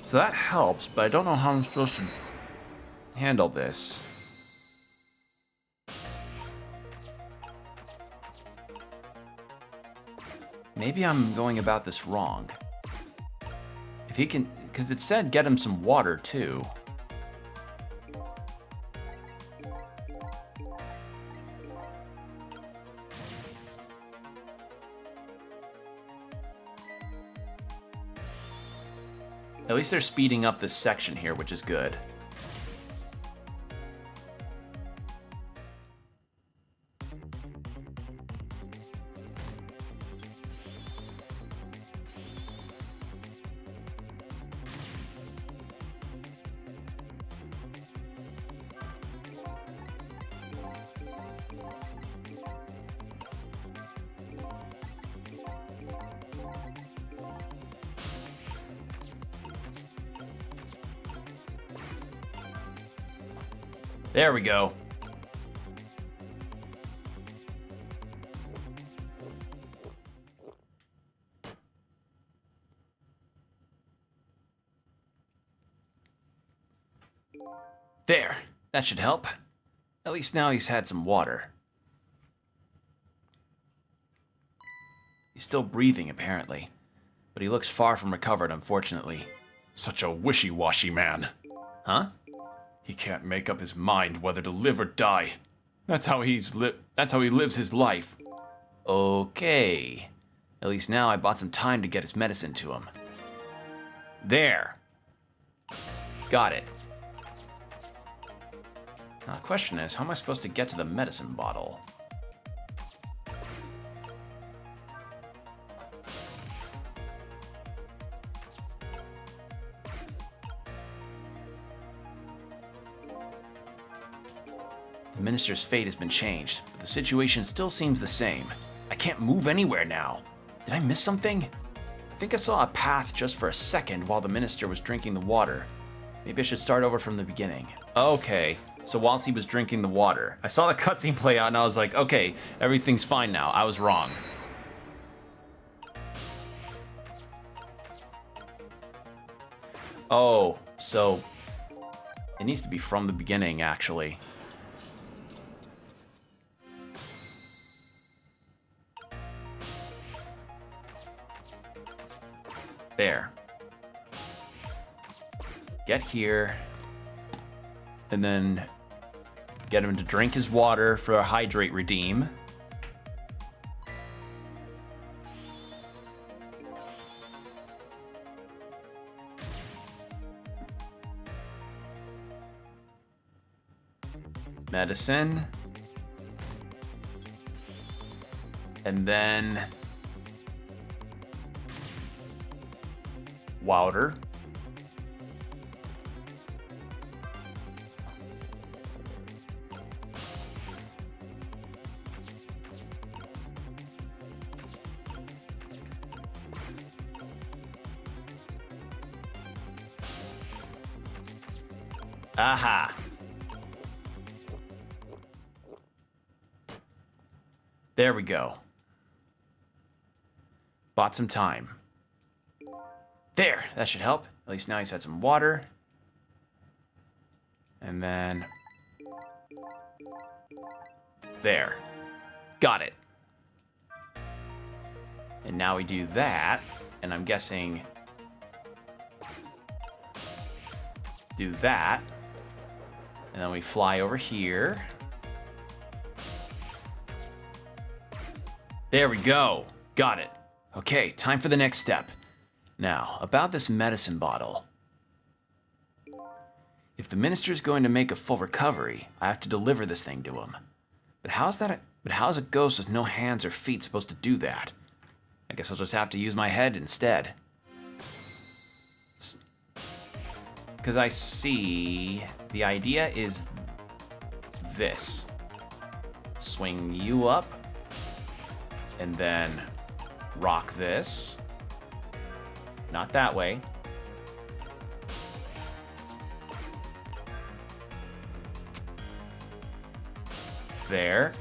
So that helps, but I don't know how I'm supposed to handle this. Maybe I'm going about this wrong. If he can, because it said get him some water too. At least they're speeding up this section here, which is good. There we go. There, that should help. At least now he's had some water. He's still breathing, apparently, but he looks far from recovered, unfortunately. Such a wishy-washy man. Huh? He can't make up his mind whether to live or die. That's how he lives his life. Okay. At least now I bought some time to get his medicine to him. There. Got it. Now the question is, how am I supposed to get to the medicine bottle? The minister's fate has been changed, but the situation still seems the same. I can't move anywhere now. Did I miss something? I think I saw a path just for a second while the minister was drinking the water. Maybe I should start over from the beginning. Okay, so whilst he was drinking the water, I saw the cutscene play out and I was like, okay, everything's fine now. I was wrong. Oh, so it needs to be from the beginning, actually. There. Get here. And then get him to drink his water for a hydrate redeem. Medicine. And then water. Aha. There we go. Bought some time. There, that should help. At least now he's had some water. And then... there. Got it. And now we do that, and I'm guessing... do that. And then we fly over here. There we go. Got it. Okay, time for the next step. Now, about this medicine bottle. If the minister's going to make a full recovery, I have to deliver this thing to him. But how's a ghost with no hands or feet supposed to do that? I guess I'll just have to use my head instead. Because I see the idea is this. Swing you up, and then rock this. Not that way. There.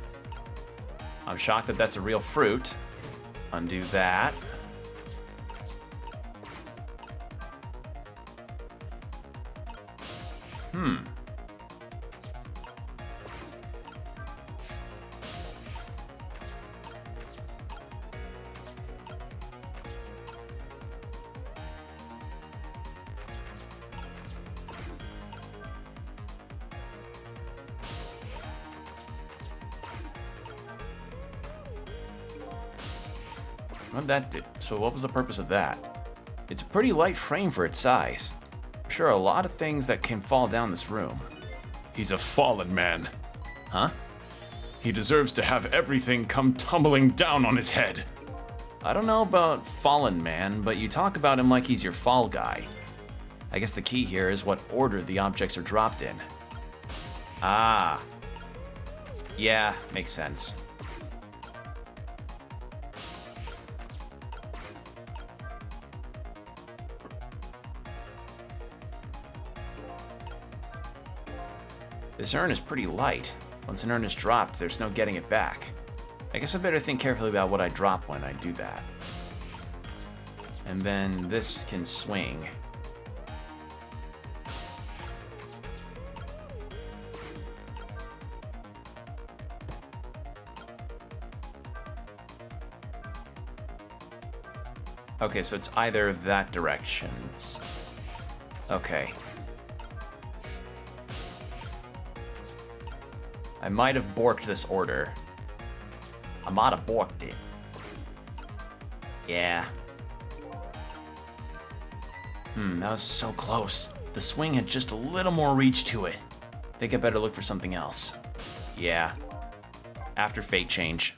I'm shocked that that's a real fruit. Undo that. What'd that do? So what was the purpose of that? It's a pretty light frame for its size. Sure, a lot of things that can fall down this room. He's a fallen man. Huh? He deserves to have everything come tumbling down on his head. I don't know about fallen man, but you talk about him like he's your fall guy. I guess the key here is what order the objects are dropped in. Ah. Yeah, makes sense. This urn is pretty light. Once an urn is dropped, there's no getting it back. I guess I better think carefully about what I drop when I do that. And then this can swing. Okay, so it's either of that directions. Okay. I might have borked this order. I might have borked it. Yeah. That was so close. The swing had just a little more reach to it. Think I better look for something else. Yeah. After fate change.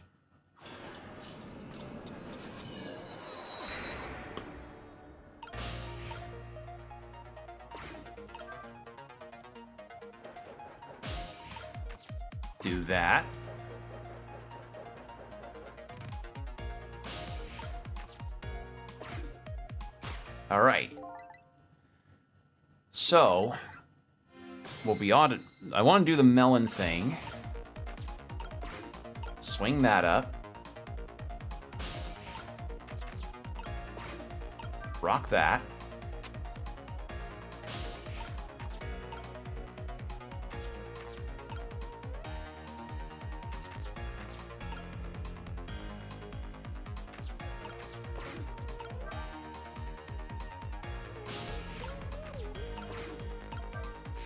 Do that. All right. So, we'll be on it. I want to do the melon thing. Swing that up. Rock that.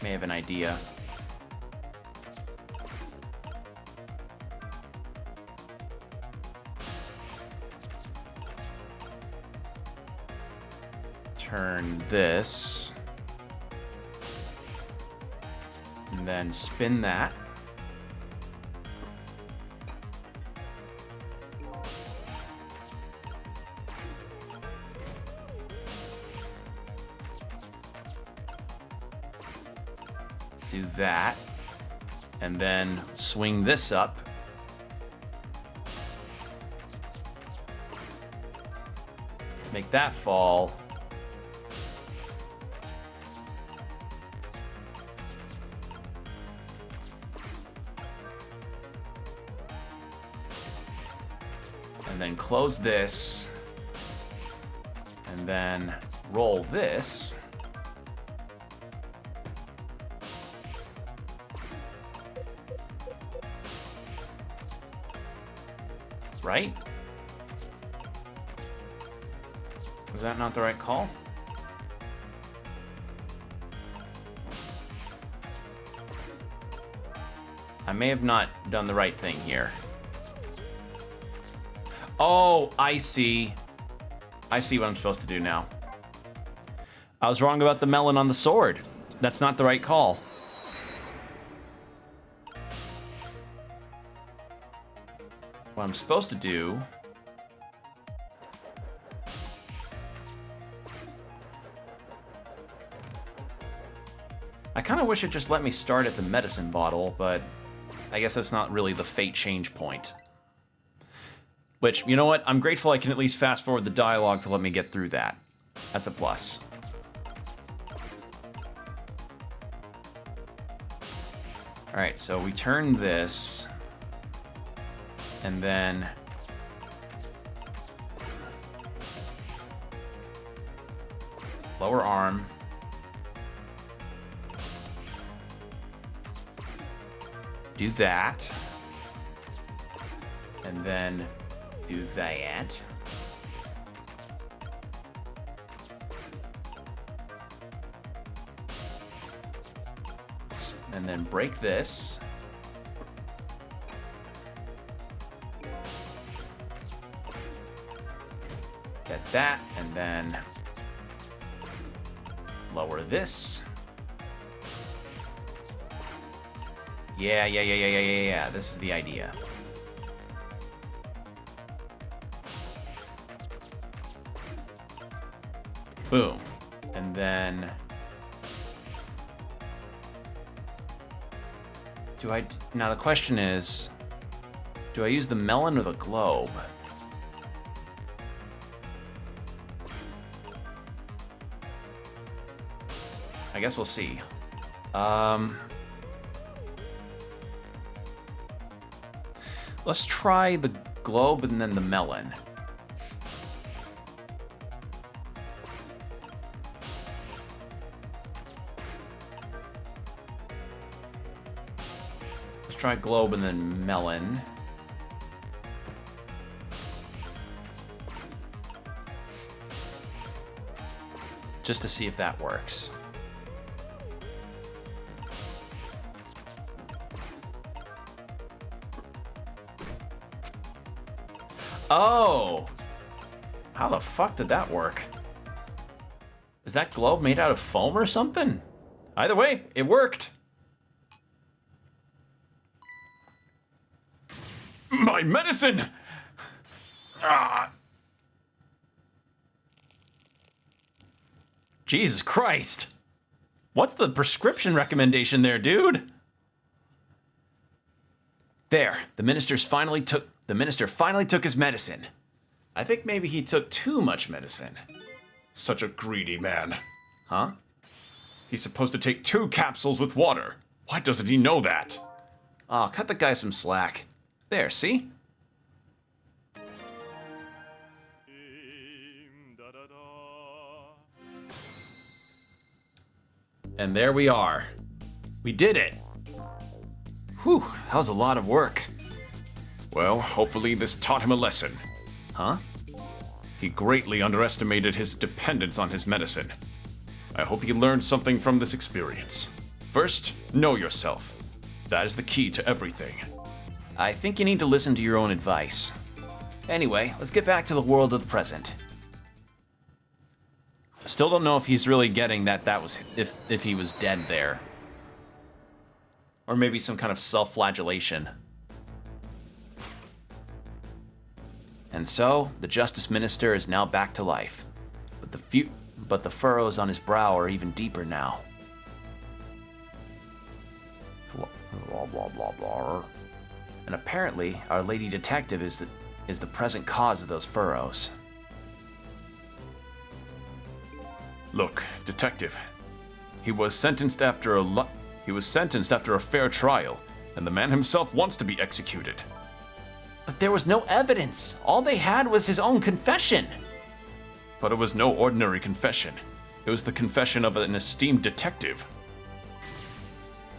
May have an idea. Turn this. And then spin that. Do that, and then swing this up. Make that fall. close this, and then roll this. Right? Was that not the right call? I may have not done the right thing here. Oh, I see. I see what I'm supposed to do now. I was wrong about the melon on the sword. That's not the right call. What I'm supposed to do... I kind of wish it just let me start at the medicine bottle, but I guess that's not really the fate change point. Which, you know what? I'm grateful I can at least fast forward the dialogue to let me get through that. That's a plus. Alright, so we turn this, and then lower arm. Do that. And then do that. And then break this. Get that, and then lower this. Yeah. This is the idea. Boom. And then... Now the question is, do I use the melon or the globe? I guess we'll see. Let's try the globe and then the melon. Let's try globe and then melon. Just to see if that works. Oh! How the fuck did that work? Is that globe made out of foam or something? Either way, it worked. My medicine! Ah. Jesus Christ. What's the prescription recommendation there, dude? There, the minister finally took his medicine. I think maybe he took too much medicine. Such a greedy man. Huh? He's supposed to take 2 capsules with water. Why doesn't he know that? Oh, cut the guy some slack. There, see? And there we are. We did it. Whew, that was a lot of work. Well, hopefully this taught him a lesson. Huh? He greatly underestimated his dependence on his medicine. I hope he learned something from this experience. First, know yourself. That is the key to everything. I think you need to listen to your own advice. Anyway, let's get back to the world of the present. Still don't know if he's really getting that was if he was dead there. Or maybe some kind of self-flagellation. And so, the Justice Minister is now back to life. But the furrows on his brow are even deeper now. Blah, blah, blah, blah. And apparently, our Lady Detective is the present cause of those furrows. Look, Detective. He was sentenced after a fair trial, and the man himself wants to be executed. But there was no evidence. All they had was his own confession. But it was no ordinary confession. It was the confession of an esteemed detective.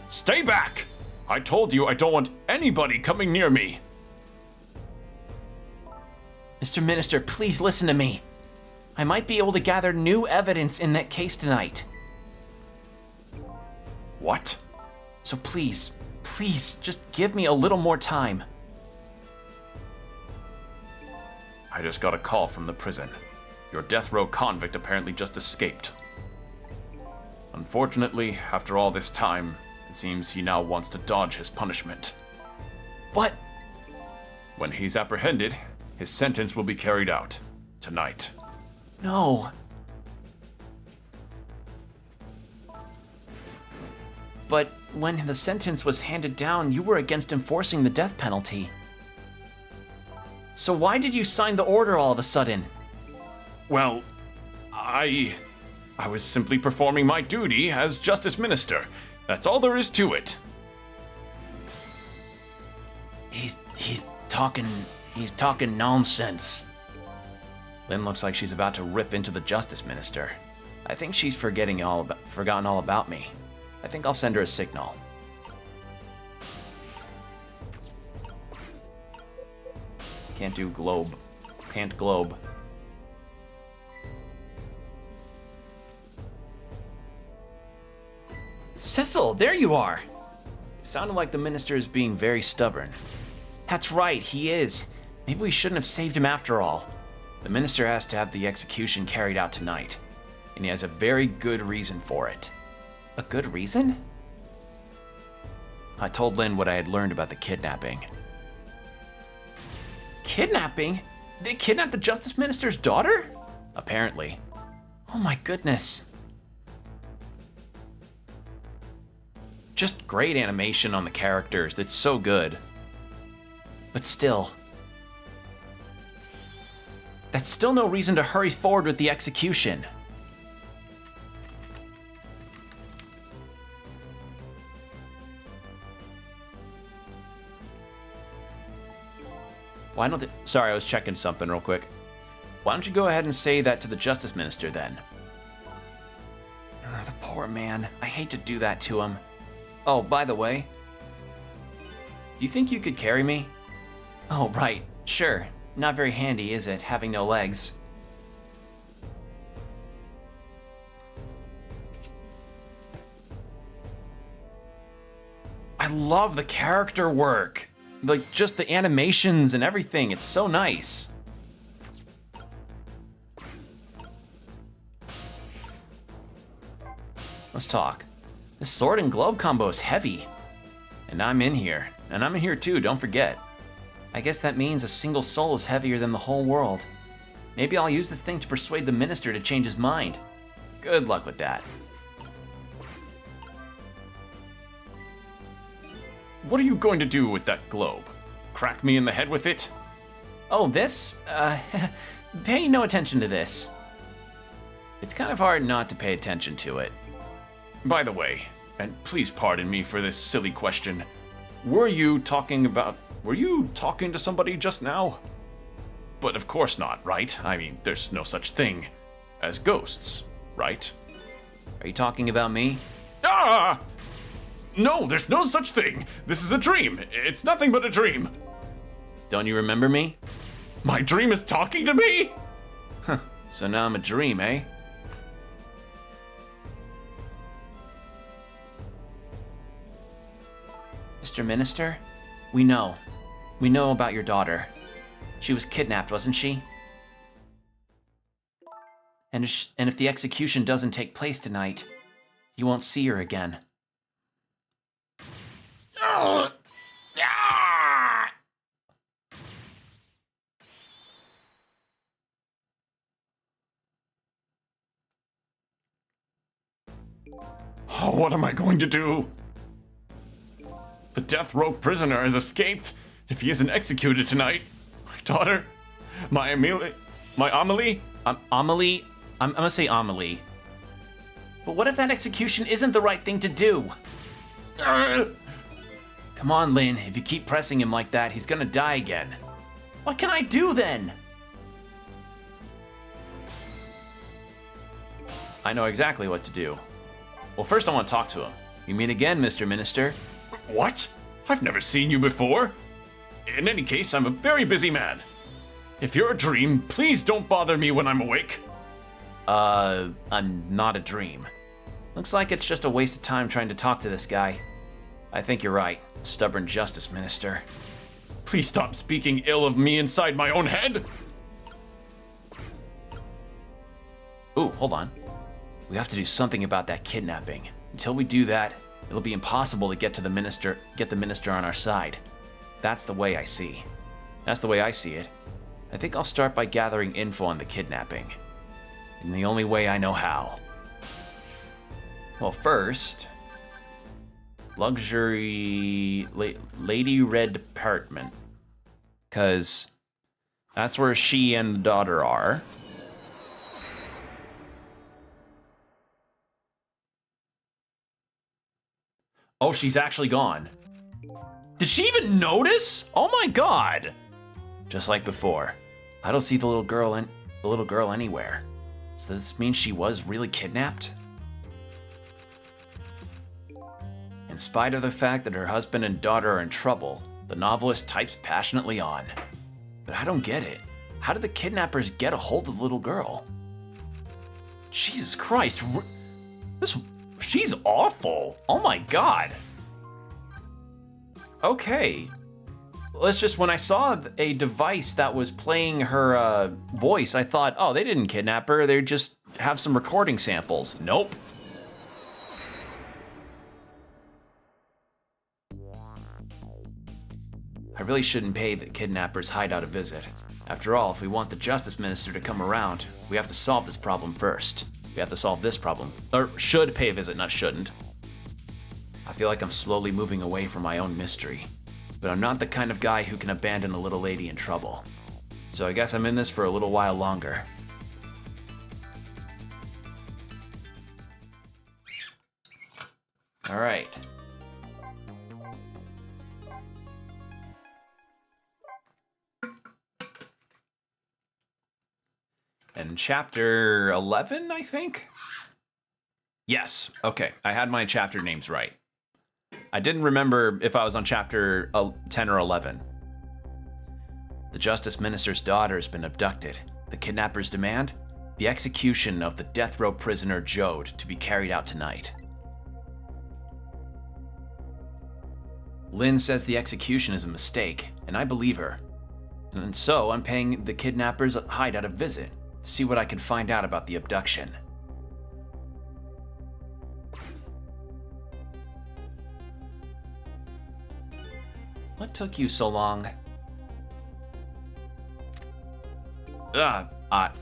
Stay back! I told you I don't want anybody coming near me. Mr. Minister, please listen to me. I might be able to gather new evidence in that case tonight. What? So please, just give me a little more time. I just got a call from the prison. Your death row convict apparently just escaped. Unfortunately, after all this time, it seems he now wants to dodge his punishment. But When he's apprehended, his sentence will be carried out tonight. no. But when the sentence was handed down, you were against enforcing the death penalty. So why did you sign the order all of a sudden? Well, I was simply performing my duty as Justice Minister. That's all there is to it. He's talking nonsense. Lynn looks like she's about to rip into the Justice Minister. I think she's forgotten all about me. I think I'll send her a signal. Can't do globe. Can't globe. Cecil, there you are! It sounded like the minister is being very stubborn. That's right, he is. Maybe we shouldn't have saved him after all. The minister has to have the execution carried out tonight, and he has a very good reason for it. A good reason? I told Lynn what I had learned about the kidnapping. Kidnapping? They kidnapped the Justice Minister's daughter? Apparently. Oh my goodness. Just great animation on the characters. That's so good. But still. That's still no reason to hurry forward with the execution. Why don't Sorry, I was checking something real quick. Why don't you go ahead and say that to the Justice Minister then? The poor man. I hate to do that to him. Oh, by the way, do you think you could carry me? Oh, right. Sure. Not very handy, is it, having no legs? I love the character work. Like, just the animations and everything. It's so nice. Let's talk. This sword and glove combo is heavy. And I'm in here. And I'm in here too, don't forget. I guess that means a single soul is heavier than the whole world. Maybe I'll use this thing to persuade the minister to change his mind. Good luck with that. What are you going to do with that globe? Crack me in the head with it? Oh, this? Pay no attention to this. It's kind of hard not to pay attention to it. By the way, and please pardon me for this silly question, were you talking to somebody just now? But of course not, right? I mean, there's no such thing as ghosts, right? Are you talking about me? Ah! No, there's no such thing. This is a dream. It's nothing but a dream. Don't you remember me? My dream is talking to me? So now I'm a dream, eh? Mr. Minister, we know. We know about your daughter. She was kidnapped, wasn't she? And if the execution doesn't take place tonight, you won't see her again. Oh, what am I going to do? The death row prisoner has escaped. If he isn't executed tonight, my daughter, my Amelie. Amelie? I'm gonna say Amelie. But what if that execution isn't the right thing to do? Come on, Lynn. If you keep pressing him like that, he's gonna die again. What can I do then? I know exactly what to do. Well, first I want to talk to him. You meet again, Mr. Minister. What? I've never seen you before. In any case, I'm a very busy man. If you're a dream, please don't bother me when I'm awake. I'm not a dream. Looks like it's just a waste of time trying to talk to this guy. I think you're right, stubborn Justice Minister. Please stop speaking ill of me inside my own head. Ooh, hold on. We have to do something about that kidnapping. Until we do that, it'll be impossible to get the minister on our side. That's the way I see it. I think I'll start by gathering info on the kidnapping. In the only way I know how. Well, first, luxury Lady Red apartment. Because that's where she and the daughter are. Oh, she's actually gone. Did she even notice? Oh my god! Just like before, I don't see the little girl anywhere. So does this mean she was really kidnapped? In spite of the fact that her husband and daughter are in trouble, the novelist types passionately on. But I don't get it. How did the kidnappers get a hold of the little girl? Jesus Christ, she's awful. Oh my god. Okay. When I saw a device that was playing her voice, I thought, oh, they didn't kidnap her. They just have some recording samples. Nope. I really shouldn't pay the kidnapper's hideout a visit. After all, if we want the Justice Minister to come around, we have to solve this problem first. We have to solve this problem. Or should pay a visit, not shouldn't. I feel like I'm slowly moving away from my own mystery. But I'm not the kind of guy who can abandon a little lady in trouble. So I guess I'm in this for a little while longer. All right. And chapter 11, I think? Yes, okay, I had my chapter names right. I didn't remember if I was on chapter 10 or 11. The Justice Minister's daughter has been abducted. The kidnappers demand the execution of the death row prisoner Jode to be carried out tonight. Lynn says the execution is a mistake, and I believe her. And so I'm paying the kidnappers' hideout a visit to see what I can find out about the abduction. What took you so long?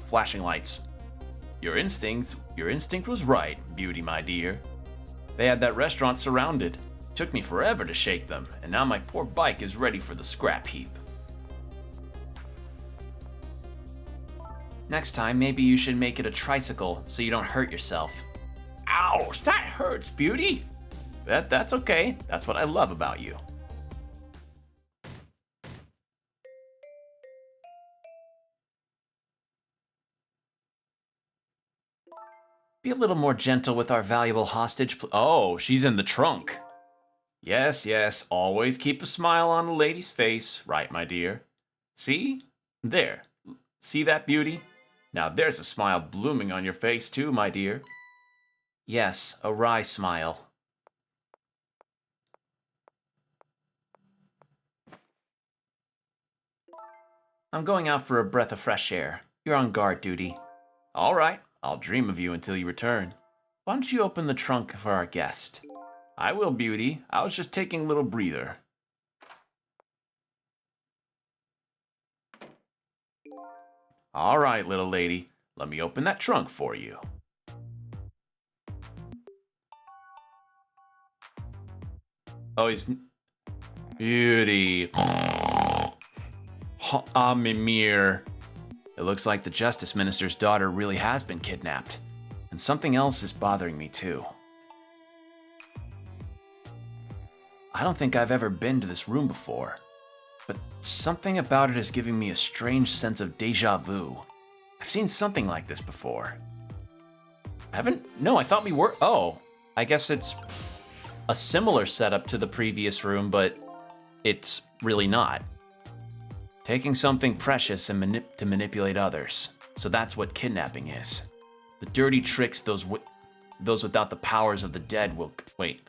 Flashing lights. Your instinct was right, Beauty, my dear. They had that restaurant surrounded. It took me forever to shake them, and now my poor bike is ready for the scrap heap. Next time, maybe you should make it a tricycle so you don't hurt yourself. Ouch, that hurts, Beauty. That's okay. That's what I love about you. Be a little more gentle with our valuable hostage. Oh, she's in the trunk. Yes, always keep a smile on a lady's face, right, my dear? See? There. See that, Beauty? Now there's a smile blooming on your face too, my dear. Yes, a wry smile. I'm going out for a breath of fresh air. You're on guard duty. All right, I'll dream of you until you return. Why don't you open the trunk for our guest? I will, Beauty. I was just taking a little breather. All right, little lady. Let me open that trunk for you. Oh, he's... Beauty. Mimir. It looks like the Justice Minister's daughter really has been kidnapped. And something else is bothering me too. I don't think I've ever been to this room before. but something about it is giving me a strange sense of déjà vu. I've seen something like this before. No, I thought we were. Oh, I guess it's a similar setup to the previous room, but it's really not. Taking something precious and to manipulate others. So that's what kidnapping is. The dirty tricks those without the powers of the dead will... Wait.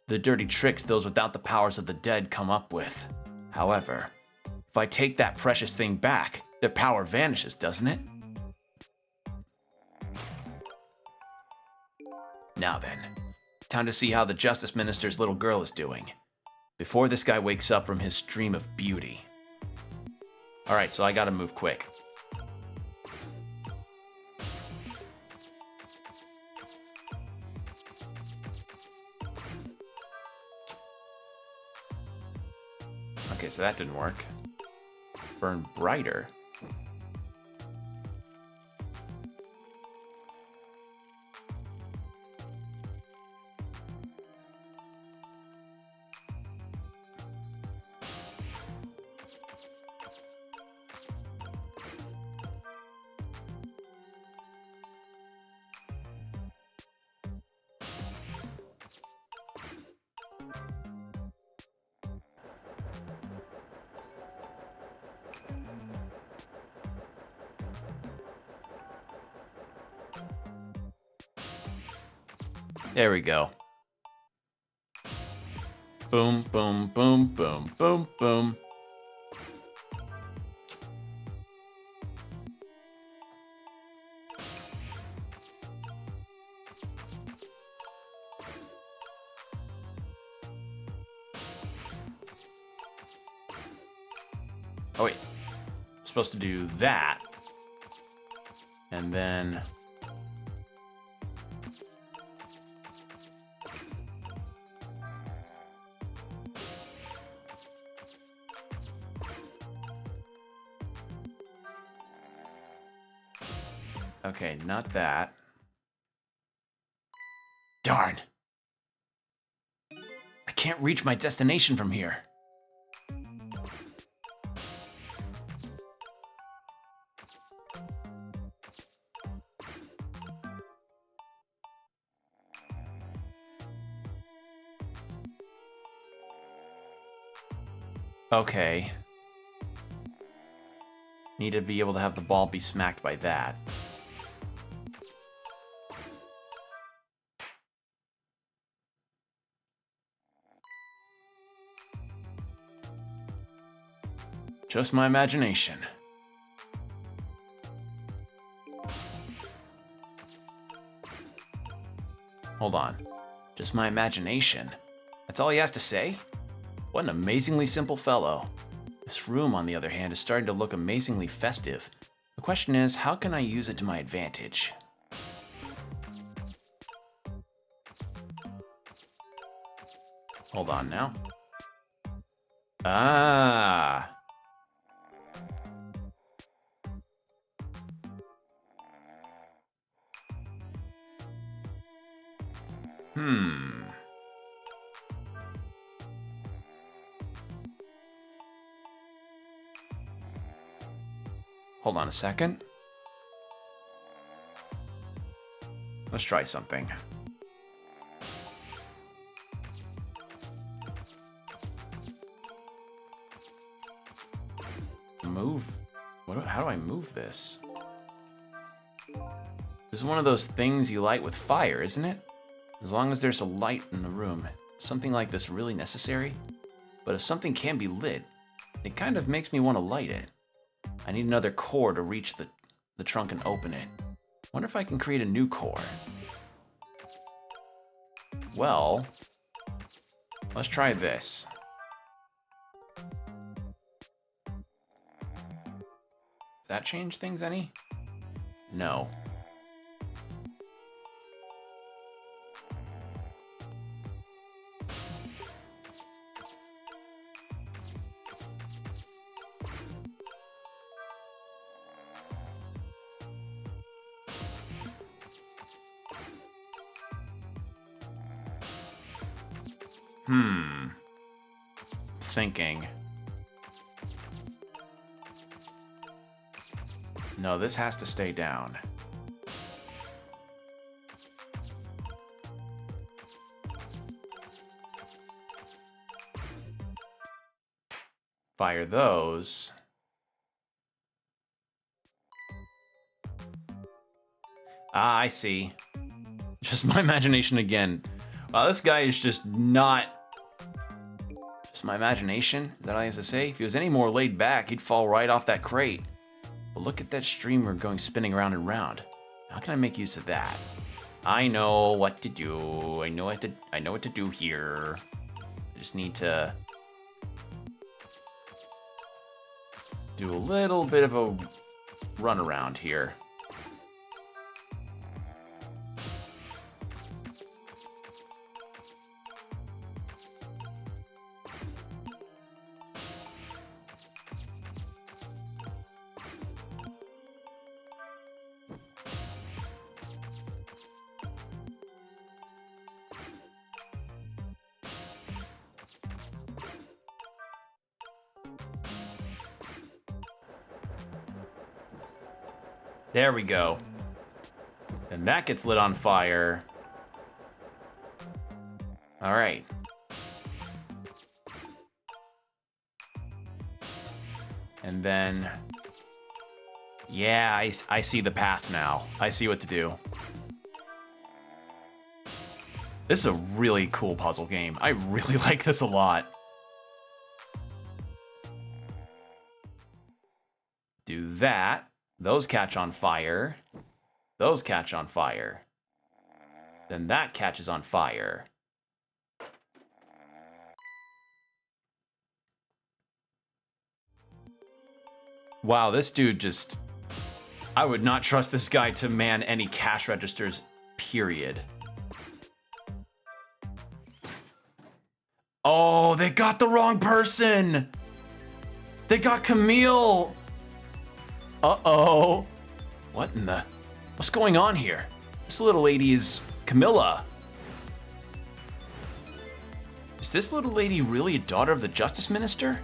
The dirty tricks those without the powers of the dead come up with. However, if I take that precious thing back, their power vanishes, doesn't it? Now then, time to see how the Justice Minister's little girl is doing, before this guy wakes up from his dream of beauty. Alright, so I gotta move quick. Okay, so that didn't work. Burn brighter. There we go. Boom, boom, boom, boom, boom, boom. Oh wait, I'm supposed to do that. And then... Okay, not that. Darn. I can't reach my destination from here. Okay. Need to be able to have the ball be smacked by that. Just my imagination. Hold on. Just my imagination? That's all he has to say? What an amazingly simple fellow. This room, on the other hand, is starting to look amazingly festive. The question is, how can I use it to my advantage? Hold on now. Ah! Hold on a second. Let's try something. Move? How do I move this? This is one of those things you light with fire, isn't it? As long as there's a light in the room, is something like this really necessary? But if something can be lit, it kind of makes me want to light it. I need another core to reach the trunk and open it. Wonder if I can create a new core. Well, let's try this. Does that change things any? No. Thinking. No, this has to stay down. Fire those. Ah, I see. Just my imagination again. Wow, this guy is just not... Just my imagination? Is that all I have to say? If he was any more laid back, he'd fall right off that crate. But look at that streamer going spinning round and round. How can I make use of that? I know what to do. I know what to do here. I just need to do a little bit of a run around here. There we go. And that gets lit on fire. All right. And then... Yeah, I see the path now. I see what to do. This is a really cool puzzle game. I really like this a lot. Do that. Those catch on fire. Those catch on fire. Then that catches on fire. Wow, this dude just... I would not trust this guy to man any cash registers, period. Oh, they got the wrong person! They got Camille! Uh-oh. What in the... What's going on here? This little lady is Camilla. Is this little lady really a daughter of the Justice Minister?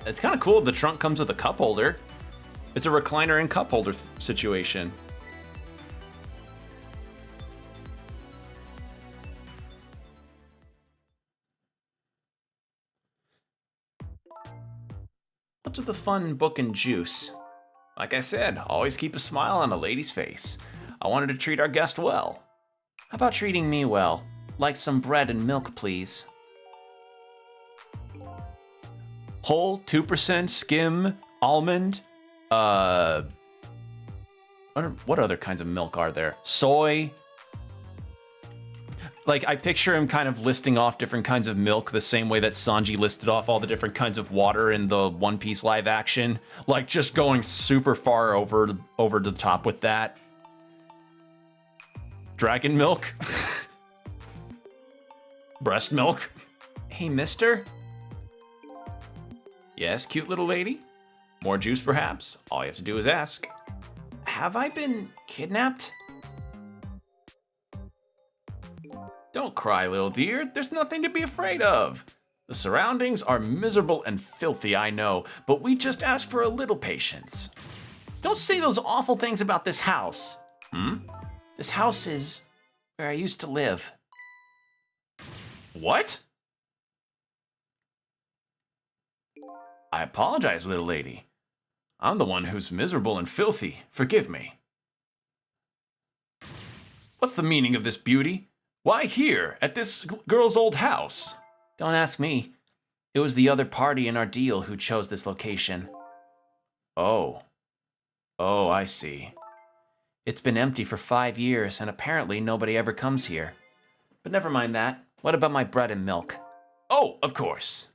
It's kind of cool the trunk comes with a cup holder. It's a recliner and cup holder situation. What's with the fun book and juice? Like I said, always keep a smile on a lady's face. I wanted to treat our guest well. How about treating me well? Like some bread and milk, please. Whole, 2%, skim, almond, what other kinds of milk are there? Soy. Like, I picture him kind of listing off different kinds of milk the same way that Sanji listed off all the different kinds of water in the One Piece live action. Like, just going super far over the top with that. Dragon milk. Breast milk. Hey, mister? Yes, cute little lady? More juice, perhaps? All you have to do is ask. Have I been kidnapped? Don't cry, little dear. There's nothing to be afraid of. The surroundings are miserable and filthy, I know, but we just ask for a little patience. Don't say those awful things about this house. This house is where I used to live. What? I apologize, little lady. I'm the one who's miserable and filthy. Forgive me. What's the meaning of this, beauty? Why here, at this girl's old house? Don't ask me. It was the other party in our deal who chose this location. Oh. Oh, I see. It's been empty for 5 years, and apparently nobody ever comes here. But never mind that. What about my bread and milk? Oh, of course.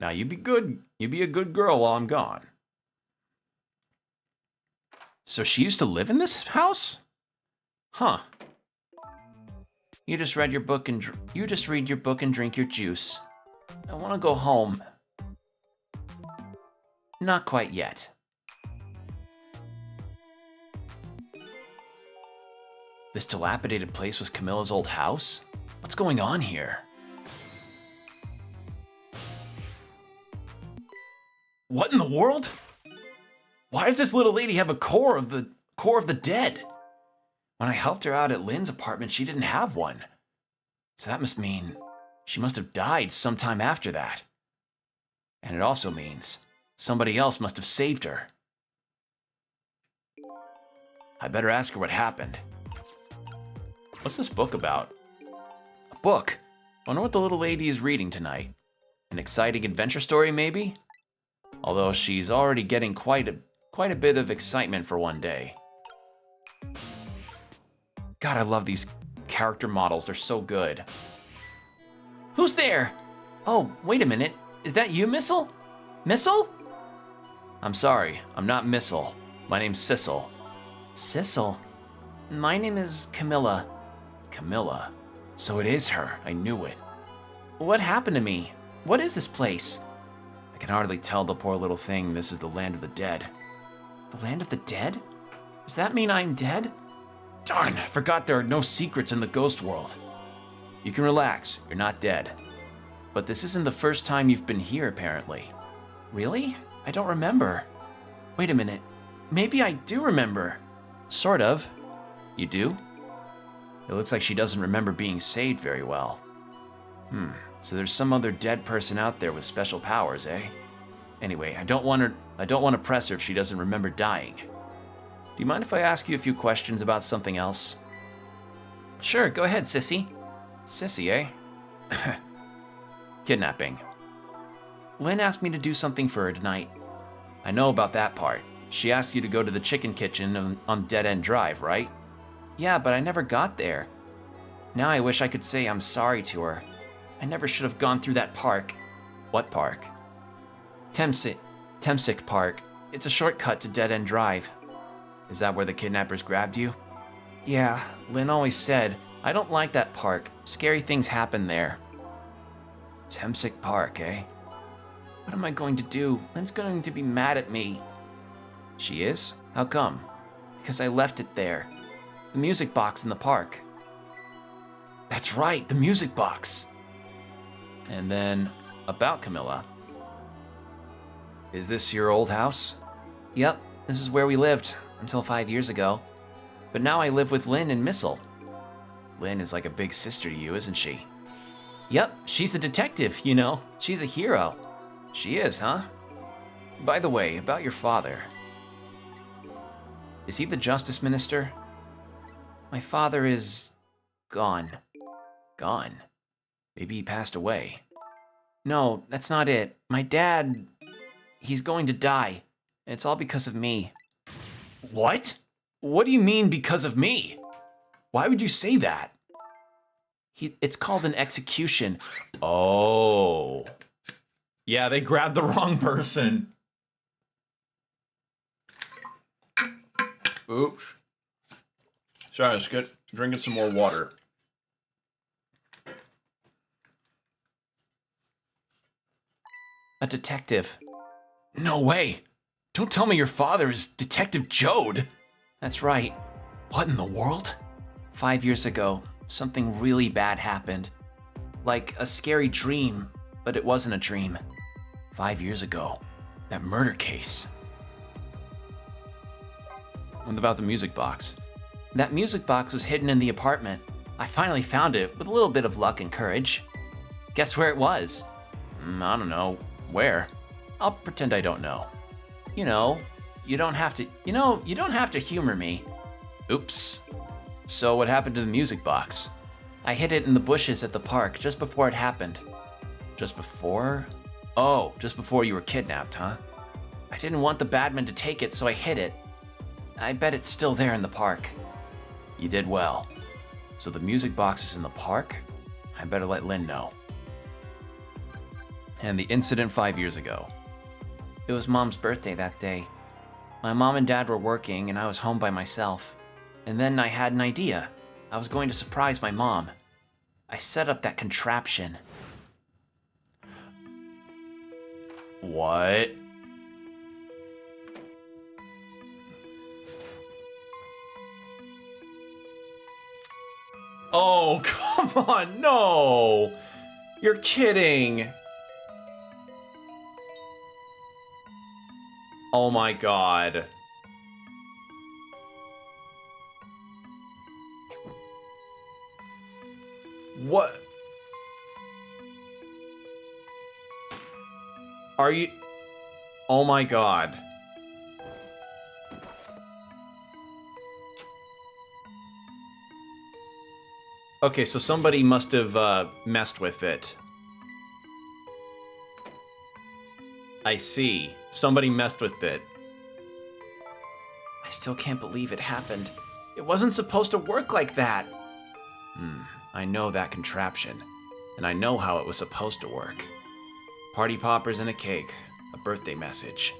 Now you be good. You be a good girl while I'm gone. So she used to live in this house? Huh. You just read your book and read your book and drink your juice. I want to go home. Not quite yet. This dilapidated place was Camilla's old house? What's going on here? What in the world? Why does this little lady have a core of the dead? When I helped her out at Lynn's apartment, she didn't have one. So that must mean she must have died sometime after that. And it also means somebody else must have saved her. I better ask her what happened. What's this book about? A book? I wonder what the little lady is reading tonight. An exciting adventure story, maybe? Although she's already getting quite a bit of excitement for one day. God, I love these character models. They're so good. Who's there? Oh, wait a minute. Is that you, Missile? Missile? I'm sorry, I'm not Missile. My name's Sissel. Sissel? My name is Camilla. Camilla? So it is her. I knew it. What happened to me? What is this place? I can hardly tell the poor little thing this is the land of the dead. The land of the dead? Does that mean I'm dead? Darn, I forgot there are no secrets in the ghost world. You can relax, you're not dead. But this isn't the first time you've been here, apparently. Really? I don't remember. Wait a minute. Maybe I do remember. Sort of. You do? It looks like she doesn't remember being saved very well. So there's some other dead person out there with special powers, eh? Anyway, I don't want to press her if she doesn't remember dying. Do you mind if I ask you a few questions about something else? Sure, go ahead, sissy. Sissy, eh? Kidnapping. Lynn asked me to do something for her tonight. I know about that part. She asked you to go to the chicken kitchen on Dead End Drive, right? Yeah, but I never got there. Now I wish I could say I'm sorry to her. I never should have gone through that park. What park? Temsic Park. It's a shortcut to Dead End Drive. Is that where the kidnappers grabbed you? Yeah, Lynn always said, I don't like that park. Scary things happen there. Temsic Park, eh? What am I going to do? Lynn's going to be mad at me. She is? How come? Because I left it there. The music box in the park. That's right, the music box. And then, about Camilla. Is this your old house? Yep, this is where we lived, until 5 years ago. But now I live with Lynn and Missile. Lynn is like a big sister to you, isn't she? Yep, she's a detective, you know. She's a hero. She is, huh? By the way, about your father. Is he the justice minister? My father is gone. Gone? Maybe he passed away. No, that's not it. My dad, he's going to die. And it's all because of me. What? What do you mean because of me? Why would you say that? It's called an execution. Oh. Yeah, they grabbed the wrong person. Oops. Sorry, let's get drinking some more water. A detective. No way. Don't tell me your father is Detective Jode. That's right. What in the world? 5 years ago, something really bad happened. Like a scary dream, but it wasn't a dream. 5 years ago, that murder case. What about the music box? That music box was hidden in the apartment. I finally found it with a little bit of luck and courage. Guess where it was? I don't know. Where? I'll pretend I don't know. You know, you don't have to humor me. Oops. So what happened to the music box? I hid it in the bushes at the park just before it happened. Just before? Oh, just before you were kidnapped, huh? I didn't want the badman to take it, so I hid it. I bet it's still there in the park. You did well. So the music box is in the park? I better let Lynn know. And the incident 5 years ago. It was Mom's birthday that day. My mom and dad were working and I was home by myself. And then I had an idea. I was going to surprise my mom. I set up that contraption. What? Oh, come on, no! You're kidding! Oh my god. What? Are you... Oh my god. Okay, so somebody must have messed with it. I see. Somebody messed with it. I still can't believe it happened. It wasn't supposed to work like that. I know that contraption, and I know how it was supposed to work. Party poppers and a cake, a birthday message.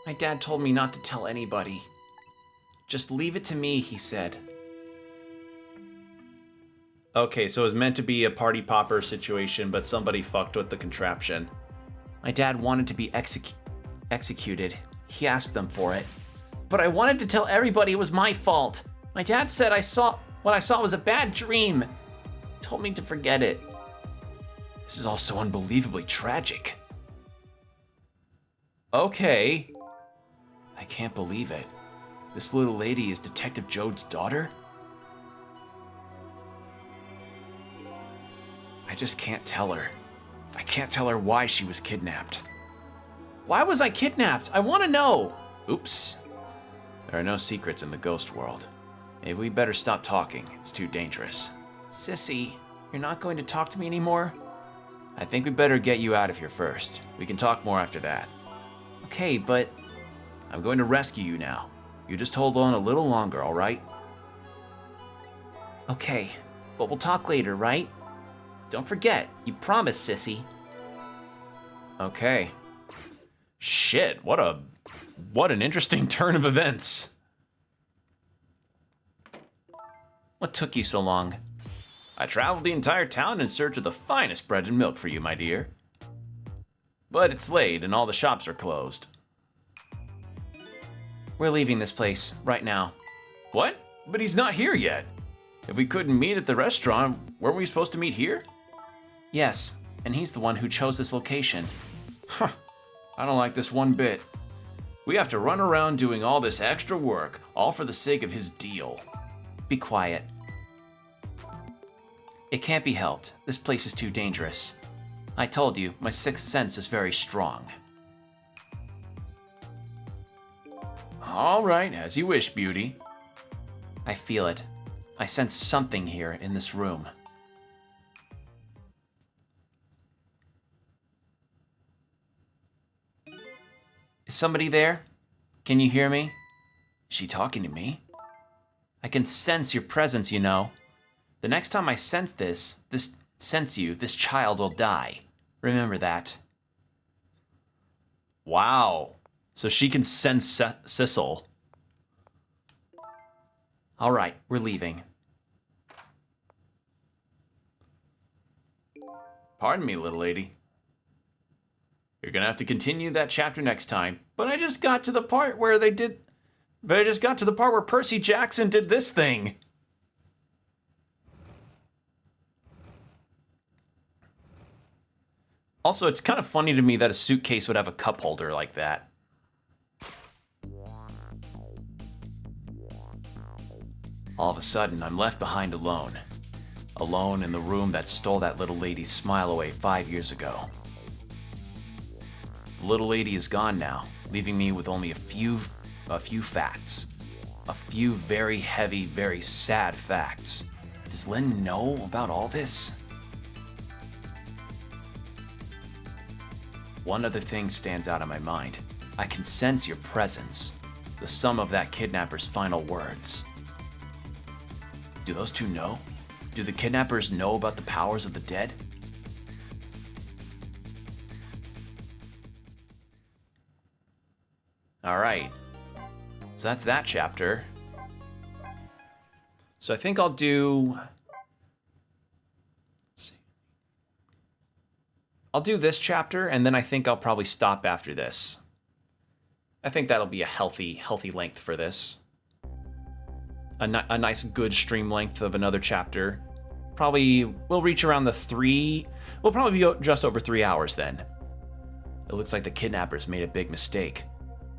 My dad told me not to tell anybody. Just leave it to me, he said. Okay, so it was meant to be a party popper situation, but somebody fucked with the contraption. My dad wanted to be executed. He asked them for it. But I wanted to tell everybody it was my fault. My dad said what I saw was a bad dream. He told me to forget it. This is all so unbelievably tragic. Okay. I can't believe it. This little lady is Detective Jode's daughter? I just can't tell her. I can't tell her why she was kidnapped. Why was I kidnapped? I want to know. Oops. There are no secrets in the ghost world. Maybe we better stop talking. It's too dangerous. Sissy, you're not going to talk to me anymore? I think we better get you out of here first. We can talk more after that. Okay, but... I'm going to rescue you now. You just hold on a little longer, all right? Okay, but we'll talk later, right? Don't forget, you promised, Sissy. Okay. Shit, what an interesting turn of events. What took you so long? I traveled the entire town in search of the finest bread and milk for you, my dear. But it's late and all the shops are closed. We're leaving this place right now. What? But he's not here yet. If we couldn't meet at the restaurant, weren't we supposed to meet here? Yes, and he's the one who chose this location. Huh, I don't like this one bit. We have to run around doing all this extra work, all for the sake of his deal. Be quiet. It can't be helped. This place is too dangerous. I told you, my sixth sense is very strong. All right, as you wish, beauty. I feel it. I sense something here in this room. Is somebody there? Can you hear me? Is she talking to me? I can sense your presence, you know. The next time I sense this child will die. Remember that. Wow. So she can sense Sissel. All right, we're leaving. Pardon me, little lady. You're gonna have to continue that chapter next time. But I just got to the part where Percy Jackson did this thing. Also, it's kind of funny to me that a suitcase would have a cup holder like that. All of a sudden, I'm left behind alone. Alone in the room that stole that little lady's smile away 5 years ago. The little lady is gone now, leaving me with only a few facts. A few very heavy, very sad facts. Does Lynn know about all this? One other thing stands out in my mind. I can sense your presence. The sum of that kidnapper's final words. Do those two know? Do the kidnappers know about the powers of the dead? Alright. So that's that chapter. So I think I'll do... I'll do this chapter, and then I think I'll probably stop after this. I think that'll be a healthy length for this. a nice good stream length of another chapter. Probably we'll reach around we'll probably be just over 3 hours then. It looks like the kidnappers made a big mistake.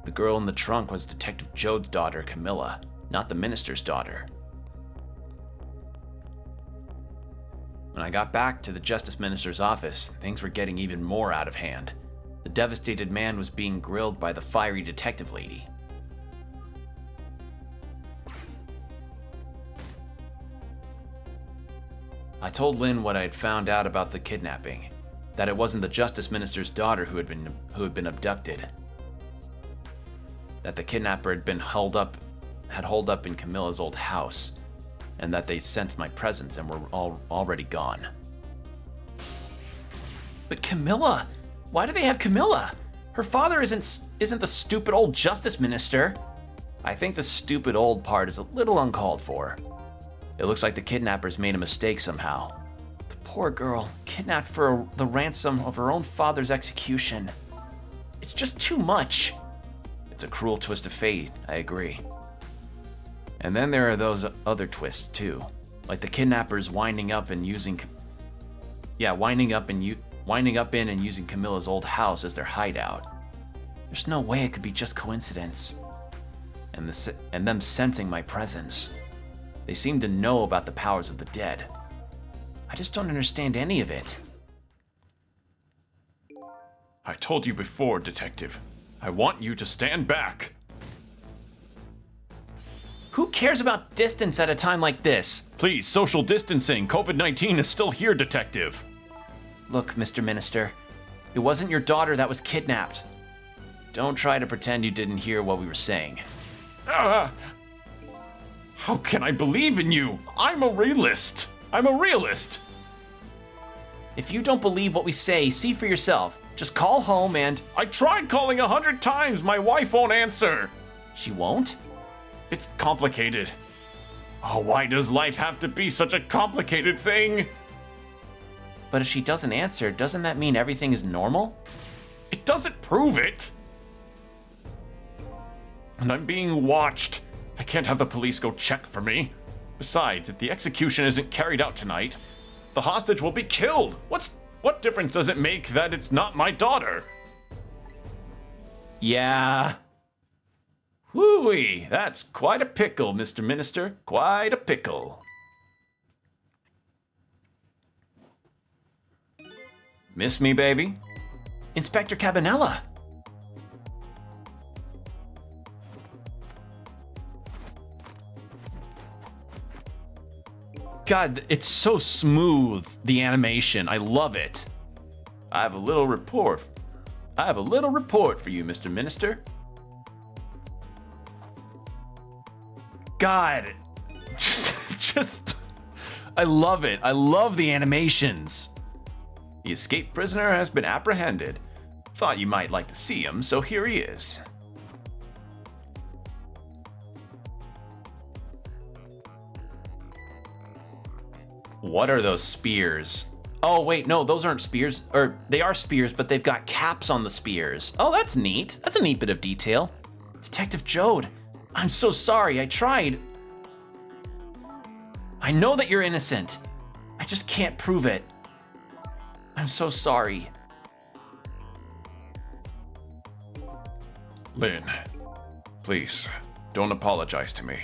The girl in the trunk was Detective Jode's daughter, Camilla, not the minister's daughter. When I got back to the Justice Minister's office, things were getting even more out of hand. The devastated man was being grilled by the fiery detective lady. I told Lynn what I had found out about the kidnapping, that it wasn't the Justice Minister's daughter who had been abducted, that the kidnapper had holed up in Camilla's old house, and that they sent my presents and were already gone. But Camilla? Why do they have Camilla? Her father isn't the stupid old Justice Minister. I think the stupid old part is a little uncalled for. It looks like the kidnappers made a mistake somehow. The poor girl, kidnapped for the ransom of her own father's execution. It's just too much. It's a cruel twist of fate, I agree. And then there are those other twists too, like the kidnappers winding up in and using Camilla's old house as their hideout. There's no way it could be just coincidence. And them sensing my presence. They seem to know about the powers of the dead. I just don't understand any of it. I told you before, Detective. I want you to stand back. Who cares about distance at a time like this? Please, social distancing. COVID-19 is still here, Detective. Look, Mr. Minister, it wasn't your daughter that was kidnapped. Don't try to pretend you didn't hear what we were saying. How can I believe in you? I'm a realist. If you don't believe what we say, see for yourself. Just call home and... I tried calling 100 times. My wife won't answer. She won't? It's complicated. Oh, why does life have to be such a complicated thing? But if she doesn't answer, doesn't that mean everything is normal? It doesn't prove it. And I'm being watched. I can't have the police go check for me. Besides, if the execution isn't carried out tonight, the hostage will be killed. What difference does it make that it's not my daughter? Yeah. Whoo-wee, that's quite a pickle, Mr. Minister. Quite a pickle. Miss me, baby? Inspector Cabanela. God, it's so smooth, the animation. I love it. I have a little report for you, Mr. Minister. God, I love it. I love the animations. The escaped prisoner has been apprehended. Thought you might like to see him, so here he is. What are those spears? Oh, wait, no, those aren't spears. Or, they are spears, but they've got caps on the spears. Oh, that's neat. That's a neat bit of detail. Detective Jode, I'm so sorry. I tried. I know that you're innocent. I just can't prove it. I'm so sorry. Lynn, please, don't apologize to me.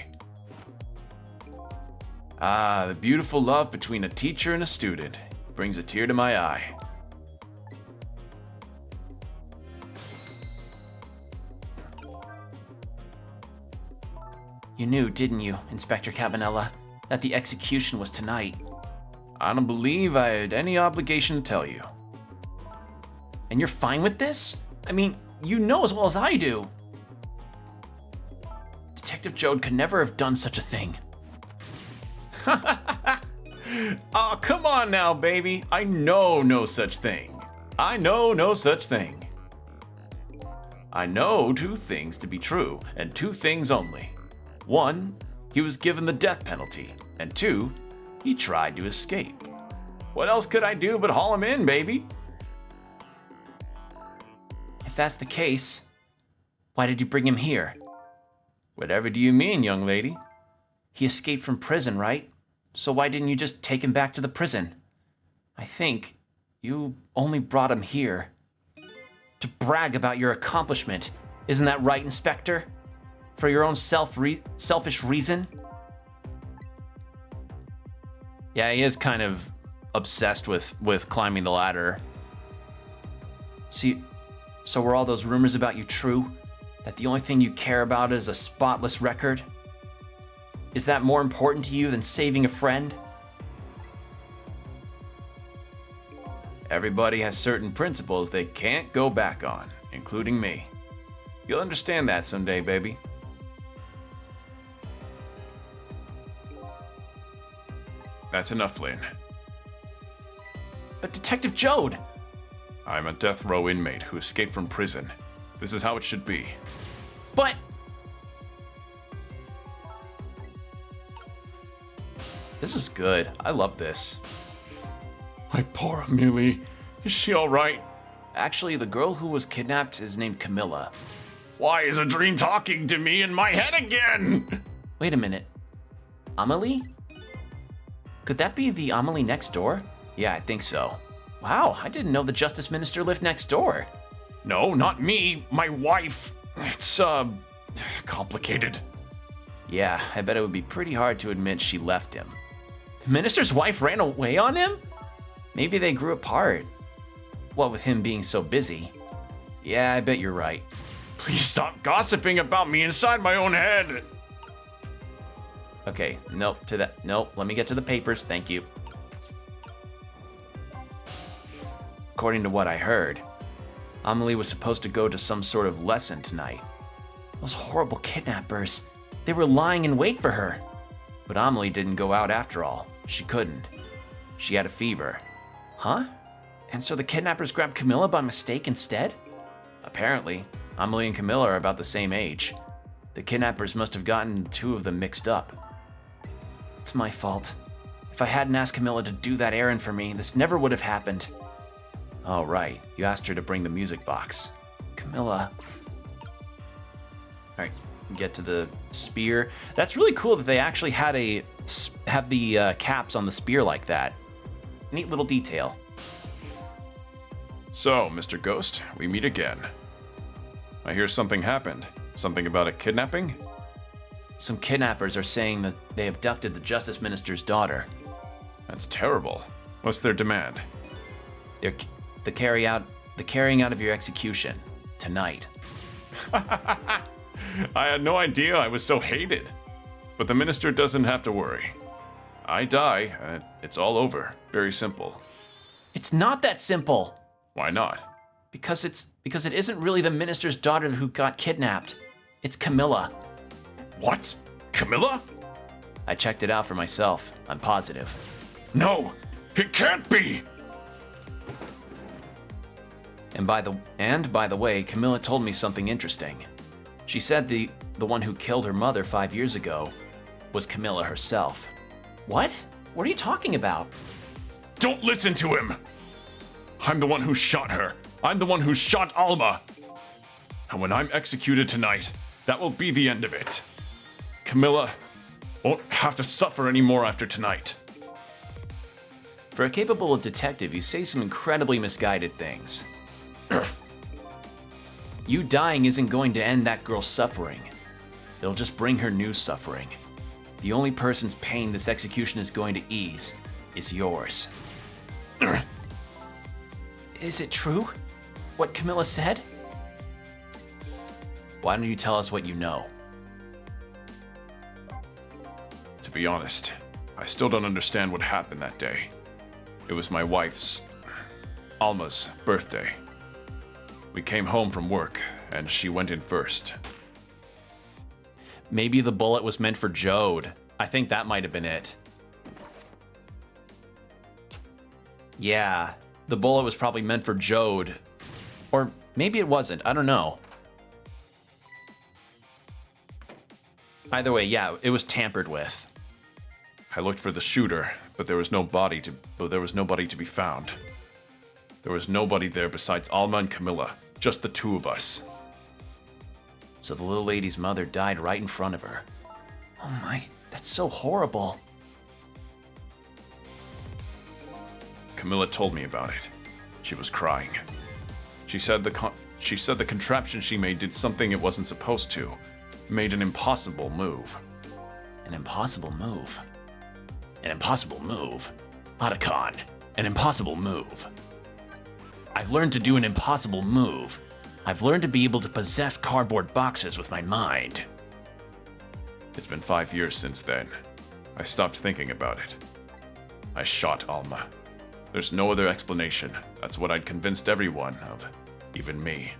Ah, the beautiful love between a teacher and a student brings a tear to my eye. You knew, didn't you, Inspector Cabanela, that the execution was tonight? I don't believe I had any obligation to tell you. And you're fine with this? I mean, you know as well as I do. Detective Jode could never have done such a thing. Oh, come on now, baby. I know no such thing. I know no such thing. I know two things to be true, and two things only. One, he was given the death penalty, and two, he tried to escape. What else could I do but haul him in, baby? If that's the case, why did you bring him here? Whatever do you mean, young lady? He escaped from prison, right? So why didn't you just take him back to the prison? I think you only brought him here to brag about your accomplishment. Isn't that right, Inspector? For your own selfish reason? Yeah, he is kind of obsessed with climbing the ladder. See, so were all those rumors about you true? That the only thing you care about is a spotless record? Is that more important to you than saving a friend? Everybody has certain principles they can't go back on, including me. You'll understand that someday, baby. That's enough, Flynn. But Detective Jode! I'm a death row inmate who escaped from prison. This is how it should be. But... This is good. I love this. My poor Amelie. Is she alright? Actually, the girl who was kidnapped is named Camilla. Why is a dream talking to me in my head again? Wait a minute. Amelie? Could that be the Amelie next door? Yeah, I think so. Wow, I didn't know the Justice Minister lived next door. No, not me. My wife. It's, complicated. Yeah, I bet it would be pretty hard to admit she left him. The minister's wife ran away on him? Maybe they grew apart. What with him being so busy? Yeah, I bet you're right. Please stop gossiping about me inside my own head. Okay, nope, let me get to the papers, thank you. According to what I heard, Amelie was supposed to go to some sort of lesson tonight. Those horrible kidnappers, they were lying in wait for her. But Amelie didn't go out after all. She couldn't. She had a fever. Huh? And so the kidnappers grabbed Camilla by mistake instead? Apparently, Amelie and Camilla are about the same age. The kidnappers must have gotten the two of them mixed up. It's my fault. If I hadn't asked Camilla to do that errand for me, this never would have happened. Oh, right. You asked her to bring the music box. Camilla. All right, get to the spear. That's really cool that they actually have the caps on the spear like that. Neat little detail. So, Mr. Ghost, we meet again. I hear something happened. Something about a kidnapping? Some kidnappers are saying that they abducted the Justice Minister's daughter. That's terrible. What's their demand? They're the carrying out of your execution tonight. I had no idea I was so hated. But the minister doesn't have to worry. I die, and it's all over. Very simple. It's not that simple. Why not? Because it isn't really the minister's daughter who got kidnapped. It's Camilla. What? Camilla? I checked it out for myself. I'm positive. No, it can't be! And by the way, Camilla told me something interesting. She said the one who killed her mother 5 years ago was Camilla herself. What? What are you talking about? Don't listen to him! I'm the one who shot her. I'm the one who shot Alma. And when I'm executed tonight, that will be the end of it. Camilla won't have to suffer anymore after tonight. For a capable detective, you say some incredibly misguided things. You dying isn't going to end that girl's suffering. It'll just bring her new suffering. The only person's pain this execution is going to ease is yours. Is it true? What Camilla said? Why don't you tell us what you know? To be honest, I still don't understand what happened that day. It was my wife's, Alma's, birthday. We came home from work, and she went in first. Maybe the bullet was meant for Jode. I think that might have been it. Yeah, the bullet was probably meant for Jode. Or maybe it wasn't, I don't know. Either way, yeah, it was tampered with. I looked for the shooter, but there was nobody to be found. There was nobody there besides Alma and Camilla, just the two of us. So the little lady's mother died right in front of her. Oh my, That's so horrible. Camilla told me about it. She was crying. She said the contraption she made did something it wasn't supposed to. Made an impossible move. An impossible move? An impossible move? Otacon, an impossible move. I've learned to do an impossible move. I've learned to be able to possess cardboard boxes with my mind. It's been 5 years since then. I stopped thinking about it. I shot Alma. There's no other explanation. That's what I'd convinced everyone of, even me.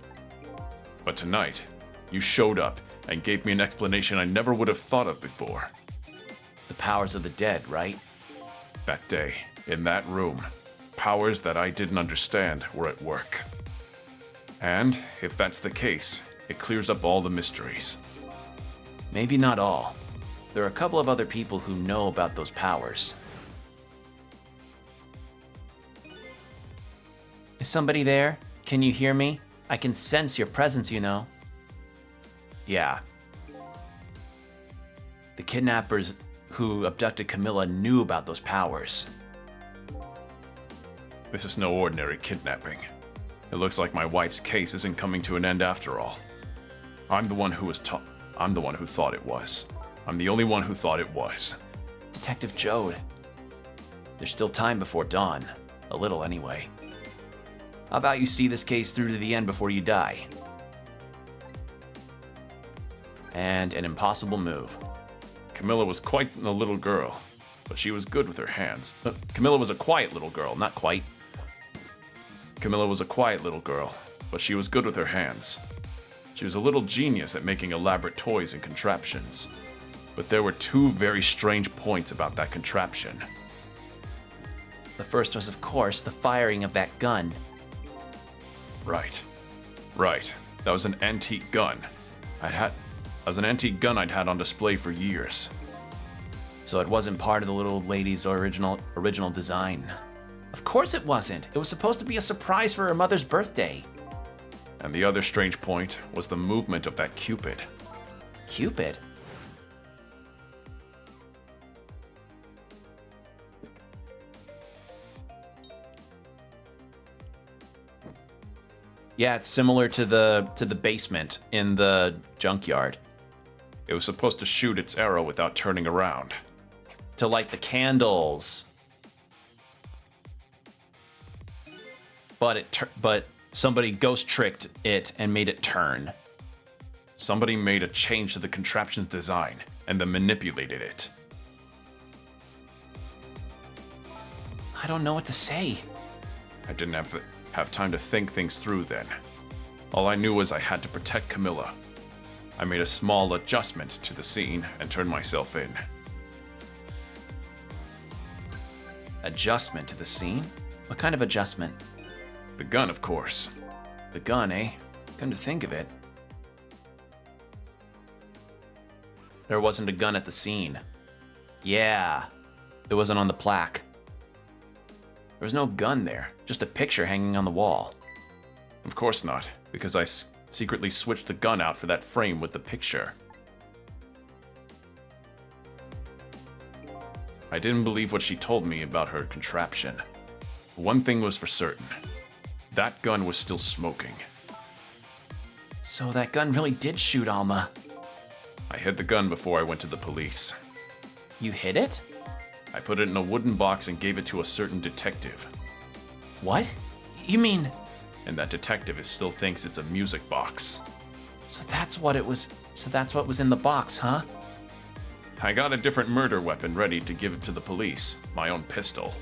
But tonight, you showed up and gave me an explanation I never would have thought of before. The powers of the dead, right? That day, in that room, powers that I didn't understand were at work. And if that's the case, it clears up all the mysteries. Maybe not all. There are a couple of other people who know about those powers. Is somebody there? Can you hear me? I can sense your presence, you know. Yeah. The kidnappers who abducted Camilla knew about those powers. This is no ordinary kidnapping. It looks like my wife's case isn't coming to an end after all. I'm the one who thought it was. I'm the only one who thought it was. Detective Jode. There's still time before dawn. A little anyway. How about you see this case through to the end before you die? And an impossible move. Camilla was quite a little girl, but she was good with her hands. Camilla was a quiet little girl, not quite. Camilla was a quiet little girl, but she was good with her hands. She was a little genius at making elaborate toys and contraptions. But there were two very strange points about that contraption. The first was, of course, the firing of that gun. Right. That was an antique gun. That was an antique gun I'd had on display for years. So it wasn't part of the little lady's original design. Of course it wasn't. It was supposed to be a surprise for her mother's birthday. And the other strange point was the movement of that Cupid. Cupid? Yeah, it's similar to the basement in the junkyard. It was supposed to shoot its arrow without turning around. To light the candles. But somebody ghost tricked it and made it turn. Somebody made a change to the contraption's design and then manipulated it. I don't know what to say. I didn't have time to think things through then. All I knew was I had to protect Camilla. I made a small adjustment to the scene and turned myself in. Adjustment to the scene? What kind of adjustment? The gun, of course. The gun, eh? Come to think of it. There wasn't a gun at the scene. Yeah, it wasn't on the plaque. There was no gun there, just a picture hanging on the wall. Of course not, because I secretly switched the gun out for that frame with the picture. I didn't believe what she told me about her contraption. One thing was for certain. That gun was still smoking. So that gun really did shoot Alma. I hid the gun before I went to the police. You hid it? I put it in a wooden box and gave it to a certain detective. What? You mean... And that detective still thinks it's a music box. So that's what it was... So that's what was in the box, huh? I got a different murder weapon ready to give it to the police, my own pistol.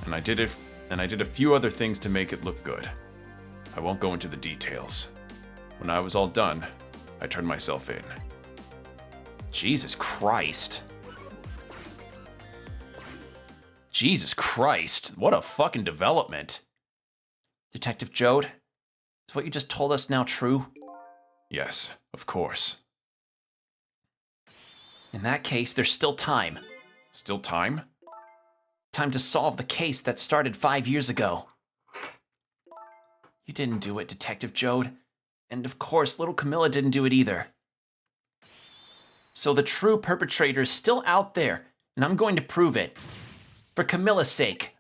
And I did a few other things to make it look good. I won't go into the details. When I was all done, I turned myself in. Jesus Christ. Jesus Christ, what a fucking development. Detective Jode, is what you just told us now true? Yes, of course. In that case, there's still time. Still time? Time to solve the case that started 5 years ago. You didn't do it, Detective Jode. And of course, little Camilla didn't do it either. So the true perpetrator is still out there, and I'm going to prove it. For Camilla's sake.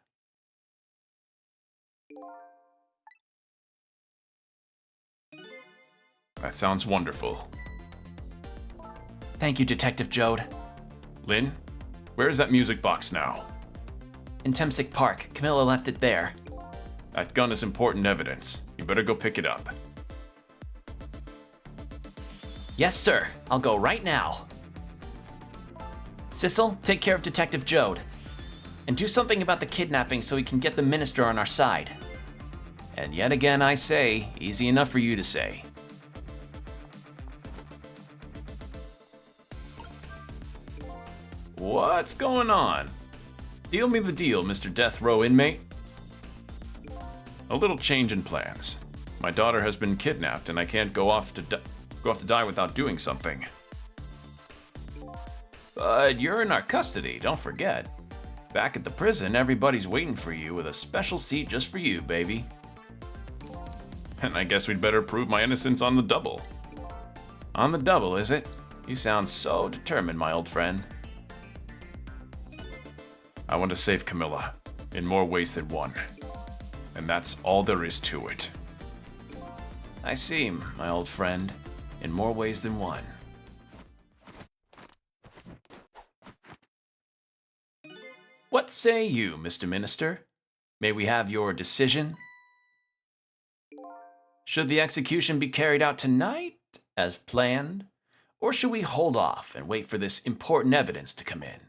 That sounds wonderful. Thank you, Detective Jode. Lynn, where is that music box now? In Temsic Park, Camilla left it there. That gun is important evidence. You better go pick it up. Yes, sir. I'll go right now. Sissel, take care of Detective Jode. And do something about the kidnapping so we can get the minister on our side. And yet again I say, easy enough for you to say. What's going on? Deal me the deal, Mr. Death Row inmate. A little change in plans. My daughter has been kidnapped and I can't go off to die without doing something. But you're in our custody, don't forget. Back at the prison, everybody's waiting for you with a special seat just for you, baby. And I guess we'd better prove my innocence on the double. On the double, is it? You sound so determined, my old friend. I want to save Camilla, in more ways than one. And that's all there is to it. I see, my old friend, in more ways than one. What say you, Mr. Minister? May we have your decision? Should the execution be carried out tonight, as planned? Or should we hold off and wait for this important evidence to come in?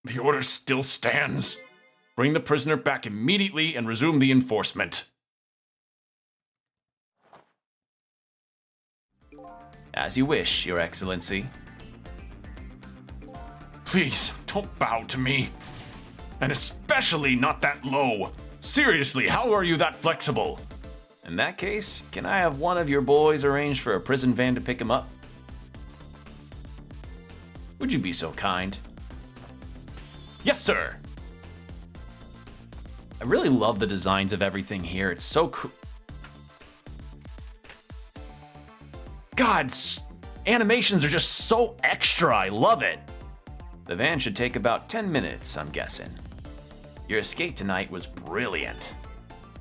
The order still stands. Bring the prisoner back immediately and resume the enforcement. As you wish, Your Excellency. Please, don't bow to me. And especially not that low. Seriously, how are you that flexible? In that case, can I have one of your boys arrange for a prison van to pick him up? Would you be so kind? Yes, sir! I really love the designs of everything here. It's so cool. God, animations are just so extra. I love it. The van should take about 10 minutes, I'm guessing. Your escape tonight was brilliant.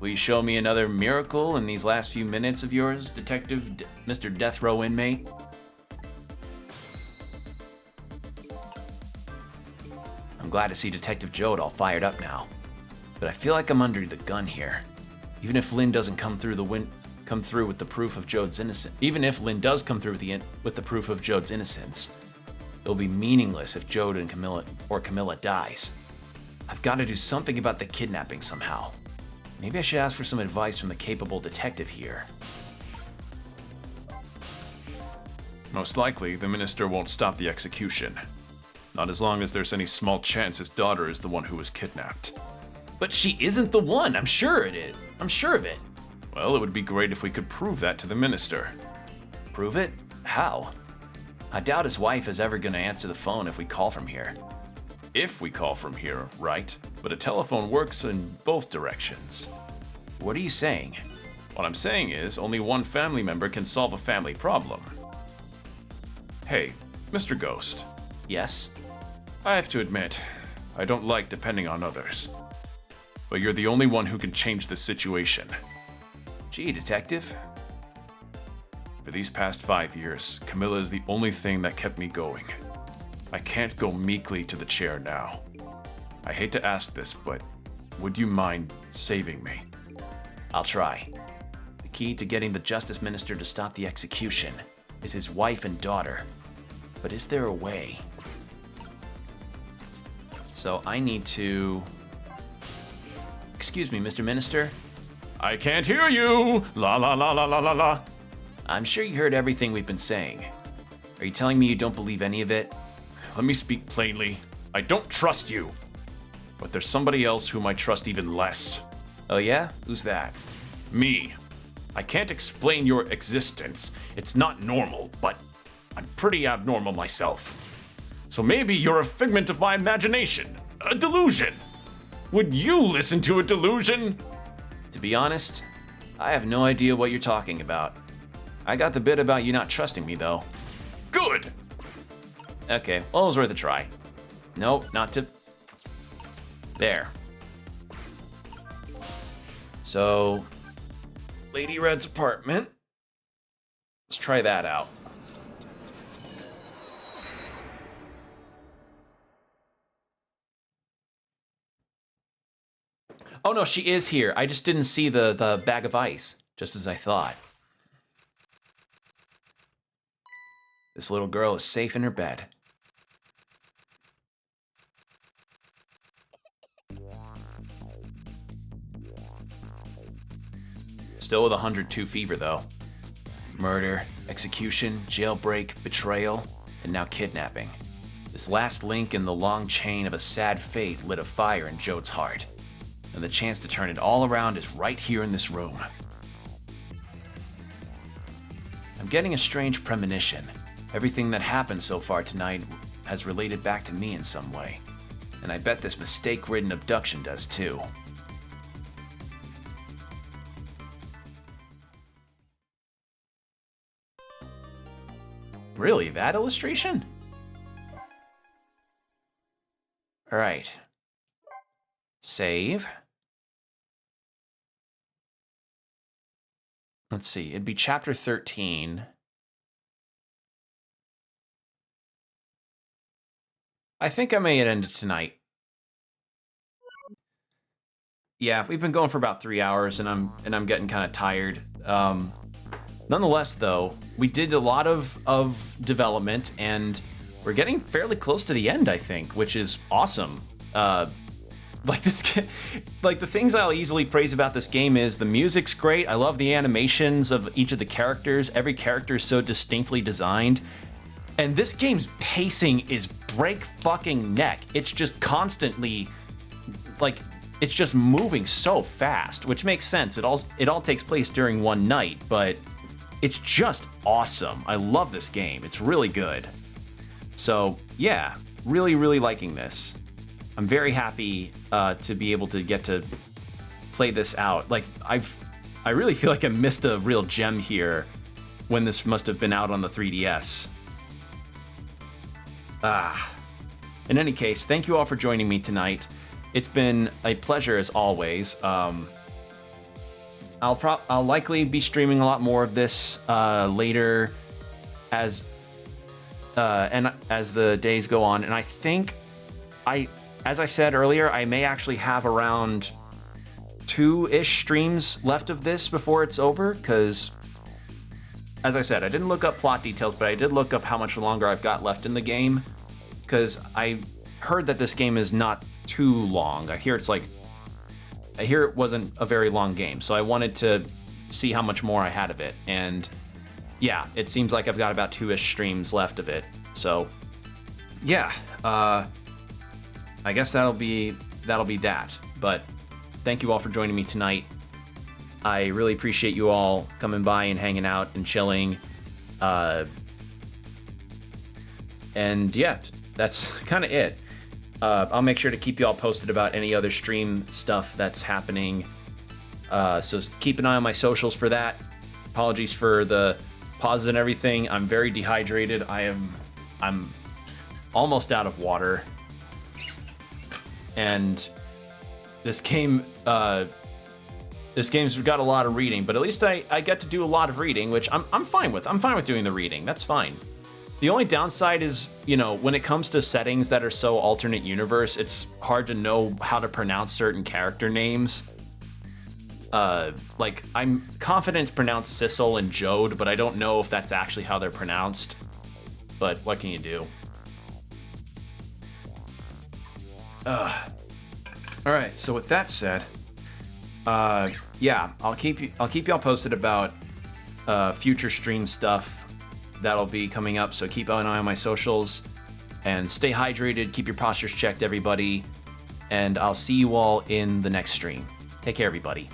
Will you show me another miracle in these last few minutes of yours, Mr. Death Row inmate? I'm glad to see Detective Jode all fired up now. But I feel like I'm under the gun here. Even if Lynn doesn't come through with the proof of Jode's innocence. Even if Lynn does come through with the proof of Jode's innocence, it'll be meaningless if Jode and Camilla dies. I've got to do something about the kidnapping somehow. Maybe I should ask for some advice from the capable detective here. Most likely, the minister won't stop the execution. Not as long as there's any small chance his daughter is the one who was kidnapped. But she isn't the one, I'm sure it is. I'm sure of it. Well, it would be great if we could prove that to the minister. Prove it? How? I doubt his wife is ever going to answer the phone if we call from here. If we call from here, right? But a telephone works in both directions. What are you saying? What I'm saying is, only one family member can solve a family problem. Hey, Mr. Ghost. Yes? I have to admit, I don't like depending on others. But you're the only one who can change this situation. Gee, Detective. For these past 5 years, Camilla is the only thing that kept me going. I can't go meekly to the chair now. I hate to ask this, but would you mind saving me? I'll try. The key to getting the Justice Minister to stop the execution is his wife and daughter. But is there a way? So I need to... Excuse me, Mr. Minister? I can't hear you! La la la la la la la. I'm sure you heard everything we've been saying. Are you telling me you don't believe any of it? Let me speak plainly. I don't trust you. But there's somebody else whom I trust even less. Oh yeah? Who's that? Me. I can't explain your existence. It's not normal, but I'm pretty abnormal myself. So maybe you're a figment of my imagination. A delusion. Would you listen to a delusion? To be honest, I have no idea what you're talking about. I got the bit about you not trusting me, though. Good! Okay, well, it was worth a try. Nope, not to... There. So, Lady Red's apartment. Let's try that out. Oh no, she is here. I just didn't see the bag of ice, just as I thought. This little girl is safe in her bed. Still with 102 fever, though. Murder, execution, jailbreak, betrayal, and now kidnapping. This last link in the long chain of a sad fate lit a fire in Jode's heart. And the chance to turn it all around is right here in this room. I'm getting a strange premonition. Everything that happened so far tonight has related back to me in some way. And I bet this mistake-ridden abduction does too. Really, that illustration? All right. Save. Let's see, it'd be chapter 13. I think I may end it tonight. Yeah, we've been going for about 3 hours, and I'm getting kind of tired. Nonetheless, though, we did a lot of development, and we're getting fairly close to the end, I think, which is awesome. Like the things I'll easily praise about this game is the music's great. I love the animations of each of the characters. Every character is so distinctly designed. And this game's pacing is break fucking neck. It's just constantly, like, it's just moving so fast, which makes sense. It all takes place during one night, but it's just awesome. I love this game. It's really good. So yeah, really, really liking this. I'm very happy to be able to get to play this out. Like, I really feel like I missed a real gem here when this must have been out on the 3DS. In any case, thank you all for joining me tonight. It's been a pleasure as always. I'll likely be streaming a lot more of this later as the days go on, and I think as I said earlier, I may actually have around 2-ish streams left of this before it's over, because, as I said, I didn't look up plot details, but I did look up how much longer I've got left in the game, because I heard that this game is not too long. I hear it wasn't a very long game, so I wanted to see how much more I had of it, and yeah, it seems like I've got about 2-ish streams left of it, so yeah, I guess that'll be that. But thank you all for joining me tonight. I really appreciate you all coming by and hanging out and chilling. And yeah, that's kind of it. I'll make sure to keep you all posted about any other stream stuff that's happening. So keep an eye on my socials for that. Apologies for the pauses and everything. I'm very dehydrated. I'm almost out of water. And this game's got a lot of reading, but at least I get to do a lot of reading, which I'm fine with. I'm fine with doing the reading. That's fine. The only downside is, when it comes to settings that are so alternate universe, it's hard to know how to pronounce certain character names. Like, I'm confident it's pronounced Sissel and Jode, but I don't know if that's actually how they're pronounced. But what can you do? All right, so with that said, yeah, I'll keep y'all posted about future stream stuff that'll be coming up. So keep an eye on my socials and stay hydrated. Keep your postures checked, everybody. And I'll see you all in the next stream. Take care, everybody.